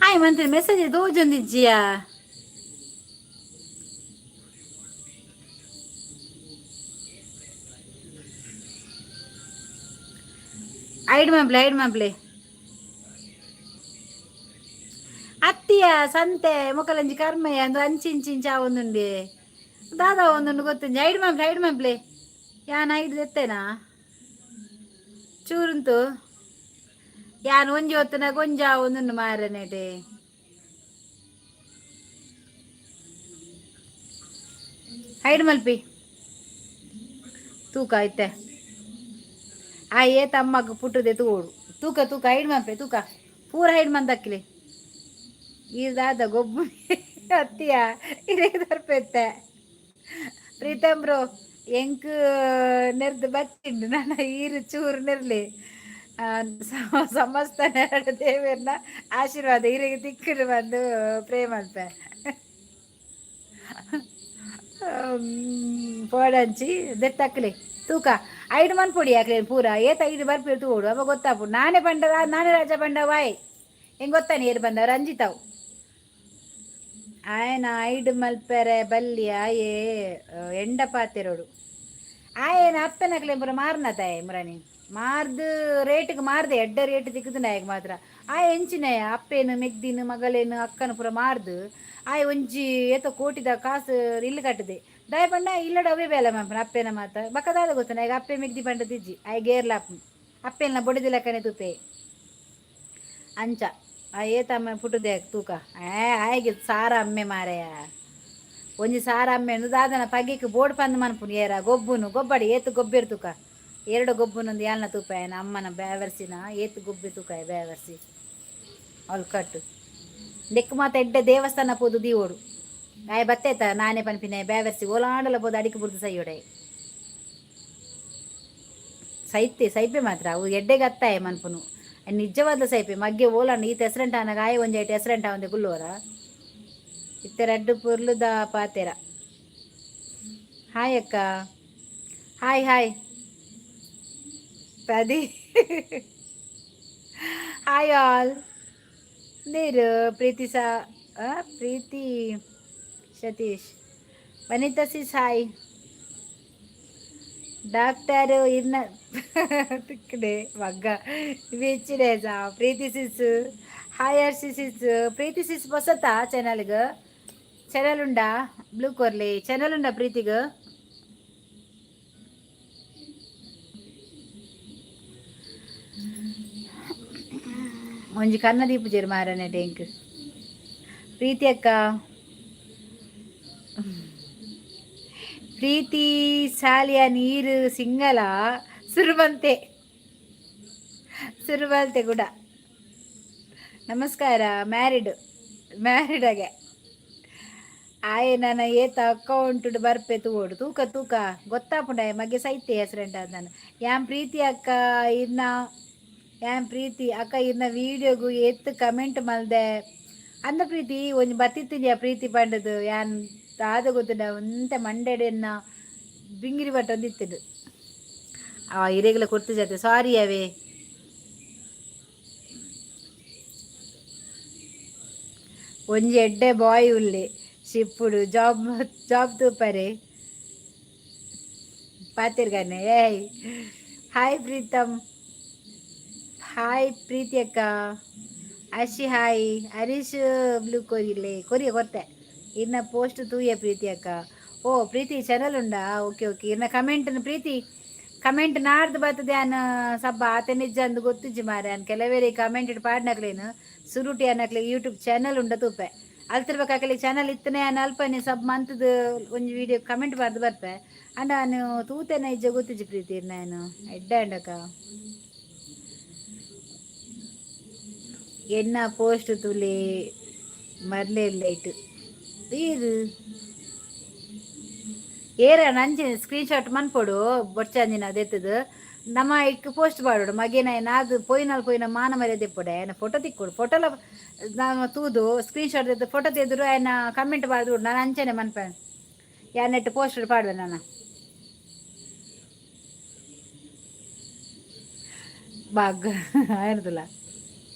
ಆಯ್ ಮಂತ್ರಿ ಮೆಸೇಜ್ ದೋಜೊಂದಿಜ್ಜಿಯಾ ಐಡ್ ಮಂಪ್ಲೆ ಅತ್ತಿಯ ಸಂತೆ ಮೊಕಲಂಜಿ ಕರ್ಮಯ್ಯ ಅಂದು ಅಂಚಿಂಚಿಂಚ ಒಂದುಂಡಿ ದಾದ ಒಂದುಂಡು ಗೊತ್ತುಂಜಿ ಐಡ್ ಮಂಪ್ಲೆ ಯಾನ್ ಐಡ್ ಎತ್ತೇನಾ ಚೂರುಂತು ಯಾನ್ ಒಂಜಿ ಹೊತ್ತನ ಗೊಂಜ ಒಂದುಂಡು ಮಾರನೇಟೆ ಐಡ್ ಮಲ್ಪಿ ತೂಕ ಐತೆ ತಮ್ಮಗ ಪುಟ್ಟದೆ ತೂಡು ತೂಕ ಐಡ್ ಮಂಪೆ ತೂಕ ಪೂರ ಐಡ್ ಮಂದಕ್ಕಿಲಿ ಇದಾದ ಗೊಬ್ಬು ಅತ್ತಿಯ ಇರೇಗ ತರ್ಪೆತ್ತೆ ಪ್ರೀತಮ್ ಬ್ರೋ ಎಂಕ್ ನೆರ್ದು ಬಚ್ಚಿಂಡು ನನ್ನ ಈರು ಚೂರು ನೆರ್ಲಿ ಸಮಸ್ತ ನೆರಡು ದೇವರನ್ನ ಆಶೀರ್ವಾದ ಇರಿಗೆ ತಿಕ್ಕಲು ಬಂದು ಪ್ರೇಮ ಅಂತ ಪೋಡಂಚಿ ದೆತ್ತಕ್ಲಿ ತೂಕ ಐದು ಮನ್ ಪೊಡಿ ಹಾಕ್ಲಿ ಪೂರ ಐದು ಬರ್ಪಿ ತೂಡು ಅವ ಗೊತ್ತಾಪು ನಾನೇ ರಾಜ ಬಂಡವಾಯ್ ಹೆಂಗ್ ಗೊತ್ತಾನೆ ಏರು ಬಂದವ್ರು ಅಂಜಿತಾವು ಆಯನ ಐದು ಮಲ್ಪೆರೆ ಬಲ್ಲಿ ಆಯೇ ಎಂಡ ಪಾತೆರೋಡು ಆಯನ ಅಪ್ಪನಕ್ಲೆ ಪುರ ಮಾರ್ನತಾಯ ಮುರಾನಿ ಮಾರ್ದು ರೇಟ್ಗೆ ಮಾರ್ದೆ ಎಡ್ಡ ರೇಟ್ ತಿಕ್ಕುದು ಮಾತ್ರ ಎಂಚಿನಾಯ ಅಪ್ಪೇನು ಮೆಗ್ದಿನ ಮಗಳೇನು ಅಕ್ಕನ ಪುರ ಮಾರ್ದು ಒಂಜಿ ಕೋಟಿದ ಕಾಸು ಇಲ್ಲಿ ಕಟ್ಟದೆ ದಯ ಪಂಡ ಇಲ್ಲಡ ಅವೇ ಬೇಲ ಮಾಪನ ಅಪ್ಪೇನ ಮಾತ ಬಕ್ಕದಾದ ಗೊತ್ತಾನ ಈಗ ಅಪ್ಪೆ ಮೆಗ್ದಿ ಪಂಡ ತಿಜ್ಜಿ ಗೇರ್ಲಾಪ್ ಅಪ್ಪೆಲ್ಲ ಬೊಡಿದಿಲ್ಲಕ್ಕನೆ ತುಪ್ಪೆ ಅಂಚ ಏತಮ್ಮ ಪುಟ್ಟದೆ ತೂಕ ಆಯ್ಗೆ ಸಾರ ಅಮ್ಮೆ ಮಾರೆಯ ಒಂಜಿ ಸಾರ ಅಮ್ಮೆ ದಾದನ ಪಗಿಕ್ಕೆ ಬೋರ್ಡ್ ಪಂದ್ ಮನ್ಪುನು ಏರ ಗೊಬ್ಬುನು ಗೊಬ್ಬಡಿ ಏತು ಗೊಬ್ಬೆರು ತೂಕ ಎರಡು ಗೊಬ್ಬನೊಂದು ಯಾಲ್ನ ತೂಪ ಅಮ್ಮನ ಬೇವರ್ಸಿನ ಏತು ಗೊಬ್ಬೆ ತೂಕ ಬೇವರ್ಸಿ ಅವಳು ಕಟ್ಟು ನೆಕ್ಕು ಮಾತ ಎಡ್ಡೆ ದೇವಸ್ಥಾನ ಪೋದು ದೀವೋಡು ಬತ್ತೇತ ನಾನೇ ಪನ್ಪಿನ ಬೇವರ್ಸಿ ಓಲಾಂಡಲ ಪೋದು ಅಡಿಕೆ ಬುರ್ದು ಸೈಯೋಡೆ ಸೈಪೆ ಮಾತ್ರ ಅವು ಎಡ್ಡೆಗೆ ಅತ್ತಾಯ ಮನ್ಪುನು ನಿಜವಾದ ಸೈಪೆ ಮಗ್ಗೆ ಓಲಾಂಡ ಈತ ಹೆಸರಂಟ ನನಗೆ ಒಂಜಿ ಐಟು ಹೆಸರಂಟ ಒಂದೆ ಗುಲ್ಲೋರ ಇತ್ತೆ ರಡ್ಡು ಪುರ್ಲುದ ಪಾತೆರ ಹಾಯ್ ಅಕ್ಕ ಹಾಯ್ ಪದಿ ಹಾಯ್ ಆಲ್ ನೀರು ಪ್ರೀತಿ ಸತೀಶ್ ವನಿತಾ ಸಿಸ್ ಹಾಯ್ ಡಾಕ್ಟರು ಇನ್ನ ತಿಕ್ಕಡೆ ಮಗ್ಗ ಬೆಚ್ಚಿಡೆ ಪ್ರೀತಿ ಸಿಸ್ ಹಾಯ್ ಸಿಸ್ ಪ್ರೀತಿ ಸಿಸ್ ಹೊಸತಾ ಚಾನಲ್ ಉಂಡಾ ಬ್ಲೂ ಕೊರ್ಲಿ ಚಾನಲ್ ಉಂಡಾ ಪ್ರೀತಿಗ ಒಂಜಿ ಕನ್ನ ದೀಪು ಜೇರು ಮಾರನೆ ಟ್ಯಾಂಕ್ ಪ್ರೀತಿ ಅಕ್ಕ ಪ್ರೀತಿ ಸಾಲಿಯ ನೀರು ಸಿಂಗಲ ಸುರುವಂತೆ ಕೂಡ ನಮಸ್ಕಾರ ಮ್ಯಾರಿಡ್ ಆಗೆ ಆಯ್ನ ಏತ ಅಕೌಂಟ್ ಬರ್ಪೆ ತೂಡು ತೂಕ ತೂಕ ಗೊತ್ತಾಪುಂಡ ಮಗೆ ಸೈತೆ ಹೆಸರೆಂಟ ನಾನು ಯಾನ್ ಪ್ರೀತಿ ಅಕ್ಕ ಇನ್ನ ಯಾನ್ ಪ್ರೀತಿ ಅಕ್ಕ ಇನ್ನ ವೀಡಿಯೋಗು ಎತ್ತು ಕಮೆಂಟ್ ಮಲ್ದೆ ಅಂದ ಪ್ರೀತಿ ಒಂಜಿ ಬತ್ತಿತ್ತಿದ್ಯಾ ಪ್ರೀತಿ ಪಂಡದು ಯಾನ್ ಆದ ಗೊತ್ತುಂಡ ಒಂತ ಮಂಡೆಡೆನ್ನ ಬಿಂಗಿರಿ ಬಟ್ಟ ಒಂದಿತ್ತದು ಆ ಇರೆಗ್ಲ ಕೊಡ್ತು ಜತೆ ಸಾರಿ ಅವೇ ಒಂಜಿ ಎಡ್ಡೆ ಬಾಯ್ ಉಲ್ಲೆ ಶಿಪ್ಪುಡು ಜಾಬ್ ತೂಪರೆ ಪಾತಿರ್ಗಾನೆ ಏಯ್ ಹಾಯ್ ಪ್ರೀತಮ್ ಹಾಯ್ ಪ್ರೀತಿ ಅಕ್ಕ ಅಶಿ ಹಾಯ್ ಹರೀಶ್ ಬ್ಲೂ ಕೊರಿಲೆ ಕೊರಿಯ ಕೊರ್ತೆ ಇನ್ನ ಪೋಸ್ಟ್ ತೂಯ ಪ್ರೀತಿ ಅಕ್ಕ ಓ ಪ್ರೀತಿ ಚಾನಲ್ ಉಂಡಾ ಓಕೆ ಓಕೆ ಇನ್ನ ಕಮೆಂಟ್ ಪ್ರೀತಿ ಕಮೆಂಟ್ ನಾಡ್ದು ಬರ್ತದೆ ಅನ್ನ ಸಬ್ಬ ಆತ ನಿಜ ಅಂದು ಗೊತ್ತಿಜ್ಜಿ ಮಾರೆ ಅನ್ ಕೆಲವೇರಿ ಕಮೆಂಟ್ ಪಾಡ್ನಕ್ಲೇನು ಸುರುಟಿ ಅನ್ನಕ್ಲೆ ಯೂಟ್ಯೂಬ್ ಚಾನಲ್ ಉಂಡ ತೂಪೆ ಅಲ್ತಿರ್ಬೇಕಾಗಲಿ ಚಾನಲ್ ಇತ್ತನೇ ಅನ್ನ ಅಲ್ಪನೆ ಸಬ್ ಮಂತದ ಒಂಜಿ ವಿಡಿಯೋ ಕಮೆಂಟ್ ಬರ್ದು ಬರ್ಪೆ ಅಂಡ ನಾನು ತೂತೆನ ಇಜ್ಜ ಗೊತ್ತಿಜ್ಜಿ ಪ್ರೀತಿ ನಾನು ಎಡ್ಡ ಅಂಡಕ್ಕ ಎನ್ನ ಪೋಸ್ಟ್ ತುಲಿ ಮರ್ಲೆ ಲೈಟ್ ಇದು ಏರ ನಂಜಿ ಸ್ಕ್ರೀನ್ಶಾಟ್ ಮನ್ಪೊಡು ಬೊಚ್ಚಂದಿನ ಅದೆತ್ತದು ನಮ್ಮ ಇಕ್ ಪೋಸ್ಟ್ ಪಾಡೋಡು ಮಗೇನ ನಾದು ಪೋಯಿನ ಮಾನ ಮರ್ಯಾದೆ ಪೊಡೆ ಆಯ್ನ ಫೋಟೋ ತಿಕ್ಕೊಡು ಫೋಟೋಲ ನಾನು ತೂದು ಸ್ಕ್ರೀನ್ಶಾಟ್ ತೆಗೆದು ಫೋಟೋ ತೆಗೆದ್ರು ಆಯ್ನ ಕಮೆಂಟ್ ಬಾರ್ದು ನಾನು ಅಂಚನೆ ಮನ್ಪೆ ಯಾ ನೆಟ್ ಪೋಸ್ಟ್ ಪಾಡುವೆ ನಾನು ಬಾಗ್ ಆಯ್ನದಿಲ್ಲ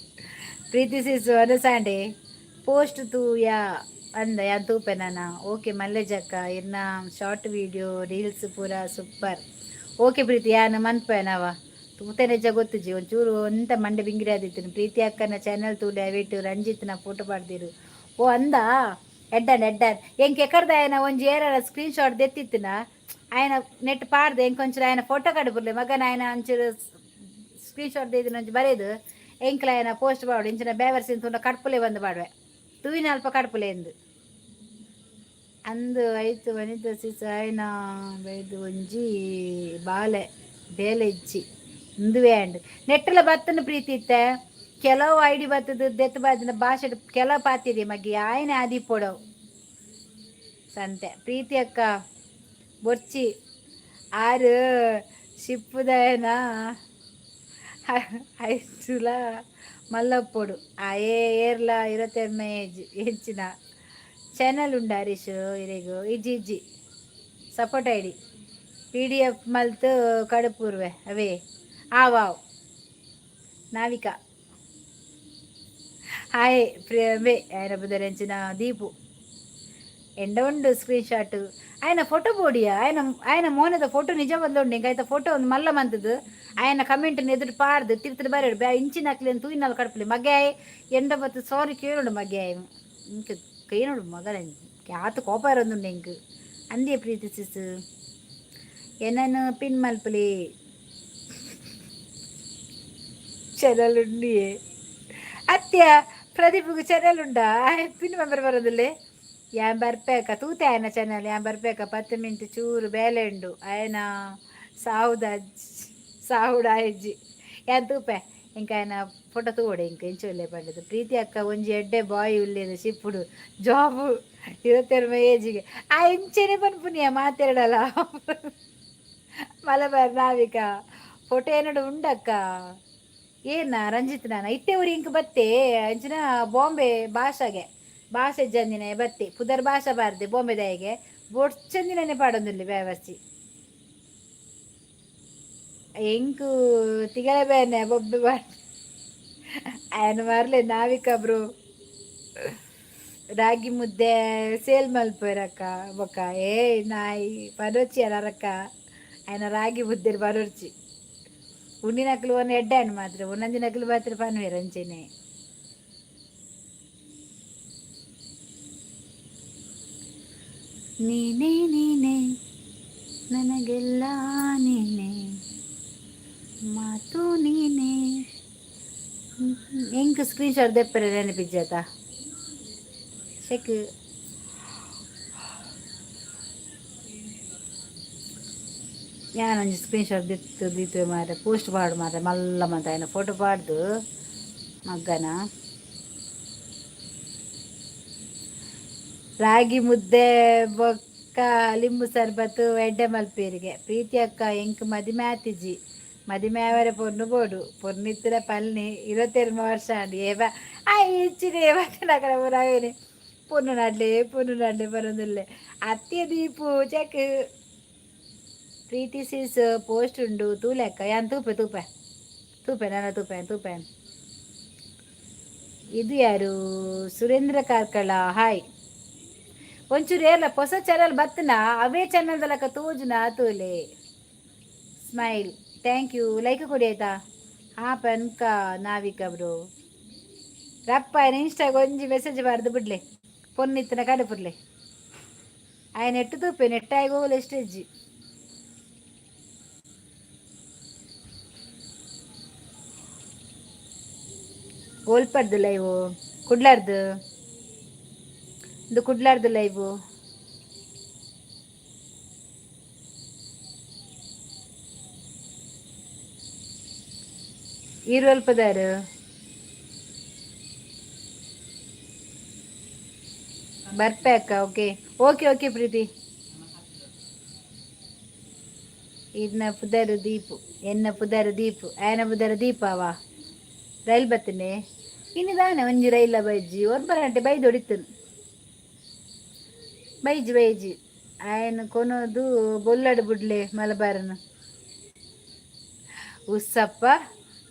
ಪ್ರೀತಿ ಸಿಸು ಅನಸಾಂಡೆ ಪೋಸ್ಟ್ ತೂ ಯಾ ಅಂದ ಯಾನ್ ತೂಪೆ ನಾನು ಓಕೆ ಮಲ್ಲೆಜಕ್ಕ ಇನ್ನ ಶಾರ್ಟ್ ವಿಡಿಯೋ ರೀಲ್ಸ್ ಪೂರ ಸೂಪರ್ ಓಕೆ ಪ್ರೀತಿ ಯಾನು ಮನ್ಪೆ ನಾವ ತೂತೆ ನಿಜ ಗೊತ್ತಿಜ್ಜಿ ಒಂಚೂರು ಒಂತ ಮಂಡೆ ಬಿಂಗಿರಿ ಆದಿತ್ತು ಪ್ರೀತಿ ಅಕ್ಕನ ಚಾನಲ್ ತೂಲೆ ಅವಿಟ್ಟು ರಂಜಿತ್ನ ಫೋಟೋ ಪಾಡ್ದಿರು ಓ ಅಂದ ಎಡ್ಡನ್ ಎಂಕ್ ಎಕರ್ದ ಆಯ್ನ ಒಂಜಿ ಏರ ಸ್ಕ್ರೀನ್ಶಾಟ್ ದೆತ್ತಿತ್ತಿನ ಆಯ್ನ ನೆಟ್ ಪಾಡ್ದೆ ಎಂಕೊಂಚೂರು ಆಯ್ನ ಫೋಟೋ ಕಡ್ಬುರ್ಲೆ ಮಗನ ಆಯ್ನ ಒಂಚೂರು ಸ್ಕ್ರೀನ್ಶಾಟ್ ದೇದಿನ ಒಂಚೂರು ಬರೆದು ಎಂಕ್ಲ ಆಯ್ನ ಪೋಸ್ಟ್ ಪಾಡು ಇಂಚಿನ ಬೇವರ್ಸಿನ ತುಂಡ ಕಡ್ಪುಲೆ ಬಂದು ಪಾಡುವೆ ತೂವಿನ ಅಲ್ಪ ಕಡ್ಪುಲೆ ಎಂದು ಅಂದು ಐತು ವನಿತ ಸಿಸ ಆಯ್ನ ಬೈದು ಒಂಜಿ ಬಾಲೆ ಬೇಲೆ ಇಜ್ಜಿ ಇಂದುವೆ ಅಂಡ್ ನೆಟ್ಟಲ ಬತ್ತನ ಪ್ರೀತಿ ಇತ್ತೆ ಕೆಲವು ಐಡಿ ಬತ್ತದ ದೆತ್ತು ಬಾದಿನ ಭಾಷೆ ಕೆಲವು ಪಾತಿರಿ ಮಗ್ಗಿ ಆಯ್ನೆ ಆದಿ ಪೊಡವು ಸಂತೆ ಪ್ರೀತಿ ಅಕ್ಕ ಬೊರ್ಚಿ ಆರು ಶಿಪ್ಪುದಾಯನ ಐಸುಲ ಮಲ್ಲಪ್ಪೊಡು ಆ ಏರ್ಲ 22 ಏಜ್ ಹೆಚ್ಚಿನ ಚಾನಲ್ ಉಂಡು ಹರೀಶ್ ಇರೆಗು ಇಜ್ಜಿ ಸಪೋರ್ಟ್ ಐಡಿ PDF ಮಲ್ತು ಕಡುಪೂರ್ವೆ ಅವೇ ಆವಾವ್ ನಾವಿಕಾ ಹಾಯ್ ಪ್ರಿಯವೇ ಆಯ್ನ ಬುದರೆಂಚಿನ ದೀಪು ಎಂಡ ಉಂಡು ಸ್ಕ್ರೀನ್ಶಾಟ್ ಆಯ್ನ ಫೋಟೋ ಬೋಡಿಯ ಆಯ್ನ ಮೋನದ ಫೋಟೋ ನಿಜ ಬಂದುಂಡು ಇಂಕಾಯ್ತ ಫೋಟೋ ಒಂದು ಮಲ್ಲ ಮಂತದ್ದು ಆಯ್ನ ಕಮೆಂಟ್ ಎದುರು ಪಾಡ್ದು ತಿರ್ತಿರು ಬರೋಡು ಬ್ಯಾ ಇಂಚಿನ ಹಾಕ್ಲಿ ತೂಯಿನಲ್ಲಿ ಕಡ್ಪಲಿ ಮಗೆ ಎಂಡ ಬತ್ತು ಸಾರಿ ಕೇಳೋಡು ಮಗೆ ಇಂಕ ಕೈ ನೋಡು ಮಗನ ಆತ ಕೋಪ ಇರೋದುಂಡು ಇಂಕ್ ಅಂದೇ ಪ್ರೀತಿ ಸಿಸು ಏನನ್ನು ಪಿನ್ ಮಲ್ಪಲಿ ಚಾನಲ್ ಅತ್ಯ ಪ್ರದೀಪ್ಗೂ ಚಾನಲ್ ಉಂಡಾ ಪಿನ್ ಮೆಂಬರ್ ಬರೋದಿಲ್ಲ ಯಾನ್ ಬರ್ಬೇಕ ತೂತೆ ಆಯ್ನ ಚಾನಲ್ ಯಾನ್ ಬರ್ಬೇಕ 10 ಮಿನಿಟ್ ಚೂರು ಬೇಲೆ ಉಂಡು ಆಯ್ನ ಸಾವುಡ ಅಜ್ಜಿ ಯಾನ್ ತೂಪೆ ಇಂಕ ಆಯ್ನ ಫೋಟೋ ತೂಡೆ ಇಂಕ ಇಂಚೊಲ್ಲೆ ಪಂಡದು ಪ್ರೀತಿ ಅಕ್ಕ ಒಂಜಿ ಎಡ್ಡೆ ಬಾಯ್ ಉಳ್ಳೇದು ಶಿಪ್ಪುಡು ಜಾಬ್ 22 ಏಜಿಗೆ ಆ ಇಂಚೆನೆ ಪನ್ಪುನಿಯ ಮಾತಾಡಲ್ಲ ಮಲಬಾರ್ ನಾವಿಕ ಫೋಟೋ ಏನಡು ಉಂಡಕ್ಕ ಏನ ರಂಜಿತ್ ನಾನ ಇಟ್ಟೆ ಊರಿ ಇಂಕ ಬತ್ತೆ ಅಂಚಿನ ಬಾಂಬೆ ಭಾಷೆ ಜಂದಿನ ಬತ್ತೆ ಪುದರ್ ಭಾಷಾ ಬಾರ್ದೆ ಬಾಂಬೆ ದಯಗೆ ಬೊಡ್ಚಂದಿನೇ ಪಾಡೊಂದಿಲ್ಲ ವ್ಯವಸ್ಥೆ ಎಂಕು ತಿಗಲ ಬೇನೆ ಬೊಬ್ಬೆ ಬಾಡ್ ಆಯ್ನ ಮಾರ್ಲೆ ನಾವಿಕ ಬ್ರೋ ರಾಗಿ ಮುದ್ದೆ ಸೇಲ್ ಮಲ್ಪರಕ್ಕ ಬೊಕ್ಕ ಏ ನಾಯಿ ಪನೋಚಿ ಅರಕ್ಕ ಆಯ್ನ ರಾಗಿ ಮುದ್ದೆ ಬರೋರ್ಚಿ ಉಂಡಿನಕ್ಲು ಒಂದು ಎಡ್ಡೆ ಹಣ್ಣು ಮಾತ್ರ ಒಂದೊಂದಿನಕ್ಲು ಮಾತ್ರ ಪನ್ವೇರು ಅಂಚೆನೆ ನೀನೇ ನನಗೆಲ್ಲ ನೀನೆ ಮಾತು ನೀನೆ ಎಂಕ್ ಸ್ಕ್ರೀನ್ಶಾಟ್ ದೆಪ್ಪರೆ ನೆನಪಿಜ್ಜಾತ ಶೆಕ್ ಯಾನೊಂಜಿ ಸ್ಕ್ರೀನ್ಶಾಟ್ ದಿತ್ತು ಮಾರೆ ಪೋಸ್ಟ್ ಪಾಡು ಮಾರೆ ಮಲ್ಲ ಮಂತ ಆಯ್ನ ಫೋಟೋ ಪಾಡ್ದು ಮಗ್ಗನ ರಾಗಿ ಮುದ್ದೆ ಬೊಕ್ಕ ಲಿಂಬು ಸರ್ಬತ್ತು ಎಡ್ಡೆ ಮಲ್ಪೇರಿಗೆ ಪ್ರೀತಿ ಅಕ್ಕ ಎಂಕ್ ಮದಿಮೆ ಆತಿಜಿ ಮದಿಮೆ ಅವರೆ ಪೊನ್ನು ಬೋಡು ಪೊನ್ನಿತ್ತಿರ ಪಲ್ನಿ 22 ವರ್ಷ ಅಂಡಿ ಏವ ಇಚ್ಚಿನ ಏವತ್ತಿನ ಊರಾಗೇನೆ ಪೊನ್ನು ನಡ್ಲೆ ಬರೋದಿಲ್ಲೆ ಅತ್ತೆ ದೀಪು ಚೆಕ್ ಪ್ರೀತಿ ಸೀಸ್ ಪೋಸ್ಟ್ ಉಂಡು ತೂಲೆಕ್ಕ ಯಾನ್ ತೂಪೆ ತೂಪೆ ತೂಪೆ ನನ್ನ ತೂಪೆ ಇದು ಯಾರು ಸುರೇಂದ್ರ ಕಾರ್ಕಳ ಹಾಯ್ ಒಂಚೂರು ಏರ್ಲ ಹೊಸ ಚಾನಲ್ ಬತ್ತನ ಅವೇ ಚಾನಲ್ದಲಕ ತೋಜುನ ತೋಲೆ ಸ್ಮೈಲ್ ಥ್ಯಾಂಕ್ ಯು ಲೈಕ್ ಕೊಡಿ ಆಯ್ತಾ ಹಾ ಪನ್ಕ ನಾವಿಕ ಬ್ರೋ ರಪ್ಪ ಇನ್ಸ್ಟಾಗ ಒಂಜಿ ಮೆಸೇಜ್ ಬಾರ್ದು ಬಿಡ್ಲೆ ಪೊನ್ನಿತ್ತಿನ ಕಡುಪುರ್ಲೆ ಆಯ ನೆಟ್ಟು ತೂಪೆ ನೆಟ್ಟಾಗಿ ಹೋಗಲು ಎಷ್ಟೇಜ್ಜಿ ಓಲ್ಪಡ್ದು ಲೈವು ಕುಡ್ಲಾರ್ದು ಇದು ಕುಡ್ಲಾರ್ದು ಲೈವು ಈರೋಲ್ಪದಾರು ಬರ್ಪೆ ಅಕ್ಕ ಓಕೆ ಓಕೆ ಓಕೆ ಪ್ರೀತಿ ಇನ್ನ ಪುದರ್ ದೀಪು ಎನ್ನ ಪುದರ್ ದೀಪು ಆಯನ ಪುದರ್ ದೀಪವಾ ರೈಲ್ ಬತ್ತನೆ ಇನ್ನಿದಾನೆ ಒಂಜಿ ರೈಲ ಬೈಜಿ ಒಂಬರಂಟೆ ಬೈದು ಹೊಡಿತು ಬೈಜಿ ಆಯನ ಕೊನೋದು ಬೊಲ್ಲಡು ಬುಡ್ಲೆ ಮಲಬಾರನು ಉಸ್ಸಪ್ಪ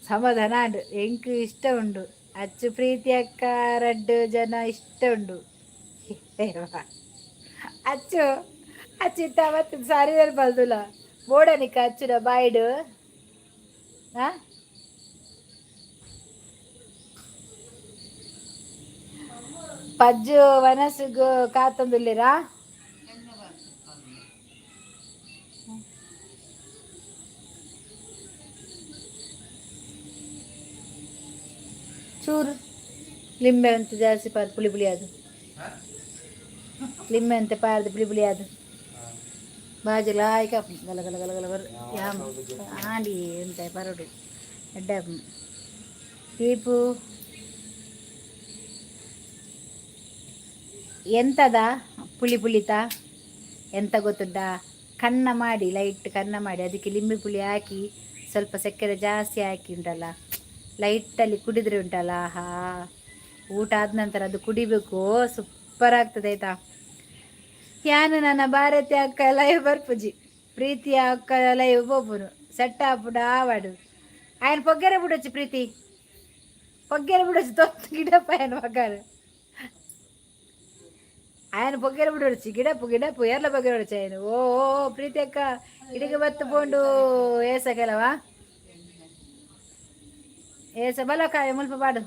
ಸಮಾಧಾನ ಅಂಡು ಎಂಕ್ ಇಷ್ಟ ಉಂಡು ಅಚ್ಚು ಪ್ರೀತಿ ಅಕ್ಕ ರಡ್ಡು ಜನ ಇಷ್ಟ ಉಂಡು ಅಚ್ಚು ಅಚ್ಚಿಟ್ಟ ಮತ್ತೆ ಸಾರಿ ಬಲ್ದುಲ ಬೋಡನಿಕ ಅಚ್ಚುನ ಬಾಯ್ಡು ಹಾ ಪಜ್ಜು ವನಸ್ಗು ಕಾತೊಂದುಲ್ಲೆರಾ ಚೂರು ಲಿಂಬೆ ಅಂತ ಜಾಸ್ತಿ ಪಾರ್ದು ಪುಳಿ ಅದು ಲಿಂಬೆ ಅಂತ ಪಾರ್ದು ಪುಳಿ ಅದು ಬಾಜಿ ಲಾಯ್ಕ ಗಲ ಗಲ ಗಲ ಗಲ ಬರ್ ಯಾಮ್ ಆಂಡಿ ಎಂತ ಪರಡು ಎಡ್ಡ ದೀಪು ಎಂತದ ಪುಳಿತ ಎಂತ ಗೊತ್ತುಂಟ ಕನ್ನ ಮಾಡಿ ಲೈಟ್ ಕನ್ನ ಮಾಡಿ ಅದಕ್ಕೆ ಲಿಂಬೆ ಪುಳಿ ಹಾಕಿ ಸ್ವಲ್ಪ ಸಕ್ಕರೆ ಜಾಸ್ತಿ ಹಾಕಿ ಉಂಟಲ್ಲ ಲೈಟಲ್ಲಿ ಕುಡಿದ್ರೆ ಉಂಟಲ್ಲ ಹಾ ಊಟ ಆದ ನಂತರ ಅದು ಕುಡಿಬೇಕು ಸೂಪರ್ ಆಗ್ತದೆ ಆಯ್ತಾ ಯಾನು ನನ್ನ ಭಾರತಿ ಅಕ್ಕ ಲೈವ್ ಬರ್ಪುಜಿ ಪ್ರೀತಿಯ ಅಕ್ಕ ಲೈವ್ ಬೋಪುನು ಸೆಟ್ಟ ಪುಡ ಆವಾಡು ఆయన పొగ్గర బిడొచ్చు ప్రీతి పొగ్గర బిడొచ్చు తొత్తు గిడపు ఆయన మగారు ఆయన పొగ్గర బిడొచ్చు గిడపు ఎర్ల పొగ్గర బిడొచ్చు ఆయన ఓ ప్రీతి అక్క ఇడికి బత్తు పోండు ఏసకెలవా ఏస బలకాయ ముల్ప పాడు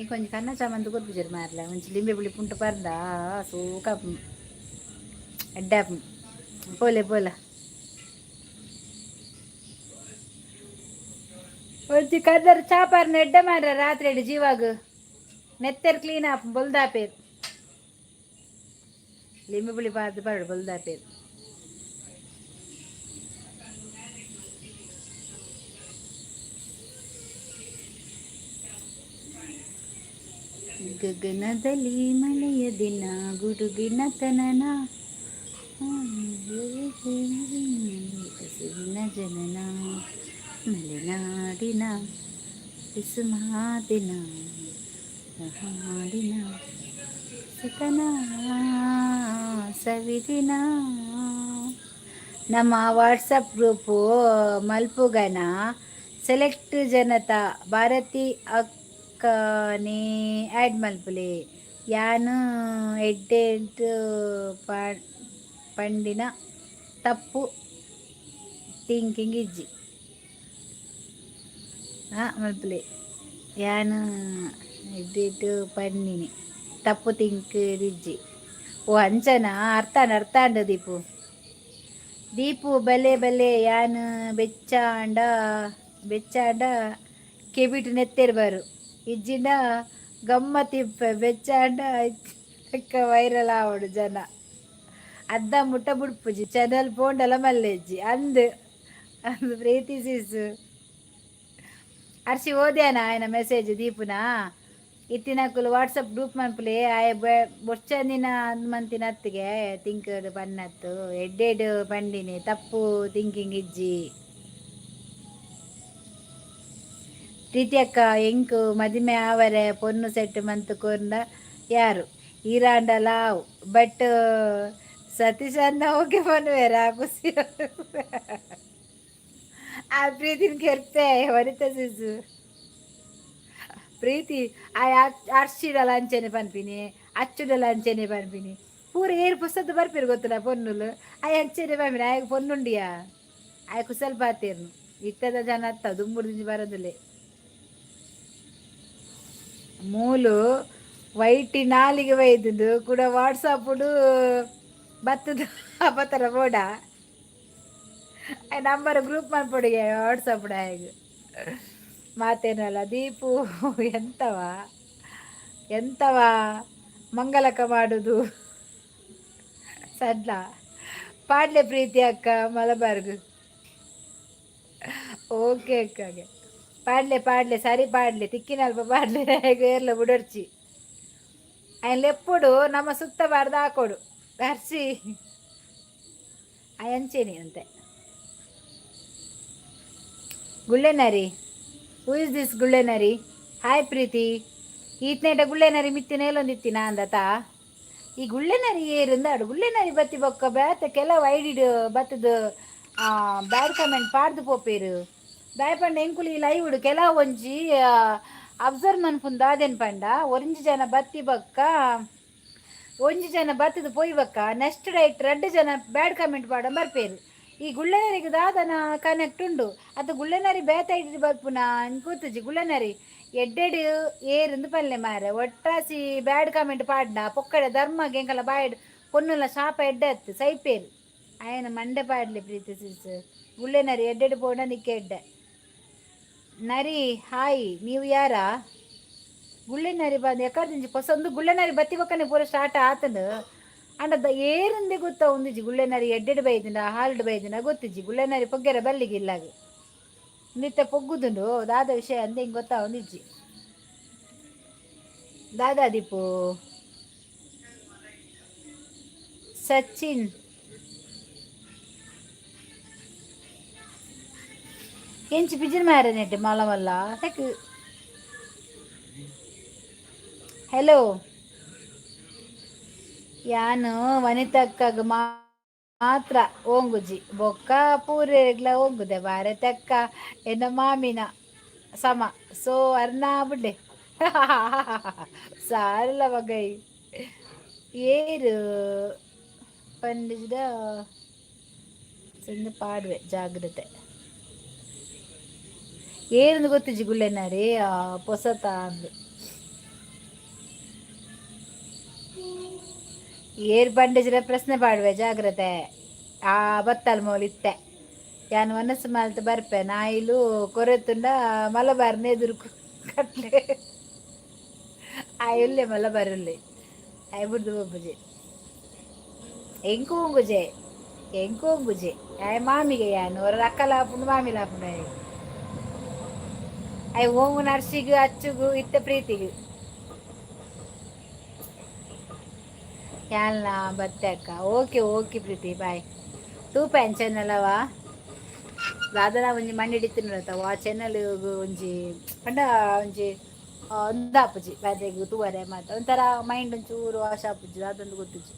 ఇంకొంచెం కన్నా చామంతి కొద్దిజరు మారలే మంచి లింబి పులి పుంట పరదా సూక అడ్డాపం పోలే వచ్చి కద్దరు చాపారు నెడ్డ మార రాత్రి జీవాగు నెత్తరు క్లీన్ ఆప్ బొల్దాపేరు లింబి పులి పాదు పడు బొల్దాపేరు ಗಗನದಲ್ಲಿ ಮಳೆಯ ದಿನ ಗುಡುಗಿನ ತನನ ಹಸುವಿನ ಜನನ ಮಲೆನಾಡಿನ ಪಿಸುಮಾದಿನ ಹಾಡಿನ ಸುತನ ಸವಿದಿನ ನಮ್ಮ ವಾಟ್ಸಪ್ ಗ್ರೂಪು ಮಲ್ಪುಗನ ಸೆಲೆಕ್ಟ್ ಜನತಾ ಭಾರತಿ ಅಕ್ಕನೇ ಆ್ಯಡ್ ಮಲ್ಪುಲೆ ಯಾನು ಎಡ್ಡೆಡ್ ಪಂಡಿನ ತಪ್ಪು ಥಿಂಕಿಂಗ್ ಇಜ್ಜಿ ಮಲ್ಪುಲೆ ಯಾನು ಎಡ್ಡೆಡ್ ಪಂಡಿನಿ ತಪ್ಪು ಥಿಂಕ್ ಇಜ್ಜಿ ಓ ಅಂಚನ ಅರ್ಥ ದೀಪು ಬಲೆ ಯಾನು ಬೆಚ್ಚಾಂಡ ಕೆಬಿಟ್ ನೆತ್ತೇರು ಬಾರು ಇಜ್ಜಿಂಡ ಗಮ್ಮತ್ತಿಪ್ಪ ಬೆಚ್ಚಾಂಡ ವೈರಲ್ ಆವಡು ಜನ ಅದ್ದ ಮುಟ್ಟ ಬುಡ್ಪುಜಿ ಚಾನಲ್ ಪೋಂಡಲ ಮಲ್ಲೆಜ್ಜಿ ಅಂದು ಪ್ರೀತಿ ಸೀಸು ಅರ್ಸಿ ಓದ್ಯಾನ ఆయన ಮೆಸೇಜ್ ದೀಪುನ ಇತ್ತಿನಕುಲು ವಾಟ್ಸಪ್ ಗ್ರೂಪ್ ಮನ್ಪುಲೆ ಆಯ್ ಬೊಚ್ಚಂದಿನ ಮಂತಿನ ಅತ್ತಿಗೆ ತಿಂಕಡ್ ಪನ್ನತ್ತು ಎಡ್ಡೆಡ್ ಪಂಡಿನಿ ತಪ್ಪು ಥಿಂಕಿಂಗ್ ಇಜ್ಜಿ ಪ್ರೀತಿ ಅಕ್ಕ ಎಂಕು ಮದಿಮೆ ಆವರೆ ಪೊನ್ನು ಸೆಟ್ ಮಂತ್ ಕೊಂಡ ಯಾರು ಈರಾಂಡ ಲಾವ್ ಬಟ್ ಸತೀಶ್ ಅನ್ನ ಹೋಗಿ ಪನ್ವೇರ ಖುಷಿ ಆ ಪ್ರೀತಿನ ಕೆರ್ತೆ ಹೊರಿತ ಸಿಸು ಪ್ರೀತಿ ಆ ಅರ್ಶಿಡಲ ಅಂಚೆನೆ ಪನ್ಪಿನಿ ಅಚ್ಚುಡಲ ಅಂಚೆನೆ ಪನ್ಪಿನಿ ಪೂರ ಏರು ಪುಸ್ತದ ಬರ್ಪಿರು ಗೊತ್ತಲ್ಲ ಪೊನ್ನುಲು ಆ ಅಂಚೆನೆ ಪನ್ಪಿನಿ ಆಯಗ ಪೊನ್ನುಂಡಿಯಾ ಆಯ ಕುಸಲ್ ಪಾತೇರ್ನು ಇತ್ತದ ಜನ ಅತ್ತ ದುಂಬುಡ್ದಿಂಜಿ ಬರೋದಿಲ್ಲ ಮೂಲು ವೈಟಿ ನಾಲಿಗೆ ಒಯ್ದುದು ಕೂಡ ವಾಟ್ಸಪ್ಪುಡು ಬತ್ತದ ಬತ್ತರ ಬೋಡ ನಂಬರ್ ಗ್ರೂಪ್ ಮಾಡ್ಕೊಡಿಗೆ ವಾಟ್ಸಪ್ಡ ಹೇಗೆ ಮಾತೇನಲ್ಲ ದೀಪು ಎಂತವ ಮಂಗಲಕ ಮಾಡುದು ಸಡ್ಲ ಪಾಡ್ಲೆ ಪ್ರೀತಿ ಅಕ್ಕ ಮಲಬಾರ್ಗು ಓಕೆ ಅಕ್ಕಗೆ ಪಾಡ್ಲೆ ಸರಿ ಪಾಡ್ಲೆ ತಿಕ್ಕಿನಲ್ಪ ಪಾಡ್ಲೆ ಹೇಗೆಲ್ಲ ಬುಡರ್ಚಿ ఆయన ఎప్పుడు ನಮ್ಮ ಸುತ್ತಬಾರ್ದು ಹಾಕೋಡು ಹರ್ಸಿ ಅಂಚೇನಿ ಅಂತೆ ಗುಳ್ಳೆನರಿ ಹೂ ಇಸ್ ದಿಸ್ ಗುಳ್ಳೆನರಿ ಹಾಯ್ ಪ್ರೀತಿ ಈತ್ನೇಟ ಗುಳ್ಳೆನರಿ ಮಿತ್ತಿನ ಎಲ್ಲೊಂದಿತ್ತಿನ ಅಂದತ ಈ ಗುಳ್ಳೆನರಿ ಏರಿಂದಾಡು ಗುಳ್ಳೆನರಿ ಬತ್ತಿ ಬೊಕ್ಕ ಬೇತ ಕೆಲವು ಐಡಿಡ್ ಬತ್ತದು ಬ್ಯಾಡ್ ಕಮೆಂಟ್ ಪಾಡ್ದು ಪೋಪೇರು ದಾಯಪಂಡ ಎಂಕುಲಿ ಲೈವ್ಡು ಕೆಲವು ಒಂಜಿ ಅಬ್ಸರ್ವ್ ಮನ್ಪುಂದು ಅದೇನು ಪಂಡ ಒಂಜಿ ಜನ ಬತ್ತಿ ಬಕ್ಕ ಒಂಜಿ ಜನ ಬತ್ತದು ಪೊಯ್ ಬಕ್ಕ ನೆಕ್ಸ್ಟ್ ಡೈಟ್ 2 ಜನ ಬ್ಯಾಡ್ ಕಮೆಂಟ್ ಪಾಡ ಬರ್ಪೇರು ಈ ಗುಳ್ಳೆನರಿಗೆ ದಾದನ ಕನೆಕ್ಟ್ ಉಂಡು ಅದು ಗುಳ್ಳೆನರಿ ಬೇತ ಇಟ್ಟು ಬರ್ಪುನ ಕೂತುಜಿ ಗುಳ್ಳೆನರಿ ಎಡ್ಡೆಡು ಏರಿಂದ ಪಲ್ಲೆ ಮಾರೆ ಒಟ್ಟಾಸಿ ಬ್ಯಾಡ್ ಕಮೆಂಟ್ ಪಾಡ್ನ ಪೊಕ್ಕಡೆ ಧರ್ಮಗೆ ಎಂಕಲ್ಲ ಬಾಯ್ಡ್ ಪೊನ್ನುಲ ಶಾಪ ಎಡ್ಡೆ ಸೈಪೇರು ಆಯನ ಮಂಡೆ ಪಾಡ್ಲಿ ಪ್ರೀತಿ ಸಿಸ್ ಗುಳ್ಳೆನರಿ ಎಡ್ಡೆಡು ಪೋಡ ನಿಕ್ಕೆ ಎಡ್ಡೆ ನರಿ ಹಾಯ್ ನೀವು ಯಾರ ಗುಳ್ಳೆನರಿ ಬಂದು ಎಕರ್ದಿಂಜಿ ಹೊಸೊಂದು ಗುಳ್ಳೆನರಿ ಬತ್ತಿ ಬಕ್ಕನೆ ಪೂರ ಸ್ಟಾರ್ಟ್ ಆತನು ಅಂಡ ಏರಂದೆ ಗೊತ್ತಾ ಒಂದಿಜಿ ಗುಳ್ಳೆನರಿ ಎಡ್ಡೆಡು ಬೈದಿನ ಹಾಲ್ಡ್ ಬೈದಿನ ಗೊತ್ತಿಜ್ಜಿ ಗುಳ್ಳೆನರಿ ಪೊಗ್ಗೆರ ಬಲ್ಲಿಗೆ ಇಲ್ಲಾಗ ನಿತ್ಯ ಪೊಗ್ಗುದುಂಡು ದಾದ ವಿಷಯ ಅಂದೆ ಹಿಂಗೆ ಗೊತ್ತಾ ಒಂದಿಜ್ಜಿ ದಾದಾ ದೀಪು ಸಚಿನ್ ಎಂಚಿ ಪಿಜಿನ್ ಮಾರೆ ನೆಟ್ಟೆ ಮಲ್ಲ ಮಲ್ಲ ಯಾಕೆ ಹೆಲೋ ಯಾನು ವನಿತಕ್ಕಾಗ ಮಾತ್ರ ಓಂಗುಜಿ ಬೊಕ್ಕ ಪೂರೆಗ್ಲ ಹೋಗುದೆ ಬಾರೆ ತೆಕ್ಕ ಎನ್ನ ಮಾಮಿನ ಸಮ ಸೊ ಅರ್ನ ಬಿಡ್ಡೆ ಸಾರಲ್ಲ ಮಗೈ ಏರು ಪಂಡಿದ ಚೆಂದ ಪಾಡುವೆ ಜಾಗ್ರತೆ ಏರಂದು ಗೊತ್ತಿಜ್ಜಿ ಗುಳ್ಳೆನಾರಿ ಪೊಸತ ಅಂದು ಏರ್ ಬಂಡಿಜ್ರೆ ಪ್ರಶ್ನೆ ಪಾಡುವೆ ಜಾಗ್ರತೆ ಬತ್ತಲ್ ಮೋಲಿತ್ತೆ ಯಾನು ಮನಸ್ಸು ಮಾಲ್ತು ಬರ್ಪೆ ನಾಯಿಲು ಕೊರೆತುಂಡ ಮಲಬಾರ್ನ ಎದುರು ಕಟ್ಲೆ ಆಯುಲ್ಲೆ ಮಲಬಾರುಲ್ಲೆ ಆಯ್ ಬಿಡ್ದು ಒಬ್ಬುಜೆ ಎಂಕು ಹೋಗುಜೆ ಆಯ್ ಮಾಮಿಗೆ ಯಾನು ಅವ್ರ ಅಕ್ಕಲಾಪುಂಡು ಮಾಮಿ ಲಾಪುಂಡು ಅಯ್ಯ ಹೋಗು ನರ್ಸಿಗೂ ಅಚ್ಚುಗು ಇತ್ತ ಪ್ರೀತಿಗೂ ಯಾಲ್ನ ಬತ್ತೆ ಅಕ್ಕ ಓಕೆ ಪ್ರೀತಿ ಬಾಯ್ ತೂಪ ಏನು ಚಾನಲ್ ಅವ ದಾದನ ಒಂಜಿ ಮಣ್ಣಿ ಹಿಡಿತಿನತ್ತವ ಆ ಚಾನಲ್ ಒಂಜಿ ಪಂಡ ಒಂಜಿ ಒಂದಾಪುಜಿ ಬಾದೆಗು ತೂವರೆ ಮಾತ ಒಂಥರ ಮೈಂಡ್ ಒಂಚೂರು ವಾಶ್ ಆಪುಜಿ ಅದೊಂದು ಗೊತ್ತುಜಿ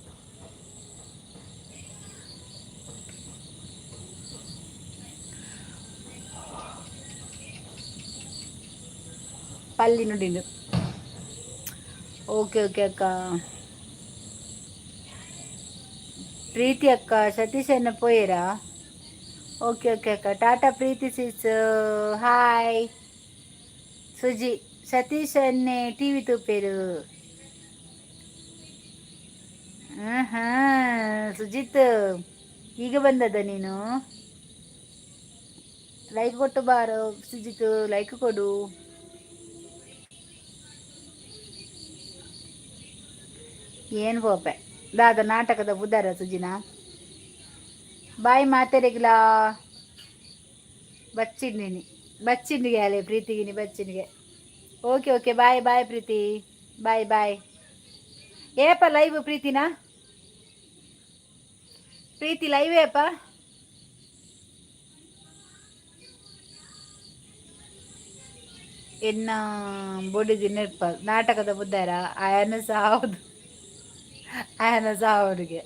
ಪಲ್ಲಿ ನುಡಿಂಡು ಓಕೆ ಅಕ್ಕ ಪ್ರೀತಿ ಅಕ್ಕ ಸತೀಶ್ ಅನ್ನ ಪೋಯರಾ ಓಕೆ ಅಕ್ಕ ಟಾಟಾ ಪ್ರೀತಿ ಸಿಸ್ ಹಾಯ್ ಸುಜಿ ಸತೀಶ್ ಅನ್ನೆ ಟಿ ವಿ ತೂಪೇರು ಸುಜಿತ್ ಈಗ ಬಂದದ ನೀನು ಲೈಕ್ ಕೊಟ್ಟು ಬಾರೋ ಸುಜಿತ್ ಲೈಕ್ ಕೊಡು ಏನು ಬೋಪೆ ದಾದ ನಾಟಕದ ಬುದ್ಧಾರ ಸುಜಿನ ಬಾಯಿ ಮಾತೆರೆಗ್ಲ ಬಚ್ಚಿಂಡಿನಿ ಅಲೆ ಪ್ರೀತಿಗಿನಿ ಬಚ್ಚಿನಿಗೆ ಓಕೆ ಓಕೆ, ಬಾಯ್ ಬಾಯ್ ಪ್ರೀತಿ. ಬಾಯ್ ಬಾಯ್. ಏಪ ಲೈವ್ ಪ್ರೀತಿನಾ? ಪ್ರೀತಿ ಲೈವ್ ಏಪ? ಎನ್ನ ಬೊಡಿದಿ ನೆರ್ಪ ನಾಟಕದ ಬುದ್ದಾರ ಆಯನ ಸಾವುದು, ಆಯನ ಸಾವುಡಿಗೆ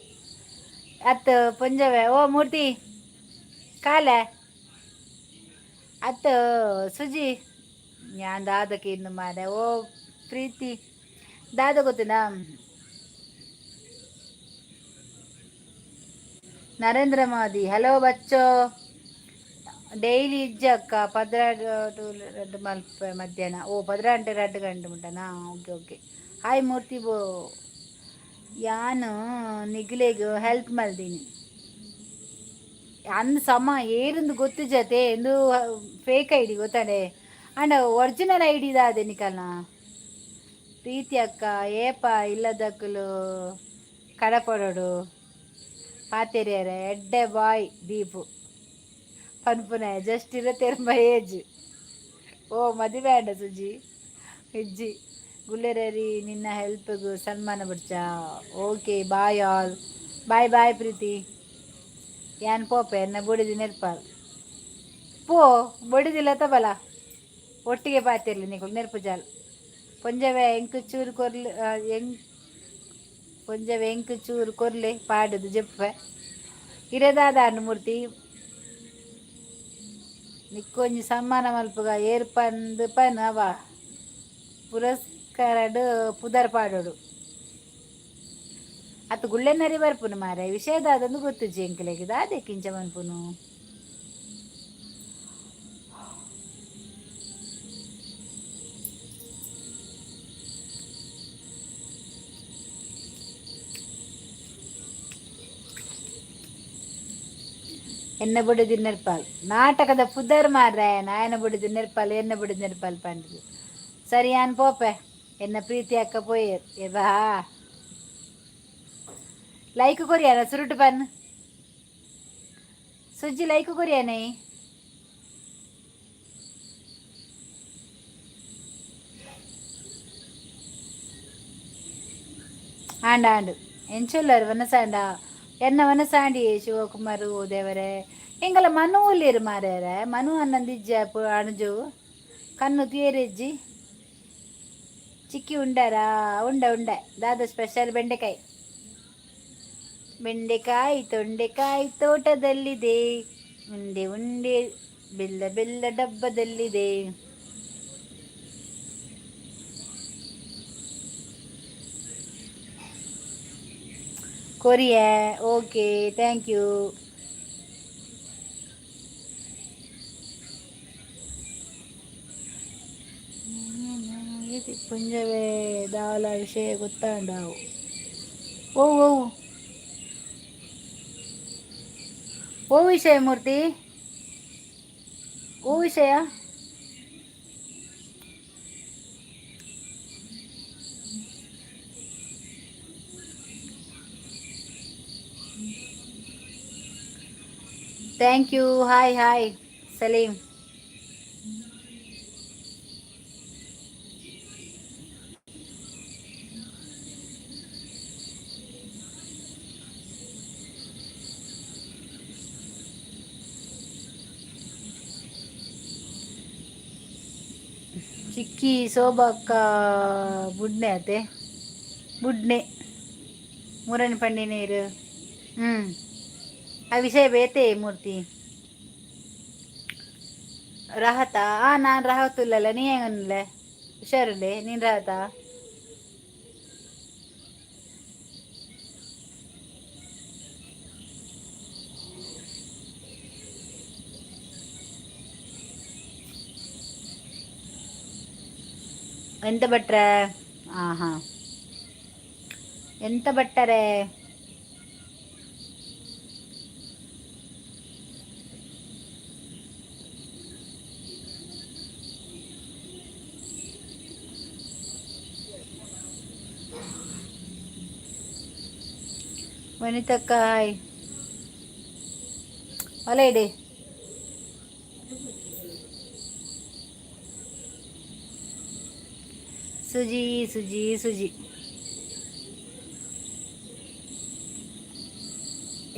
ಅತ್ತು ಪುಂಜವೆ ಓ ಮೂರ್ತಿ ಕಾಲ ಅತ್ತು ಸುಜಿ ഞാൻ ദാദക്ക് ഇന്ന് മാര ഓ ಪ್ರೀತಿ ದಾದ ಗೊತ್ತಿನ ನರೇಂದ್ರ ಮೋದಿ ಹಲೋ ಬಚ್ಚೋ ಡೈಲಿ ಇಜ್ಜಕ್ಕ 12 ಮಲ್ಪ ಮಧ್ಯಾಹ್ನ ಓ 12 ಮುಟ್ಟನಾ ಓಕೆ ಓಕೆ ಹಾಯ್ ಮೂರ್ತಿ ಬೋ ಯಾನು ನಿಗ್ಲೆಗ್ ಹೆಲ್ಪ್ ಮಲ್ದೀನಿ ಅಂದ್ ಸಮ ಏರಿಂದು ಗೊತ್ತು ಜತೆ ಎಂದು ಫೇಕ್ ಐ ಡಿ ಗೊತ್ತಾನೆ ಅಂಡ್ ಒರಿಜಿನಲ್ ಐ ಡಿ ದಾದೆ ನಿಕಲ್ನ ಪ್ರೀತಿ ಅಕ್ಕ ಏಪ ಇಲ್ಲದಕ್ಕಲು ಕಡಪಡೋಡು ಪಾತೆರಿಯರ ಎಡ್ಡೆ ಬಾಯ್ ದೀಪು ಪನ್ಪುನ ಜಸ್ಟ್ ಇರತ್ತೆರಂಬ ಏಜ್ ಓ ಮದುವೆ ಆಂಡ ಸುಜಿ ಹೆಜ್ಜಿ ಗುಲ್ಲೆರರಿ ನಿನ್ನ ಹೆಲ್ಪ್ಗೂ ಸನ್ಮಾನ ಬಿಡ್ಚ ಓಕೆ ಬಾಯ್ ಆಲ್ ಬಾಯ್ ಬಾಯ್ ಪ್ರೀತಿ ಯಾನ್ ಪೋಪೆ ಎನ್ನ ಬೊಡಿದಿ ನೆರ್ಪಾಲ್ ಪೋ ಬೊಡಿದಿಲ್ಲ ತಬಲ ಒಟ್ಟಿಗೆ ಪಾತಿರ್ಲಿ ನಿಕುಲ್ ನೆರ್ಪು ಜಾಲ್ ಪೊಂಜವೆ ಎಂಕ್ ಚೂರು ಕೊರ್ಲಿ ಎಂಕ್ ಪೊಂಜವೆ ಎಂಕ್ ಚೂರು ಕೊರ್ಲಿ ಪಾಡುದು ಜಪ್ಪೆ ಇರದಾದ ಅನ್ನು ಮೂರ್ತಿ ನಿಕ್ಕೊಂಜಿ ಸನ್ಮಾನ ಮಲ್ಪುಗ ಏರ್ಪಂದ್ ಪನ್ ಅವ ಪುರಸ್ಕಾರಡು ಪುದರ್ ಪಾಡೋಡು ಅತ್ತು ಗುಳ್ಳೆನರಿ ಬರ್ಪುನು ಮಾರೆ ವಿಷಯದ ಅದೊಂದು ಗೊತ್ತುಜಿ ಎಂಕ್ಲೆಗಿದ ಅದೇ ಕಿಂಚ ಮನ್ಪುನು ಎನ್ನ ಬುಡಿದಿ ನೆರ್ಪಾಲ್ ನಾಟಕದ ಪುದರ್ ಮಾರ್ರೆ ನಾಯನ ಬುಡಿದಿ ನೆರ್ಪಾಲ್ ಎನ್ನ ಬುಡಿದಿ ನೆರ್ಪಾಲ್ ಪಂಡಿದು ಸರಿ ಯಾನ್ ಪೋಪೆ ಎನ್ನ ಪ್ರೀತಿ ಅಕ್ಕ ಪೋಯರ್ ಎ ಬಾ ಲೈಕ್ ಕೊರಿಯಾನ ಸುರುಟು ಪನ್ ಸುಜ್ಜಿ ಲೈಕ್ ಕೊರಿಯಾನೆ ಆಂಡ ಆಂಡು ಎಂಚೊಲ್ಲರು ವನಸಾಂಡ ಎನ್ನ ವನಸಾಂಡಿ ಶಿವಕುಮಾರು ದೇವರೇ ಎಂಗಲ ಮನು ಒಲ್ಲಿರು ಮಾರ್ಯಾರ ಮನು ಅನ್ನಂದಿಜ್ಜ ಅಣಜು ಕಣ್ಣು ತೀರೆಜ್ಜಿ ಚಿಕ್ಕಿ ಉಂಡಾರ ಉಂಡ ಉಂಡ ದಾದ ಸ್ಪೆಷಲ್ ಬೆಂಡೆಕಾಯಿ ಬೆಂಡೆಕಾಯಿ ತೊಂಡೆಕಾಯಿ ತೋಟದಲ್ಲಿದೆ ಉಂಡೆ ಉಂಡೆ ಬೆಲ್ಲ ಬೆಲ್ಲ ಡಬ್ಬದಲ್ಲಿದೆ ಕೊರಿಯಾ ಓಕೆ ಥ್ಯಾಂಕ್ ಯು ಪುಂಜವೇ ದಾಲ ವಿಷಯ ಗೊತ್ತಾಂಡಾವು ಓ ಓ ಓ ವಿಷಯ ಮೂರ್ತಿ ಓ ವಿಷಯ thank you hi hi Saleem ಚಿಕ್ಕಿ ಶೋಭಕ್ಕ ಬುಡ್ನೆ ಅತೆ ಬುಡ್ನೆ ಮೂರನೇ ಪಂಡಿ ನೀರು ಆ ವಿಷಯ ಬೇತೆ ಮೂರ್ತಿ ರಾಹತಾ ನಾನು ರಾಹತುಲ್ಲಲ್ಲ ನೀ ಹೆಂಗನ್ಲೆ ಹುಷಾರುಲ್ಲೆ ನೀನು ರಾಹತಾ ಎಂತ ಭಟ್ರೆ ಹಾಂ ಎಂತ ಭಟ್ಟರೆ ವನಿತಕ್ಕ ಹಾಯ್ ಹೊಲ ಇಡಿ ಸುಜಿ ಸುಜಿ ಸುಜಿ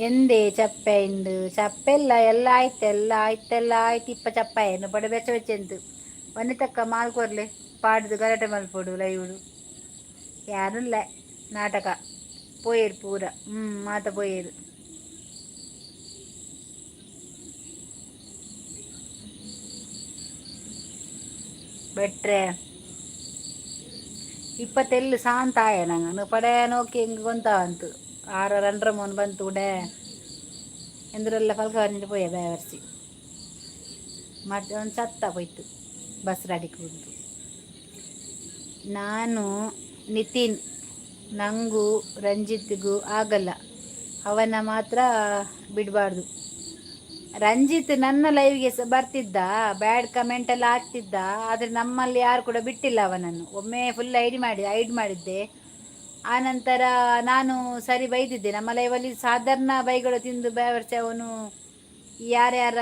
ಎಂದೇ ಚಪ್ಪೆ ಇಂದು ಚಪ್ಪೆಲ್ಲ ಎಲ್ಲ ಆಯ್ತು ಎಲ್ಲ ಆಯ್ತೆಲ್ಲ ಆಯ್ತು ಇಪ್ಪ ಚಪ್ಪಾಯನ್ನು ಬಡ ಬೆಚ್ಚ ಬೆಚ್ಚೆಂತು ಒಂದೇ ತಕ್ಕ ಮಾಲ್ಕೊರ್ಲೆ ಪಾಡ್ದು ಗಲಾಟೆ ಮಲ್ಪೊಡು ಲೈವ್ಡು ಯಾರು ಇಲ್ಲ ನಾಟಕ ಪೋಯೇರು ಪೂರ ಮಾತ ಪೋಯೇರು ಬೆಟ್ರೆ ಇಪ್ಪತ್ತೆಲ್ಲು ಶಾಂತ ಆಯ ನಂಗೆ ಪಡೆ ನೋಕಿ ಹಿಂಗೆ ಗೊಂತಾವಂತು 6 ಮೂನ್ ಬಂತು ಉಡೆ ಎಂದ್ರೆಲ್ಲ ಫಲ್ಕ ಬಂದಿಟ್ಟು ಪೋಯ ಬೇವರ್ಸಿ ಮತ್ತೆ ಒಂದು ಸತ್ತ ಹೋಯ್ತು ಬಸ್ ರಾಡಿಗೆ ಬಂತು. ನಾನು ನಿತಿನ್ ನಂಗೂ ರಂಜಿತ್ಗೂ ಆಗಲ್ಲ, ಅವನ ಮಾತ್ರ ಬಿಡಬಾರ್ದು. ರಂಜಿತ್ ನನ್ನ ಲೈವ್ಗೆ ಬರ್ತಿದ್ದ, ಬ್ಯಾಡ್ ಕಮೆಂಟ್ ಎಲ್ಲ ಆಗ್ತಿದ್ದ, ಆದರೆ ನಮ್ಮಲ್ಲಿ ಯಾರು ಕೂಡ ಬಿಟ್ಟಿಲ್ಲ ಅವನನ್ನು. ಒಮ್ಮೆ ಫುಲ್ ಐಡ್ ಮಾಡಿದ್ದೆ. ಆನಂತರ ನಾನು ಸರಿ ಬೈದಿದ್ದೆ. ನಮ್ಮ ಲೈವಲ್ಲಿ ಸಾಧಾರಣ ಬೈಗಳು ತಿಂದು ಬೇವರ್ಸಿ ಅವನು ಯಾರ್ಯಾರ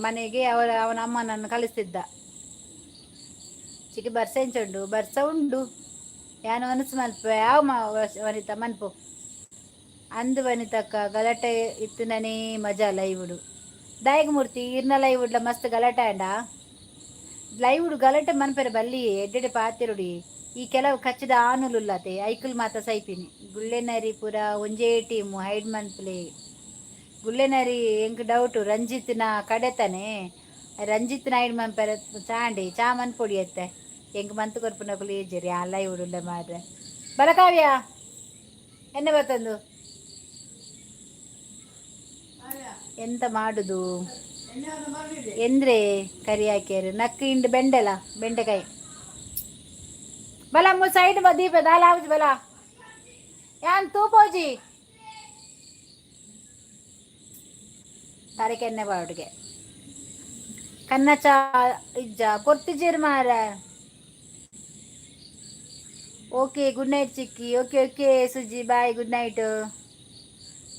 ಮನೆಗೆ ಅವನ ಅಮ್ಮನನ್ನು ಕಳಿಸ್ತಿದ್ದ. ಚಿಕ್ಕಿ ಬರ್ಸೆಂಚುಂಡು ಬರ್ಸ ಉಂಡು ಯಾನು ಅನಸು ಮಲ್ಪ ಯಾವ ವನಿತ ಮನ್ಪು ಅಂದು ವನಿತಕ್ಕ ಗಲಾಟೆ ಇತ್ತು ನನೇ ಮಜಾ ಲೈವುಡು ದಾಯಗಮೂರ್ತಿ ಇರ್ನ ಲೈವುಡ್ಲ ಮಸ್ತ್ ಗಲಾಟೆ ಅಂಡ ಲೈವುಡು ಗಲಾಟೆ ಮನ್ಪೆರೆ ಬಲ್ಲಿ ಎಡ್ಡೆಡೆ ಪಾತಿರುಡಿ ಈ ಕೆಲವು ಕಚ್ಚಿದ ಆನುಲುಲ್ಲತೆ ಐಕುಲ್ ಮಾತ ಸೈಪಿನಿ ಗುಳ್ಳೆನರಿ ಪೂರ ಒಂಜೇ ಟೀಮು ಹೈಡ್ ಮನ್ಪ್ಲೆ ಗುಳ್ಳೆನರಿ ಎಂಕ್ ಡೌಟು ರಂಜಿತ್ನ ಕಡೆತಾನೆ ರಂಜಿತ್ನ ಹೈಡ್ ಮನ್ಪೆರೆ ಚಾಂಡಿ ಚಾ ಮನ್ಪೊಡಿ ಅತ್ತೆ ಎಂಕ್ ಮಂತು ಕೊರ್ಪುನ ಕುಲೇಜರಿ ಆ ಲೈವುಡುಲ್ಲ ಮಾರ್ರೆ ಬಲಕಾವ್ಯ ಎನ್ನೆ ಬರ್ತಂದು ಎಂತ ಮಾಡುದು ಎಂದ್ರೆ ಕರಿ ಹಾಕ್ಯಾರು ನಕ್ಕು ಇಂಡು ಬೆಂಡೆಲ್ಲ ಬೆಂಡೆಕಾಯಿ ಬಲ ಮು ಸೈಡ್ ದೀಪ ದಾಲ ಆವುಜಿ ಬಲ ಯಾನ್ ತೂಪೋಜಿ ತರಕೆನ್ನೆ ಬಾವುಡಿಗೆ ಕನ್ನಚ ಇಜ್ಜ ಕೊರ್ತಿಜೀರ್ ಮಾರ. ಓಕೆ ಗುಡ್ ನೈಟ್ ಚಿಕ್ಕಿ. Okay okay Suji bye good night.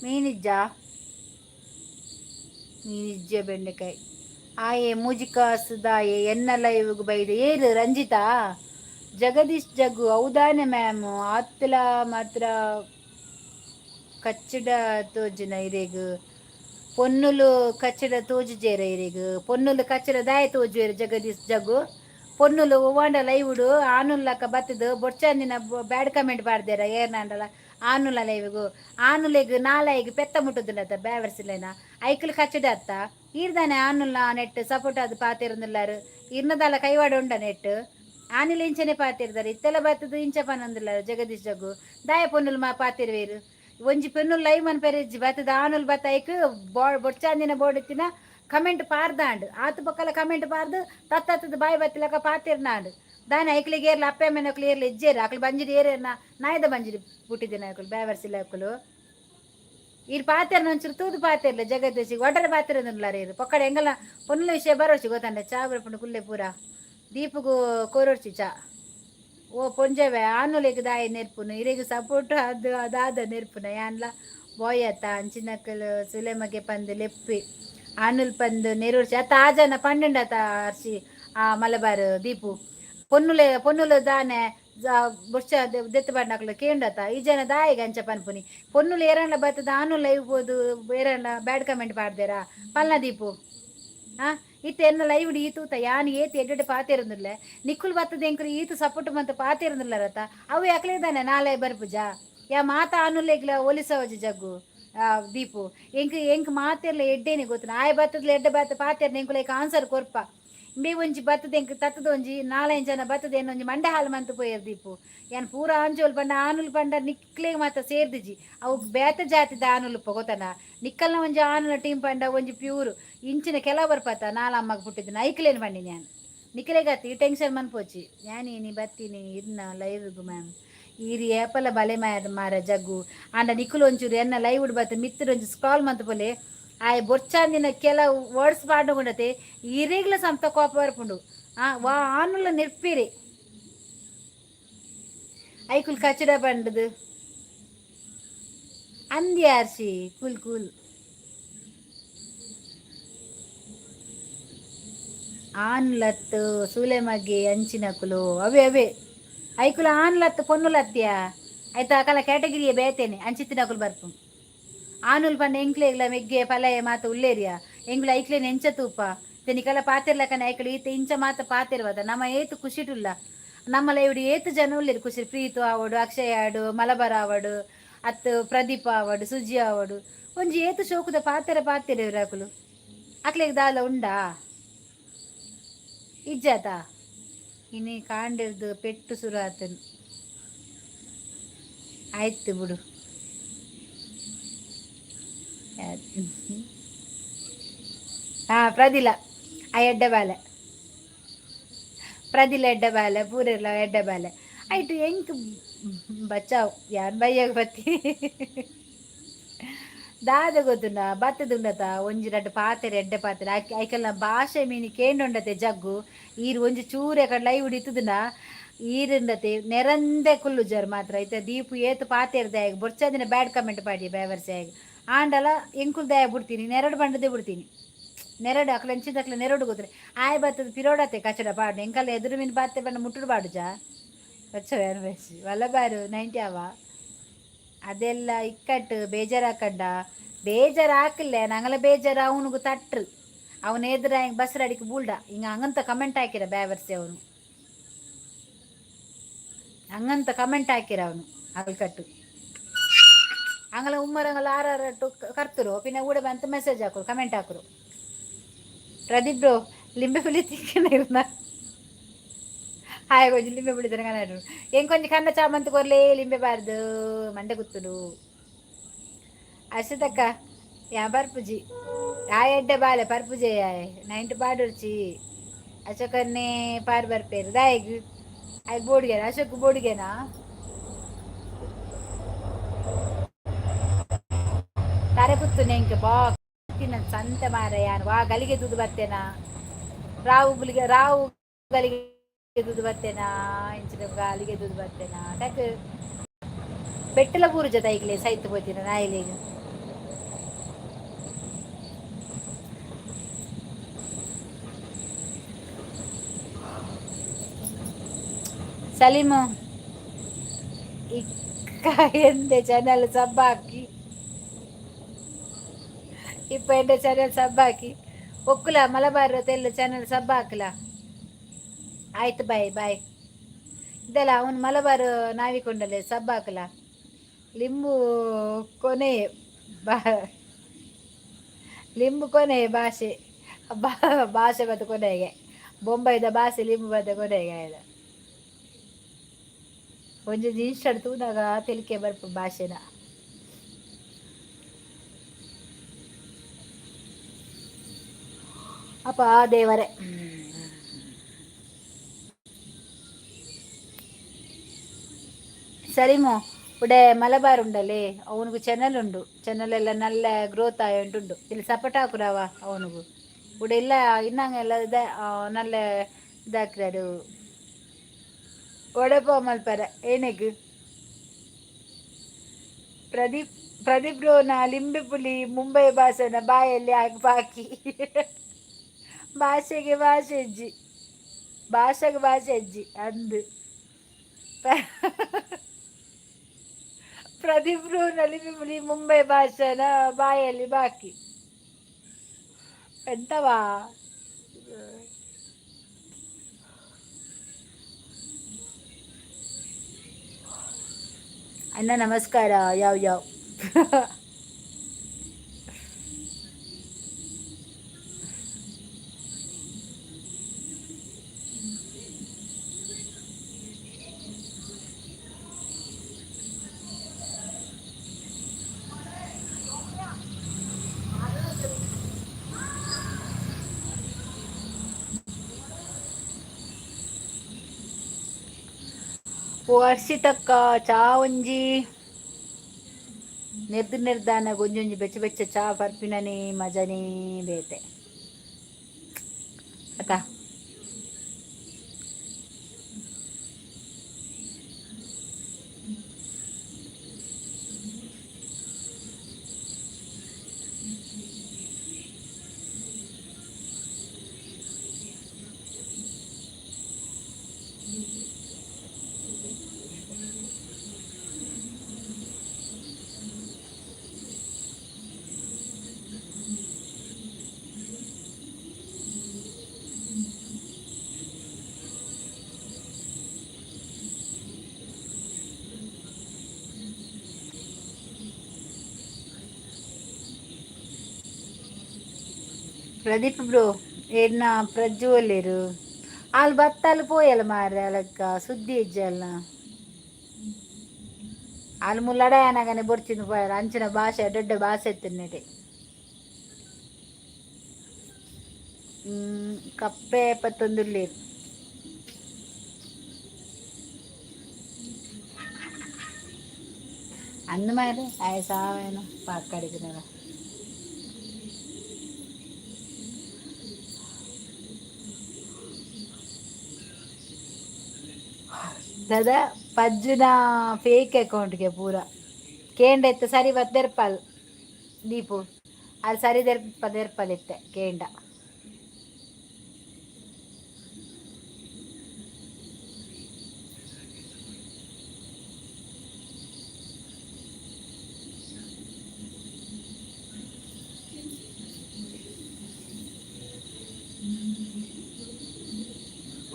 ಮೀನಿಜ್ಜ ಬೆಂಡೆಕಾಯಿ ಆಯೆ ಮೂಜಿಕಾಸುದಾಯೆ ಎನ್ನ ಲೈವ್ಗೆ ಬೈದೆ ಏರು ರಂಜಿತಾ ಜಗದೀಶ್ ಜಗ್ಗು ಹೌದಾನೆ ಮ್ಯಾಮ್ ಆತ್ತಲ ಮಾತ್ರ ಕಚ್ಚಡ ತೋಜಿನ ಇರೇಗು ಪೊನ್ನುಲು ಕಚ್ಚಡ ತೋಜುಜೇರ ಇರೇಗು ಪೊನ್ನುಲು ಕಚ್ಚಡ ದಾಯ ತೋಜುವೇರು ಜಗದೀಶ್ ಜಗ್ಗು ಪೊನ್ನುಲು ಓವಾಂಡ ಲೈವುಡು ಆನುಲ್ಲಕ ಬತ್ತದು ಬೊಡ್ಚಂದಿನ ಬ್ಯಾಡ್ ಕಮೆಂಟ್ ಬಾರ್ದೇರ ಏರ್ನಾಂಡಲ ಆನುಲ ಲೈವಿಗು ಆನುಲೆಗ್ ನಾಳೆಗ್ ಪೆತ್ತ ಮುಟ್ಟುದಿಲ್ಲದ ಬೇವರ್ಸಿಲೇನ ಐಕಲ್ ಕಚ್ಚಡ ಅತ್ತ ಈರ್ದಾನೆ ಆನುಲ್ಲ ನೆಟ್ ಸಪೋರ್ಟ್ ಅದು ಪಾತಿರಂದಿಲ್ಲಾರು ಇರ್ನದಾಲ ಕೈವಾಡ ಉಂಡ ನೆಟ್ ಆನಿಲ ಇಂಚನೆ ಪಾತಿರ್ದಾರೆ ಇತ್ತೆಲ್ಲ ಬತ್ತದು ಇಂಚ ಪನೊಂದಿಲ್ಲಾರು ಜಗದೀಶ್ ಜಗ್ಗು ದಾಯ ಪೊನ್ನುಲು ಪಾತಿರ್ವೇರು ಒಂಜಿ ಪೆನ್ನುಲ್ ಲೈವ್ ಮನ್ಪೆರೆಜ್ಜಿ ಬತ್ತದ ಆನುಲ್ ಬತ್ತ ಐಕ್ ಬೊಡ್ಚಂದಿನ ಬೋಡಿತ್ತಿನ ಕಮೆಂಟ್ ಪಾರ್ದಾಂಡ್ ಆತು ಪಕ್ಕಲ ಕಮೆಂಟ್ ಪಾರ್ದು ತತ್ತದ ಬಾಯಿ ಬತ್ತಿಲಕ ಪಾತಿರ್ನಾಂಡ್ ದಾನೆ ಐಕ್ಲಿಗೆ ಏರ್ಲ ಅಪ್ಪೆ ಮೆನಕ್ಲು ಏರ್ಲ ಎಜ್ಜೇರು ಅಕ್ಲು ಬಂಜಿರಿ ಏರೇನ ನಾಯ್ದ ಬಂಜಿರಿ ಪುಟ್ಟಿದ್ದೇನೆ ಅಕ್ಕಳು ಬೇವರ್ಸಿಲ್ಲ ಅಕ್ಕಳು ಇರ್ ಪಾತಿರ್ನ ಒಂಚೂರು ತೂದು ಪಾತಿರ್ಲ ಜಗದೀಶಿಗೆ ಒಡ್ಡರ ಪಾತಿರಂದಿಲ್ಲಾರ ಇರು ಪಕ್ಕಡ ಎಂಗಲ್ಲ ಪೊನ್ನುಲ ವಿಷಯ ಬರೋಚಿ ಗೊತ್ತಂಡ ಚಾ ಬರಪುಂಡು ಕುಲ್ಲೆ ಪೂರ ದೀಪಗೂ ಕೋರೋಡ್ಸಿ ಚಾ ಓ ಪೊಂಜವೆ ಆನುಲೆಗ್ ದಾಯ ನೆರ್ಪುನು ಇರೆಗ್ ಸಪೋರ್ಟ್ ಅದು ಅದಾದ ನೆರ್ಪುನ ಯಾನ್ಲ ಬೋಯತ್ತ ಅಂಚಿನಕ್ಕಲು ಸುಲೆಮಗೆ ಪಂದು ಲೆಪ್ಪಿ ಆನುಲ್ ಪಂದು ನೆರೂರ್ಸಿ ಅತ್ತ ಆಜನ ಪಂಡಂಡತ ಅರ್ಸಿ ಆ ಮಲಬಾರ್ ದೀಪು ಪೊನ್ನುಲು ದಾನೆ ಬೊಚ್ಚ ದೆತ್ತು ಬಣ್ಣಕ್ಲು ಕೇಂಡತ ಈ ಜನ ದಾಯಿಗೆ ಅಂಚ ಪನ್ಪುನಿ ಪೊನ್ನುಲು ಏರಣ್ಣ ಬತ್ತದ ಆನುಲ್ಲ ಇವ್ಬೋದು ಏರಣ್ಣ ಬ್ಯಾಡ್ ಕಮೆಂಟ್ ಪಾಡ್ದೇರಾ ಪಲ್ನ ದೀಪು ಇತ್ತು ಎನ್ನ ಲೈವ್ಡು ಈತೂತ ಯಾನ್ ಏತು ಎಡ್ಡೆ ಪಾತಿರಂದಿಲ್ಲ ನಿಕ್ಕುಲ್ ಬತ್ತದ ಎಂಕ್ರು ಈತು ಸಪೋರ್ಟ್ ಮಂತ ಪಾತಿರಂದಿಲ್ಲ ರತ ಅವು ಯಾಕ್ಲೇದಾನೆ ನಾಳೆ ಬರ್ಪುಜ ಯಾ ಮಾತ ಆನುಲೆಗ್ಲ ಒಲಿಸವಜಿ ಜಗ್ಗು ದೀಪು ಎಂಕ್ ಮಾತೆರ್ಲ ಎಡ್ಡೇನೆ ಗೊತ್ತು ಆಯ್ ಬತ್ತದ್ಲ ಎಡ್ಡೆ ಬತ್ತ ಪಾತಿರ್ನ ಎಂಕುಲೈಕ್ ಆನ್ಸರ್ ಕೊರ್ಪ ಇಂಬೆ ಒಂಜಿ ಬತ್ತದ ಎಂಕ್ ತತ್ತದ ಒಂಜಿ 4-5 ಜನ ಬತ್ತದ ಏನೊಂಜಿ ಮಂಡೆ ಹಾಲು ಮಂತು ಪೋಯರ್ ದೀಪು ಯಾನ್ ಪೂರ ಆಂಜೋಲ್ ಪಂಡ ಆನುಲ್ ಪಂಡ ನಿಕ್ಲೆಗ್ ಮಾತ ಸೇರ್ದಿಜಿ ಅವು ಬೇತ ಜಾತಿದ ಆನುಲ್ ಗೊತ್ತನ ನಿಕ್ಕಲ್ನ ಒಂಜಿ ಆನುಲ ಟೀಮ್ ಪಂಡ ಒಂಜಿ ಪ್ಯೂರ್ ಇಂಚಿನ ಕೆಲವು ಬರ್ಪತ್ತ ನಾಲಮ್ಮಗ್ ಪುಟ್ಟಿದ್ದು ಐಕ್ಲೇನು ಬಂಡಿ ನಾನು ನಿಕ್ಕಲೆಗತ್ತಿ ಈ ಟೆನ್ಷನ್ ಮನ್ಪೋಚಿ ಯಾನಿ ನೀ ಬತ್ತೀನಿ ಇರ್ನ ಲೈವ್ಗೂ ಮ್ಯಾಮ್ ಈರಿ ಏಪಲ ಬಲೆ ಮಾರ ಜಗ್ಗು ಆಂಡ ನಿಕ್ಕುಲು ಒಂಚೂರು ಎನ್ನ ಲೈವ್ ಬತ್ತ ಮಿತ್ತರು ಒಂಚು ಸ್ಕ್ರಾಲ್ ಮಂತ್ ಪೊಲೆ ಆಯ್ ಬೊರ್ಚಾಂದಿನ ಕೆಲವು ವರ್ಡ್ಸ್ ಪಾಡುಗೊಂಡತೆ ಇರೇಗ್ಲ ಸಂತ ಕೋಪ ಬರ್ಪುಂಡು ವಾ ಆನುಲ ನೆರ್ಪಿರಿ ಐಕುಲ್ ಕಚ್ಚಡ ಬಂಡದು ಅಂದಿ ಆರ್ಸಿ ಕೂಲ್ ಆನ್ಲತ್ತು ಸೂಲೆ ಮಗ್ಗೆ ಅಂಚಿನಕುಲು ಅವೇ ಐಕುಲ ಆನ್ಲತ್ತು ಪೊನ್ನುಲತ್ತಿಯ ಆಯ್ತಾ ಅಕಲ ಕ್ಯಾಟಗಿರಿಯ ಬೇತೇನೆ ಅಂಚಿತ್ತಿನಕುಲು ಬರ್ಪು ಆನುಲ್ ಪಂಡ ಎಂಕ್ಲೆಗ್ಲ ಮೆಗ್ಗೆ ಪಲಯ ಮಾತ ಉಲ್ಲೇರಿಯ ಎಂಗ್ಲ ಐಕ್ಲೇನ್ ಎಂಚ ತೂಪ ತೆನಿಕಲ ಪಾತೆರ್ಲಕನ ಐಕಲು ಈತ ಇಂಚ ಮಾತ ಪಾತೆರ್ವದ ನಮ್ಮ ಏತು ಖುಷಿಟುಲ್ಲ ನಮ್ಮಲ ಇವಿಡು ಏತು ಜನ ಉಳ್ಳೇರು ಖುಷಿ ಪ್ರೀತು ಆವಡು ಅಕ್ಷಯ ಆವಡು ಮಲಬಾರ ಆವಡು ಅತ್ತು ಪ್ರದೀಪ ಆವಡು ಸುಜಿ ಆವಡು ಒಂಜಿ ಏತು ಶೋಕುದ ಪಾತೆರ ಇವ್ರಾಕುಲು ಅಕ್ಲೆಗ್ ದಾಲ ಉಂಡಾ ಇಜ್ಜಾತ ಇನ್ನೇ ಕಾಂಡಿರ್ದು ಪೆಟ್ಟು ಸುರು ಆತನು ಆಯ್ತು ಬಿಡು. ಹಾ ಪ್ರದಿಲ ಆ ಎಡ್ಡೆ ಬಾಲೆ ಪ್ರದಿಲ ಎಡ್ಡೆ ಬಾಲೆ ಪೂರೆಲ್ಲ ಎಡ್ಡೆ ಬಾಲೆ ಆಯ್ತು ಎಂಕ್ ಬಚಾವ್ ಯಾನ್ ಬೈಯಾಗ ಬತ್ತಿ ದಾದ ಗೊತ್ತುಂಡ ಬತ್ತದುಂಡತ ಒಂಜಿ ರಡ್ಡು ಪಾತೆರೆ ಎಡ್ಡೆ ಪಾತೆರೆ ಐಕಲ್ನ ಭಾಷೆ ಮೀನಿ ಕೇಂಡುಂಡತೆ ಜಗ್ಗು ಈರು ಒಂಜಿ ಚೂರೆ ಕಡ್ ಲೈವ್ ಹಿಡಿತುದುಂಡ ಈರುಂಡತೆ ನೆರಂದೆ ಕುಲ್ಲುಜಾರು ಮಾತ್ರ ಐತೆ ದೀಪು ಏತು ಪಾತೆರ್ ದಾಯಗ್ ಬೊರ್ಚದಿನ ಬ್ಯಾಡ್ ಕಮೆಂಟ್ ಪಾಡಿ ಬೇವರ್ಸಾಯಗ್ ಆಂಡಲ ಎಂಕುಲ್ ದಾಯ ಬಿಡ್ತೀನಿ ನೆರಡು ಬಂಡದೆ ಬಿಡ್ತೀನಿ ನೆರಡು ಅಕ್ಲ ಎಂಚಿದ ಅಕ್ಲ ನೆರಡು ಗೊತ್ತರೆ ಆಯ್ ಬತ್ತದ ಪಿರೋಡತೆ ಕಚಡ ಪಾಡು ಎಂಕಲ್ಲ ಎದುರು ಮೀನು ಬಾತೆ ಬಣ್ಣ ಮುಟ್ಟುಡು ಪಾಡು ಜಾ ಬಚ್ಚವ ಅನ್ವೇಷಿ ವಲ್ಲಬಾರು 90 ಅವ ಅದೆಲ್ಲ ಇಕ್ಕಟ್ಟು ಬೇಜಾರಾಕಂಡ ಬೇಜಾರು ಹಾಕಿಲ್ಲ ನಂಗಲ ಬೇಜಾರು ಅವನಿಗೂ ತಟ್ರು ಅವನ ಎದುರ ಹಿಂಗೆ ಬಸ್ರಡಿಗೆ ಬೂಲ್ಡ ಹಿಂಗೆ ಹಂಗಂತ ಕಮೆಂಟ್ ಹಾಕಿರ ಬ್ಯಾವರ್ಸಿ ಅವನು ಹಂಗಂತ ಕಮೆಂಟ್ ಹಾಕಿರ ಅವನು ಅಲ್ಕಟ್ಟು ಹಂಗಲ ಉಮ್ಮರಂಗಲ ಆರಾರಟ್ಟು ಕರ್ತರು ಪಿನ್ನ ಕೂಡ ಬಂತು ಮೆಸೇಜ್ ಹಾಕರು ಕಮೆಂಟ್ ಹಾಕರು ಪ್ರದೀಪ್ ಬ್ರೋ ಲಿಂಬೆ ಹುಲಿ ತಿಕ್ಕನ ಇರ್ನ ಹಾಯ್ ಕೊಂಚ ಲಿಂಬೆ ಬಿಡಿದ್ರೆ ಕನ್ನಡ ಹೆಂಗೆ ಕೊಂಚ ಕನ್ನ ಚಾಮಂತ ಕೊರ್ಲೇ ಲಿಂಬೆ ಬಾರ್ದು ಮಂಡೆ ಗುತ್ತುಡು ಅಷ್ಟತಕ್ಕ ಯಾ ಬರ್ಪುಜಿ ಆ ಎಡ್ಡೆ ಬಾಲೆ ಪರ್ಪುಜೆ 90 ಪಾಡುರ್ಚಿ ಅಶೋಕನ್ನೇ ಪಾರ್ ಬರ್ಪೇರು ದಾಯಿಗ್ ಆಯ್ತು ಬೋಡಿಗೆನ ಅಶೋಕ್ ಬೋಡಿಗೆನಾ ತಾರೆ ಪುತ್ತು ನೆಂಕೆ ಬಾ ಸಂತೆ ಮಾರ ಯಾನು ವಾ ಗಲಿಗೆ ದುಡ್ಡು ಬರ್ತೇನಾ ರಾವು ಗಲಿಗೆ ದುಡ್ಡು ಬರ್ತೇನಾ ಇಂಚಿನ ಗಾಲಿಗೆ ದುಡ್ಡು ಬರ್ತೇನಾ ಟಕ್ ಬೆಟ್ಟಲ ಪೂರು ಜೊತೆ ಈಗಲೇ ಸೈತ್ ಹೋಗ್ತೀನ ನಾಯಿಲಿಗೆ ಸಲೀಮು ಇಕ್ಕ ಎಂದೆ ಚಾನಲ್ ಸಬ್ಬಾಕಿ ಇಪ್ಪ ಎಂಡೆ ಚಾನಲ್ ಸಬ್ಬಾಕಿ ಒಕ್ಕುಲ ಮಲಬಾರ್ ತೆಲ್ಲ ಚಾನಲ್ ಸಬ್ಬಾಕ್ಲ ಆಯ್ತು ಬಾಯ್ ಬಾಯ್ ಇದಲ್ಲ ಅವನು ಮಲಬಾರ್ ನಾವಿಕೊಂಡಲೆ ಸಬ್ಬಾಕ್ಲ ಲಿಂಬು ಕೊನೆ ಬಾ ಲಿಂಬು ಕೊನೆ ಭಾಷೆ ಭಾಷೆ ಬತ್ತು ಕೊನೆಗೆ ಬೊಂಬೈದ ಭಾಷೆ ಲಿಂಬು ಬತ್ತ ಕೊನೆಗೆ ಆಯ್ದ ಒಂಜಿ ಇನ್ಸ್ಟಾಡ್ ತೂದಾಗ ತೆಲಿಕೆ ಬರ್ಪು ಭಾಷೆನ ಅಪ್ಪ ದೇವರೇ ಸರಿಮೋ ಉಡೆ ಮಲಬಾರ್ ಉಂಡಲ್ಲಿ ಅವನಿಗೂ ಚಾನಲ್ ಉಂಡು ಚಾನಲ್ ಎಲ್ಲ ನಲ್ಲ ಗ್ರೋತ್ ಆಯ ಉಂಟುಂಡು ಇಲ್ಲಿ ಸಪೋರ್ಟ್ ಹಾಕುರವ ಅವನಿಗೂ ಉಡೆ ಇಲ್ಲ ಇನ್ನಂಗೆಲ್ಲ ನಲ್ಲ ಇದಾಕ್ರಾರು ಒಡಪ ಮಲ್ಪರ ಏನಕ್ಕೆ ಪ್ರದೀಪ್ ರೋನ ಲಿಂಬೆ ಪುಲಿ ಮುಂಬೈ ಭಾಷೆನ ಬಾಯಲ್ಲಿ ಬಾಕಿ ಭಾಷೆಗೆ ಭಾಷೆ ಅಜ್ಜಿ ಭಾಷೆಗೆ ಭಾಷೆ ಅಜ್ಜಿ ಅಂದು ಪ್ರದೀಪ್ ರೋನ ಲಿಂಬೆ ಪುಲಿ ಮುಂಬೈ ಭಾಷೆನ ಬಾಯಲ್ಲಿ ಬಾಕಿ ಎಂತವಾ ಅಣ್ಣ ನಮಸ್ಕಾರ ಯಾವ ವರ್ಷಿತಕ್ಕ ಚಾ ಒಂಜಿ ನಿರ್ದಾನ ಗೊಂಜೊಂಜಿ ಬೆಚ್ಚ ಚಾ ಬರ್ಪಿನನೇ ಮಜನೇ ಬೇತೆ ಅಕ್ಕ ಪ್ರದೀಪ್ ಬ್ರೋ ಏನ ಪ್ರಜ್ವಲ್ಲೇರು వాళ్ళు బత్తాలు పోయాలి మరి వాళ్ళకి శుద్ధి ఇచ్చేయాల వాళ్ళు ముల్లడే అనగానే బొడిచింది పోయారు అంచిన భాష దొడ్డ భాష ఎత్తున్నది കപ്പേ പത്തൊന്നുമില്ലേ അന്ന് മാറി അയസാവേനോ പാക്കടിക്കുന്നതാ दादा पज्जुना फेक अकाउंट के पूरा केंड एत्ते सरी बत्तेरपल दीपू ಅದು ಸರಿ ಪದೇರ್ಪಲಿತ್ತೆ ಕೇಂಡ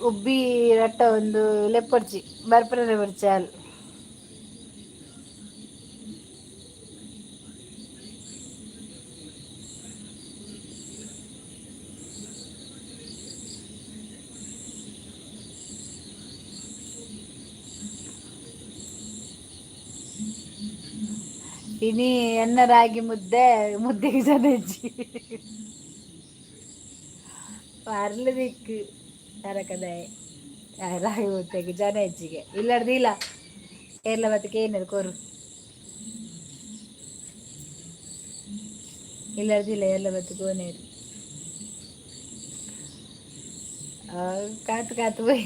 ಉಬ್ಬಿ ರಟ್ಟ ಒಂದು ಲೆಪ್ಪಡ್ಚಿ ಬರ್ಪರನೆ ಬರ್ಚಾಲ್ ಇನಿ ಎನ್ನ ರಾಗಿ ಮುದ್ದೆಗೆ ಜನ ಹೆಚ್ಚಿ ಪರ್ಲು ದಿಕ್ಕು ತರಕದಾಯ ರಾಗಿ ಮುದ್ದೆಗೆ ಜನ ಹೆಚ್ಚಿಗೆ ಇಲ್ಲಡ್ದಿಲ್ಲ ಕೇರಳ ಬತ್ತಕ್ಕೆ ಏನಾರು ಕೊರು ಇಲ್ಲಡ್ದಿಲ್ಲ ಎಲ್ಲ ಬತ್ತು ಕೋನೇರು ಕಾತು ಕಾತು ಹೋಯ್